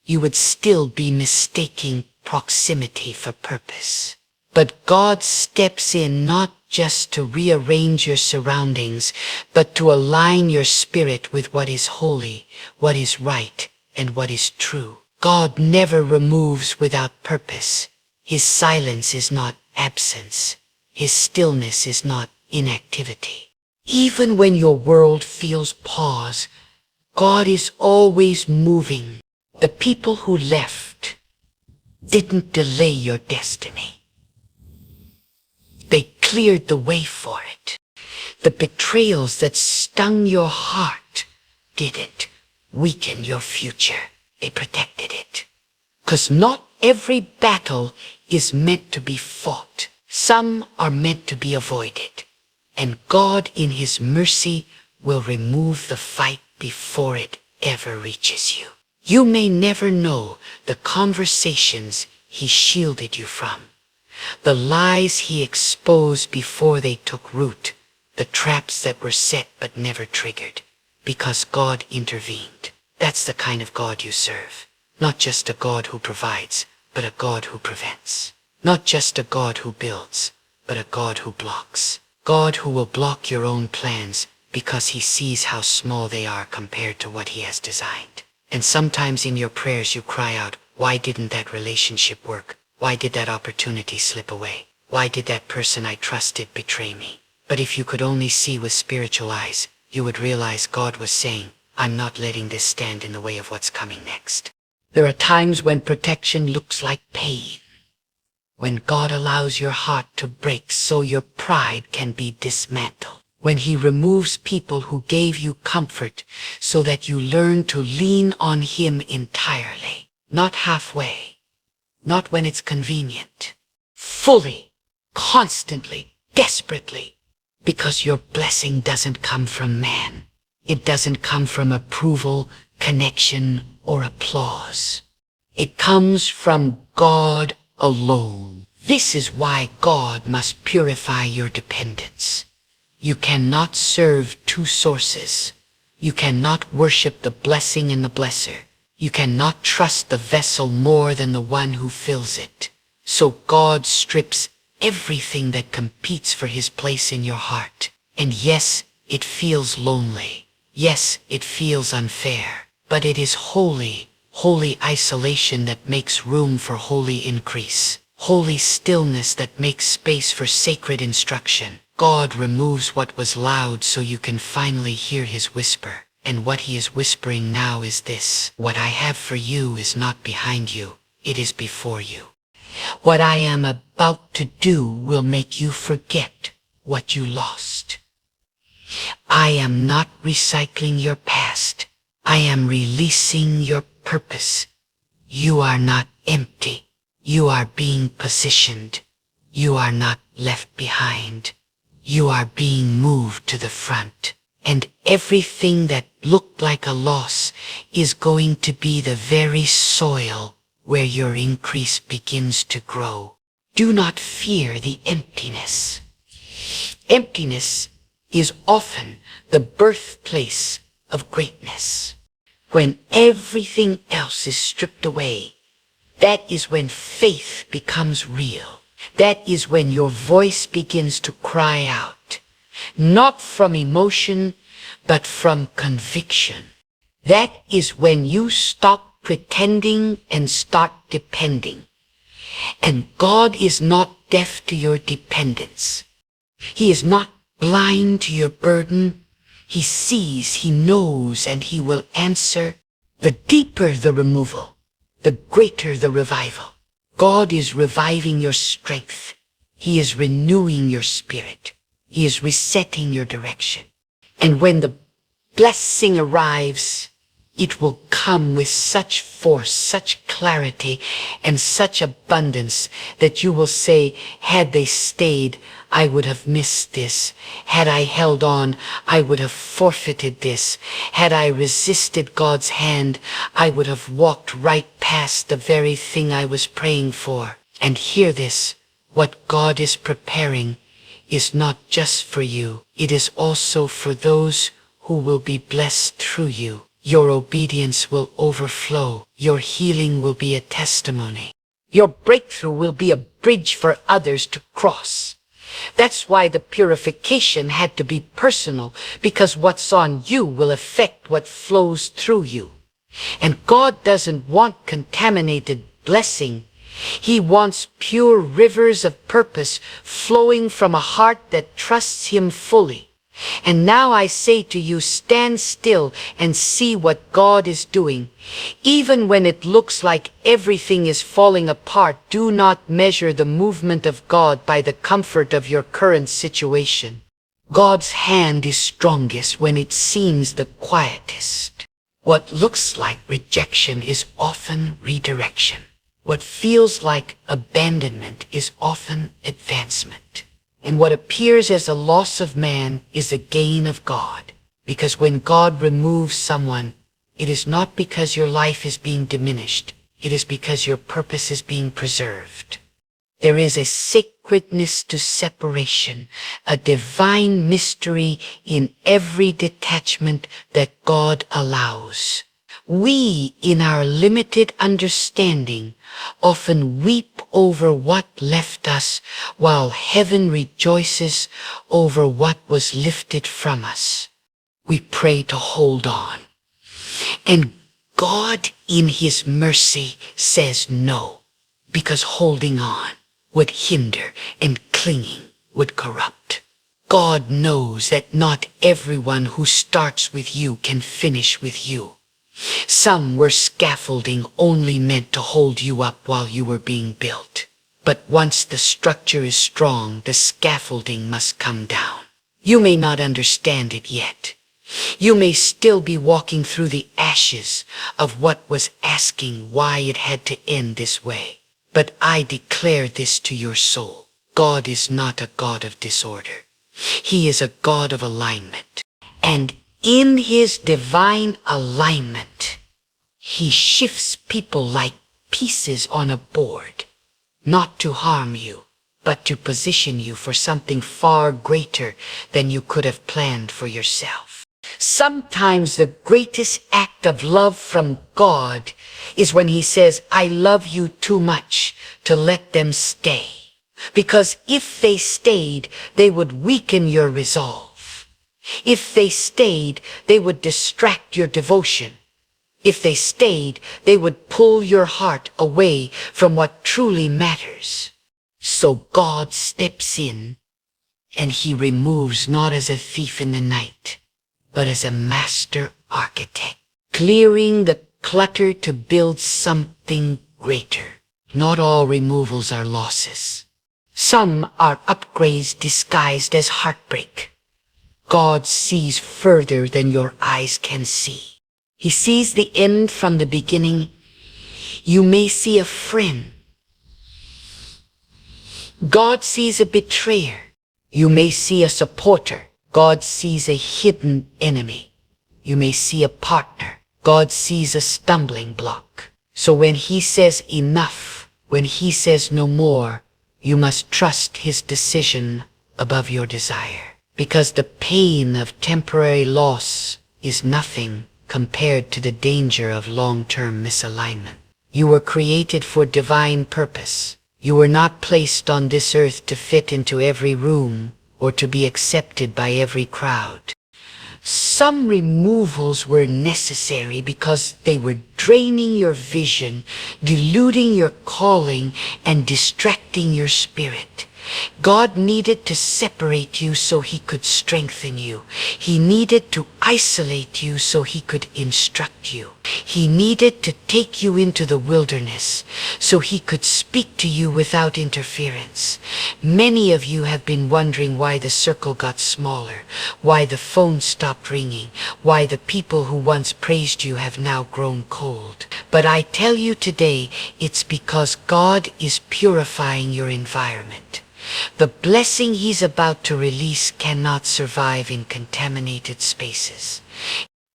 you would still be mistaking proximity for purpose. But God steps in not just to rearrange your surroundings, but to align your spirit with what is holy, what is right, and what is true. God never removes without purpose. His silence is not absence. His stillness is not inactivity. Even when your world feels pause, God is always moving. The people who left didn't delay your destiny. They cleared the way for it. The betrayals that stung your heart didn't weaken your future. They protected it. 'Cause not every battle is meant to be fought. Some are meant to be avoided, and God in his mercy will remove the fight before it ever reaches you. You may never know the conversations he shielded you from, the lies he exposed before they took root, the traps that were set but never triggered, because God intervened. That's the kind of God you serve. Not just a God who provides, but a God who prevents. Not just a God who builds, but a God who blocks. God who will block your own plans because he sees how small they are compared to what he has designed. And sometimes in your prayers you cry out, why didn't that relationship work? Why did that opportunity slip away? Why did that person I trusted betray me? But if you could only see with spiritual eyes, you would realize God was saying, I'm not letting this stand in the way of what's coming next. There are times when protection looks like pain. When God allows your heart to break so your pride can be dismantled. when he removes people who gave you comfort so that you learn to lean on him entirely, not halfway, not when it's convenient, fully, constantly, desperately, because your blessing doesn't come from man. It doesn't come from approval, connection, or applause. It comes from God alone. This is why God must purify your dependence. You cannot serve two sources. You cannot worship the blessing and the blesser. You cannot trust the vessel more than the one who fills it. So God strips everything that competes for his place in your heart. And yes, it feels lonely. Yes, it feels unfair. But it is holy isolation that makes room for holy increase. Holy stillness that makes space for sacred instruction. God removes what was loud so you can finally hear his whisper. And what he is whispering now is this: what I have for you is not behind you, it is before you. What I am about to do will make you forget what you lost. I am not recycling your past. I am releasing your purpose. You are not empty. You are being positioned. You are not left behind. You are being moved to the front. And everything that looked like a loss is going to be the very soil where your increase begins to grow. Do not fear the emptiness. Emptiness is often the birthplace of greatness. When everything else is stripped away, that is when faith becomes real. That is when your voice begins to cry out, not from emotion, but from conviction. That is when you stop pretending and start depending. And God is not deaf to your dependence. He is not blind to your burden. He sees, he knows, and he will answer. The deeper the removal, the greater the revival. God is reviving your strength. He is renewing your spirit. He is resetting your direction. And when the blessing arrives, it will come with such force, such clarity, and such abundance that you will say, had they stayed, I would have missed this. Had I held on, I would have forfeited this. Had I resisted God's hand, I would have walked right past the very thing I was praying for. And hear this, what God is preparing is not just for you. It is also for those who will be blessed through you. Your obedience will overflow. Your healing will be a testimony. Your breakthrough will be a bridge for others to cross. That's why the purification had to be personal, because what's on you will affect what flows through you. And God doesn't want contaminated blessing. He wants pure rivers of purpose flowing from a heart that trusts him fully. And now I say to you, stand still and see what God is doing. Even when it looks like everything is falling apart, do not measure the movement of God by the comfort of your current situation. God's hand is strongest when it seems the quietest. What looks like rejection is often redirection. What feels like abandonment is often advancement. And what appears as a loss of man is a gain of God. Because when God removes someone, it is not because your life is being diminished. It is because your purpose is being preserved. There is a sacredness to separation, a divine mystery in every detachment that God allows. We, in our limited understanding, often weep over what left us, while heaven rejoices over what was lifted from us. We pray to hold on. And God, in his mercy, says no, because holding on would hinder and clinging would corrupt. God knows that not everyone who starts with you can finish with you. Some were scaffolding only meant to hold you up while you were being built. But once the structure is strong, the scaffolding must come down. You may not understand it yet. You may still be walking through the ashes of what was asking why it had to end this way. But I declare this to your soul. God is not a God of disorder. He is a God of alignment. And in his divine alignment, he shifts people like pieces on a board, not to harm you, but to position you for something far greater than you could have planned for yourself. Sometimes the greatest act of love from God is when he says, I love you too much to let them stay. Because if they stayed, they would weaken your resolve. If they stayed, they would distract your devotion. If they stayed, they would pull your heart away from what truly matters. So God steps in, and he removes not as a thief in the night, but as a master architect, clearing the clutter to build something greater. Not all removals are losses. Some are upgrades disguised as heartbreak. God sees further than your eyes can see. He sees the end from the beginning. You may see a friend. God sees a betrayer. You may see a supporter. God sees a hidden enemy. You may see a partner. God sees a stumbling block. So when he says enough, when he says no more, you must trust his decision above your desire. Because the pain of temporary loss is nothing compared to the danger of long-term misalignment. You were created for divine purpose. You were not placed on this earth to fit into every room or to be accepted by every crowd. Some removals were necessary because they were draining your vision, diluting your calling, and distracting your spirit. God needed to separate you so he could strengthen you. He needed to isolate you so he could instruct you. He needed to take you into the wilderness so he could speak to you without interference. Many of you have been wondering why the circle got smaller, why the phone stopped ringing, why the people who once praised you have now grown cold. But I tell you today, it's because God is purifying your environment. The blessing he's about to release cannot survive in contaminated spaces.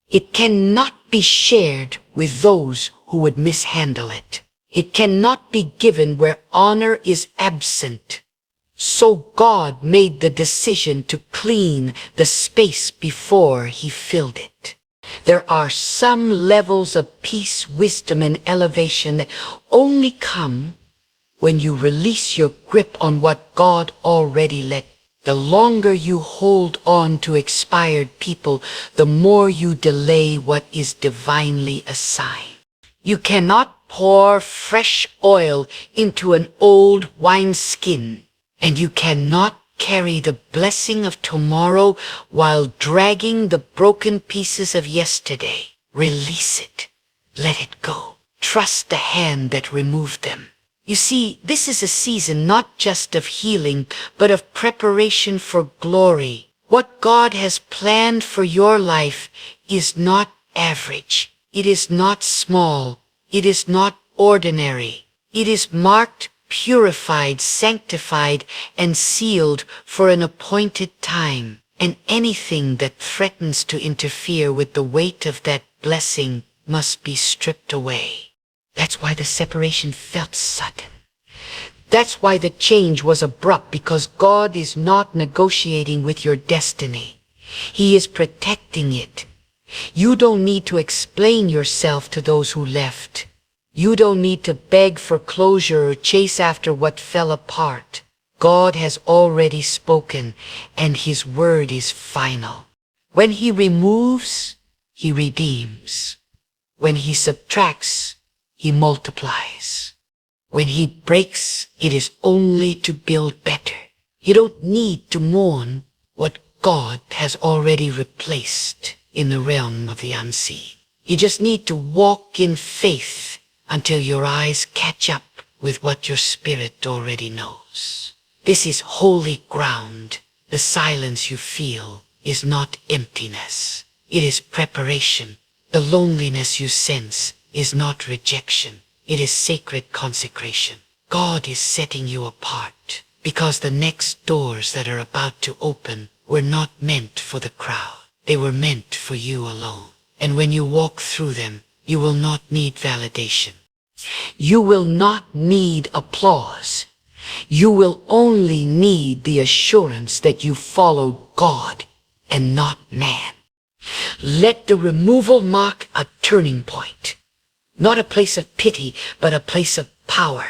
It cannot be shared with those who would mishandle it. It cannot be given where honor is absent. So God made the decision to clean the space before he filled it. There are some levels of peace, wisdom, and elevation that only come when you release your grip on what God already let. The longer you hold on to expired people, the more you delay what is divinely assigned. You cannot pour fresh oil into an old wineskin, and you cannot carry the blessing of tomorrow while dragging the broken pieces of yesterday. Release it. Let it go. Trust the hand that removed them. You see, this is a season not just of healing, but of preparation for glory. What God has planned for your life is not average. It is not small. It is not ordinary. It is marked, purified, sanctified, and sealed for an appointed time. And anything that threatens to interfere with the weight of that blessing must be stripped away. That's why the separation felt sudden. That's why the change was abrupt, because God is not negotiating with your destiny. He is protecting it. You don't need to explain yourself to those who left. You don't need to beg for closure or chase after what fell apart. God has already spoken, and his word is final. When he removes, he redeems. When he subtracts, he multiplies. When he breaks, it is only to build better. You don't need to mourn what God has already replaced in the realm of the unseen. You just need to walk in faith until your eyes catch up with what your spirit already knows. This is holy ground. The silence you feel is not emptiness. It is preparation. The loneliness you sense is not rejection. It is sacred consecration. God is setting you apart because the next doors that are about to open were not meant for the crowd. They were meant for you alone. And when you walk through them, you will not need validation. You will not need applause. You will only need the assurance that you followed God and not man. Let the removal mark a turning point. Not a place of pity, but a place of power.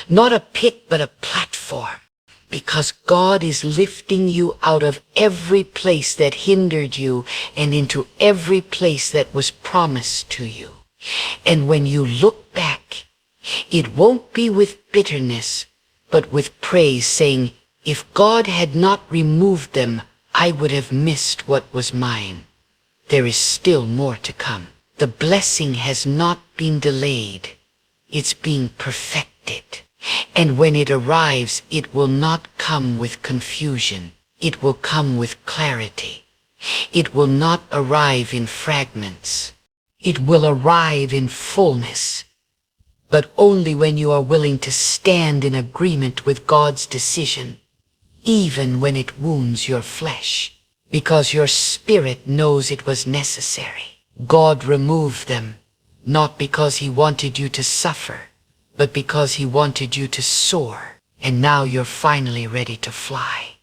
Not a pit, but a platform. Because God is lifting you out of every place that hindered you and into every place that was promised to you. And when you look back, it won't be with bitterness, but with praise, saying, if God had not removed them, I would have missed what was mine. There is still more to come. The blessing has not been delayed. It's being perfected. And when it arrives, it will not come with confusion. It will come with clarity. It will not arrive in fragments. It will arrive in fullness. But only when you are willing to stand in agreement with God's decision, even when it wounds your flesh, because your spirit knows it was necessary. God removed them, not because he wanted you to suffer, but because he wanted you to soar. And now you're finally ready to fly.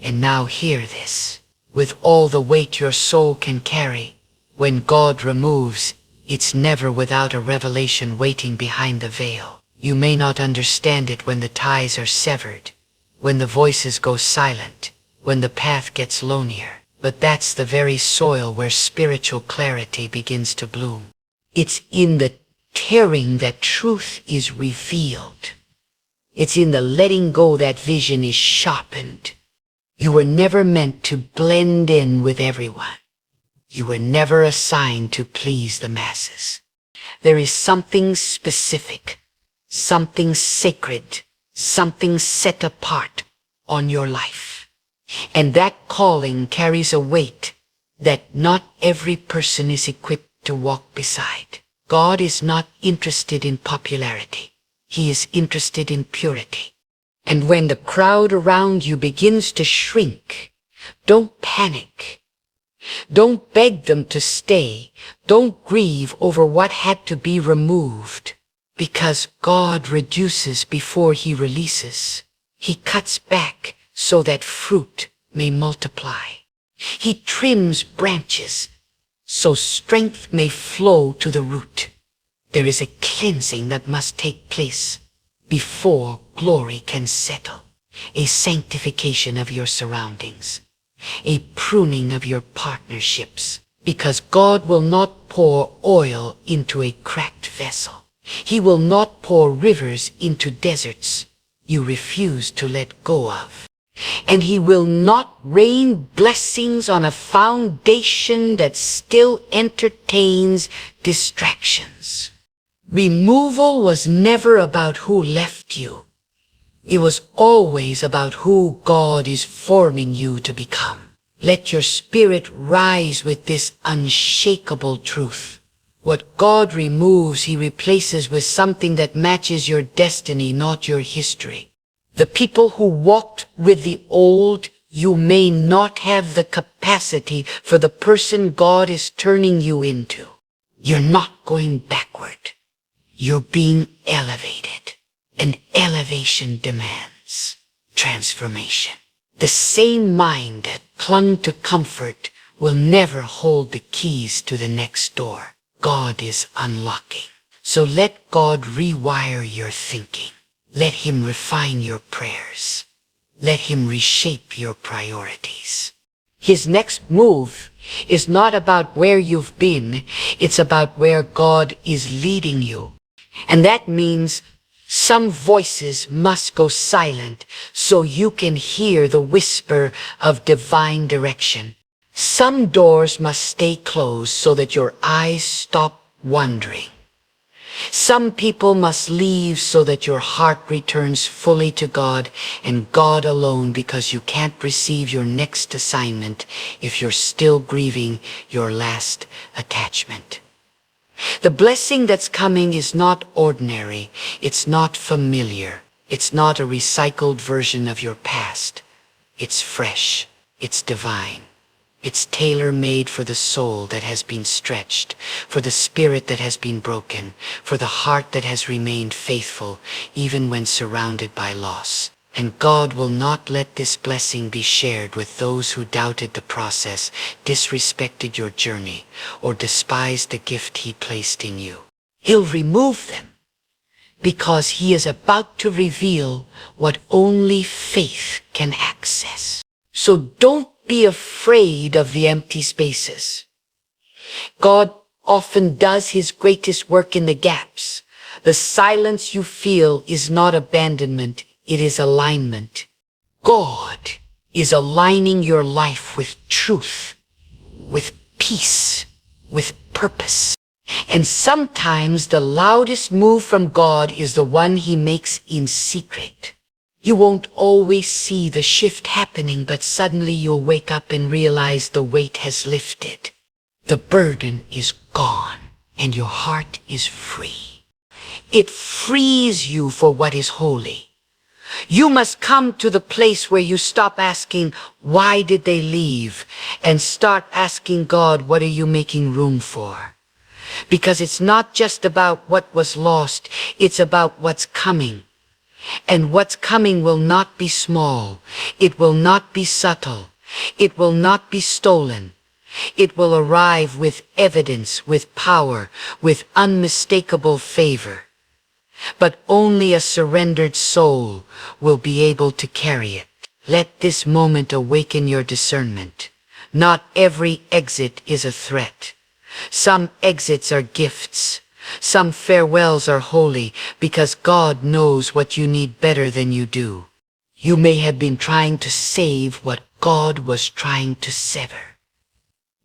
And now hear this. With all the weight your soul can carry, when God removes, it's never without a revelation waiting behind the veil. You may not understand it when the ties are severed, when the voices go silent, when the path gets lonelier. But that's the very soil where spiritual clarity begins to bloom. It's in the tearing that truth is revealed. It's in the letting go that vision is sharpened. You were never meant to blend in with everyone. You were never assigned to please the masses. There is something specific, something sacred, something set apart on your life. And that calling carries a weight that not every person is equipped to walk beside. God is not interested in popularity. He is interested in purity. And when the crowd around you begins to shrink, don't panic. Don't beg them to stay. Don't grieve over what had to be removed. Because God reduces before he releases. He cuts back so that fruit may multiply. He trims branches so strength may flow to the root. There is a cleansing that must take place before glory can settle. A sanctification of your surroundings. A pruning of your partnerships. Because God will not pour oil into a cracked vessel. He will not pour rivers into deserts you refuse to let go of. And he will not rain blessings on a foundation that still entertains distractions. Removal was never about who left you. It was always about who God is forming you to become. Let your spirit rise with this unshakable truth. What God removes, he replaces with something that matches your destiny, not your history. The people who walked with the old, you may not have the capacity for the person God is turning you into. You're not going backward. You're being elevated. And elevation demands transformation. The same mind that clung to comfort will never hold the keys to the next door. God is unlocking. So let God rewire your thinking. Let him refine your prayers. Let him reshape your priorities. His next move is not about where you've been. It's about where God is leading you. And that means some voices must go silent so you can hear the whisper of divine direction. Some doors must stay closed so that your eyes stop wandering. Some people must leave so that your heart returns fully to God and God alone, because you can't receive your next assignment if you're still grieving your last attachment. The blessing that's coming is not ordinary. It's not familiar. It's not a recycled version of your past. It's fresh. It's divine. It's tailor-made for the soul that has been stretched, for the spirit that has been broken, for the heart that has remained faithful, even when surrounded by loss. And God will not let this blessing be shared with those who doubted the process, disrespected your journey, or despised the gift He placed in you. He'll remove them, because He is about to reveal what only faith can access. So don't be afraid of the empty spaces. God often does His greatest work in the gaps. The silence you feel is not abandonment, it is alignment. God is aligning your life with truth, with peace, with purpose. And sometimes the loudest move from God is the one He makes in secret. You won't always see the shift happening, but suddenly you'll wake up and realize the weight has lifted. The burden is gone and your heart is free. It frees you for what is holy. You must come to the place where you stop asking, why did they leave? And start asking God, what are you making room for? Because it's not just about what was lost, it's about what's coming. And what's coming will not be small. It will not be subtle. It will not be stolen. It will arrive with evidence, with power, with unmistakable favor. But only a surrendered soul will be able to carry it. Let this moment awaken your discernment. Not every exit is a threat. Some exits are gifts. Some farewells are holy, because God knows what you need better than you do. You may have been trying to save what God was trying to sever.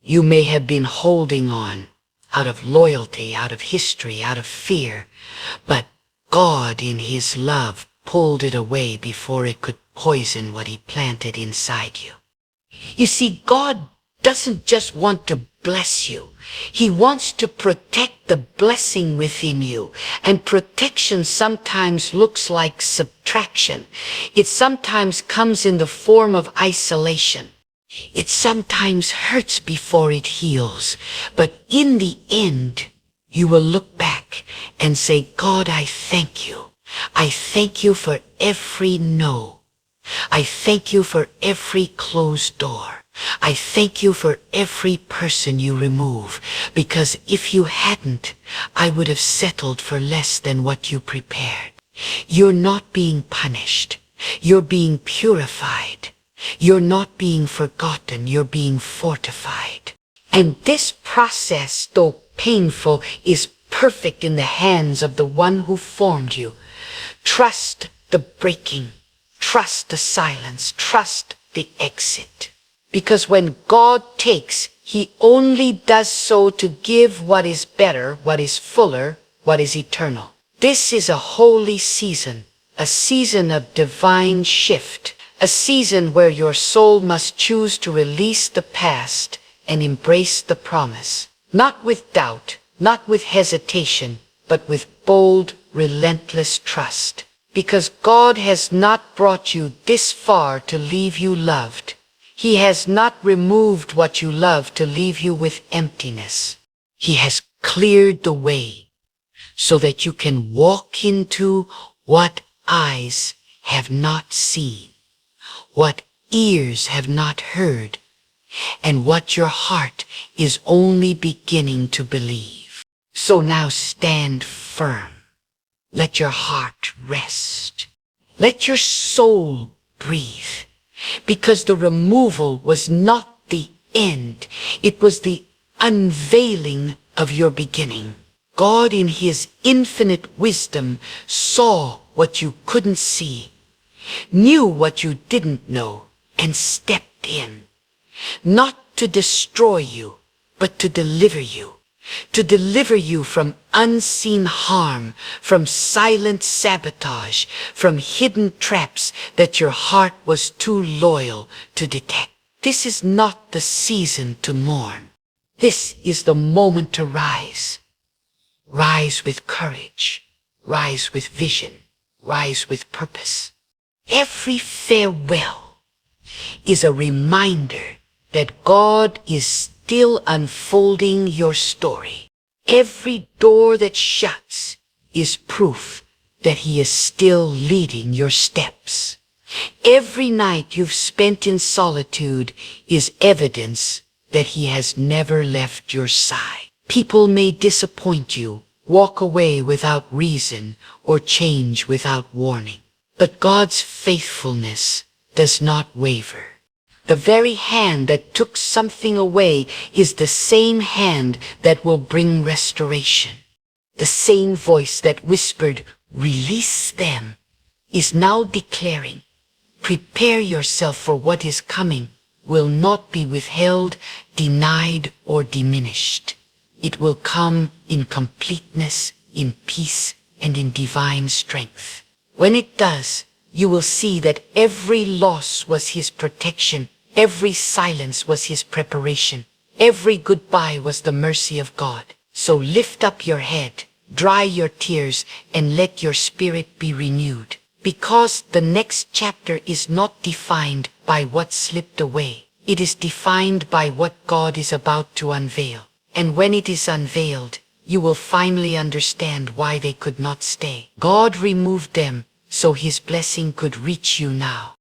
You may have been holding on out of loyalty, out of history, out of fear, but God in His love pulled it away before it could poison what He planted inside you. You see, God doesn't just want to bless you. He wants to protect the blessing within you. And protection sometimes looks like subtraction. It sometimes comes in the form of isolation. It sometimes hurts before it heals. But in the end, you will look back and say, God, I thank you. I thank you for every no. I thank you for every closed door. I thank you for every person you remove, because if you hadn't, I would have settled for less than what you prepared. You're not being punished. You're being purified. You're not being forgotten. You're being fortified. And this process, though painful, is perfect in the hands of the one who formed you. Trust the breaking. Trust the silence. Trust the exit. Because when God takes, He only does so to give what is better, what is fuller, what is eternal. This is a holy season, a season of divine shift, a season where your soul must choose to release the past and embrace the promise. Not with doubt, not with hesitation, but with bold, relentless trust. Because God has not brought you this far to leave you loved. He has not removed what you love to leave you with emptiness. He has cleared the way so that you can walk into what eyes have not seen, what ears have not heard, and what your heart is only beginning to believe. So now stand firm. Let your heart rest. Let your soul breathe. Because the removal was not the end. It was the unveiling of your beginning. God in His infinite wisdom saw what you couldn't see, knew what you didn't know, and stepped in. Not to destroy you, but to deliver you. to deliver you from unseen harm, from silent sabotage, from hidden traps that your heart was too loyal to detect. This is not the season to mourn. This is the moment to rise. Rise with courage. Rise with vision. Rise with purpose. Every farewell is a reminder that God is still unfolding your story. Every door that shuts is proof that He is still leading your steps. Every night you've spent in solitude is evidence that He has never left your side. People may disappoint you, walk away without reason, or change without warning. But God's faithfulness does not waver. The very hand that took something away is the same hand that will bring restoration. The same voice that whispered, "Release them," is now declaring, "Prepare yourself, for what is coming will not be withheld, denied, or diminished. It will come in completeness, in peace, and in divine strength." When it does, you will see that every loss was His protection, every silence was His preparation, every goodbye was the mercy of God. So lift up your head, dry your tears, and let your spirit be renewed. Because the next chapter is not defined by what slipped away. It is defined by what God is about to unveil. And when it is unveiled, you will finally understand why they could not stay. God removed them so His blessing could reach you now.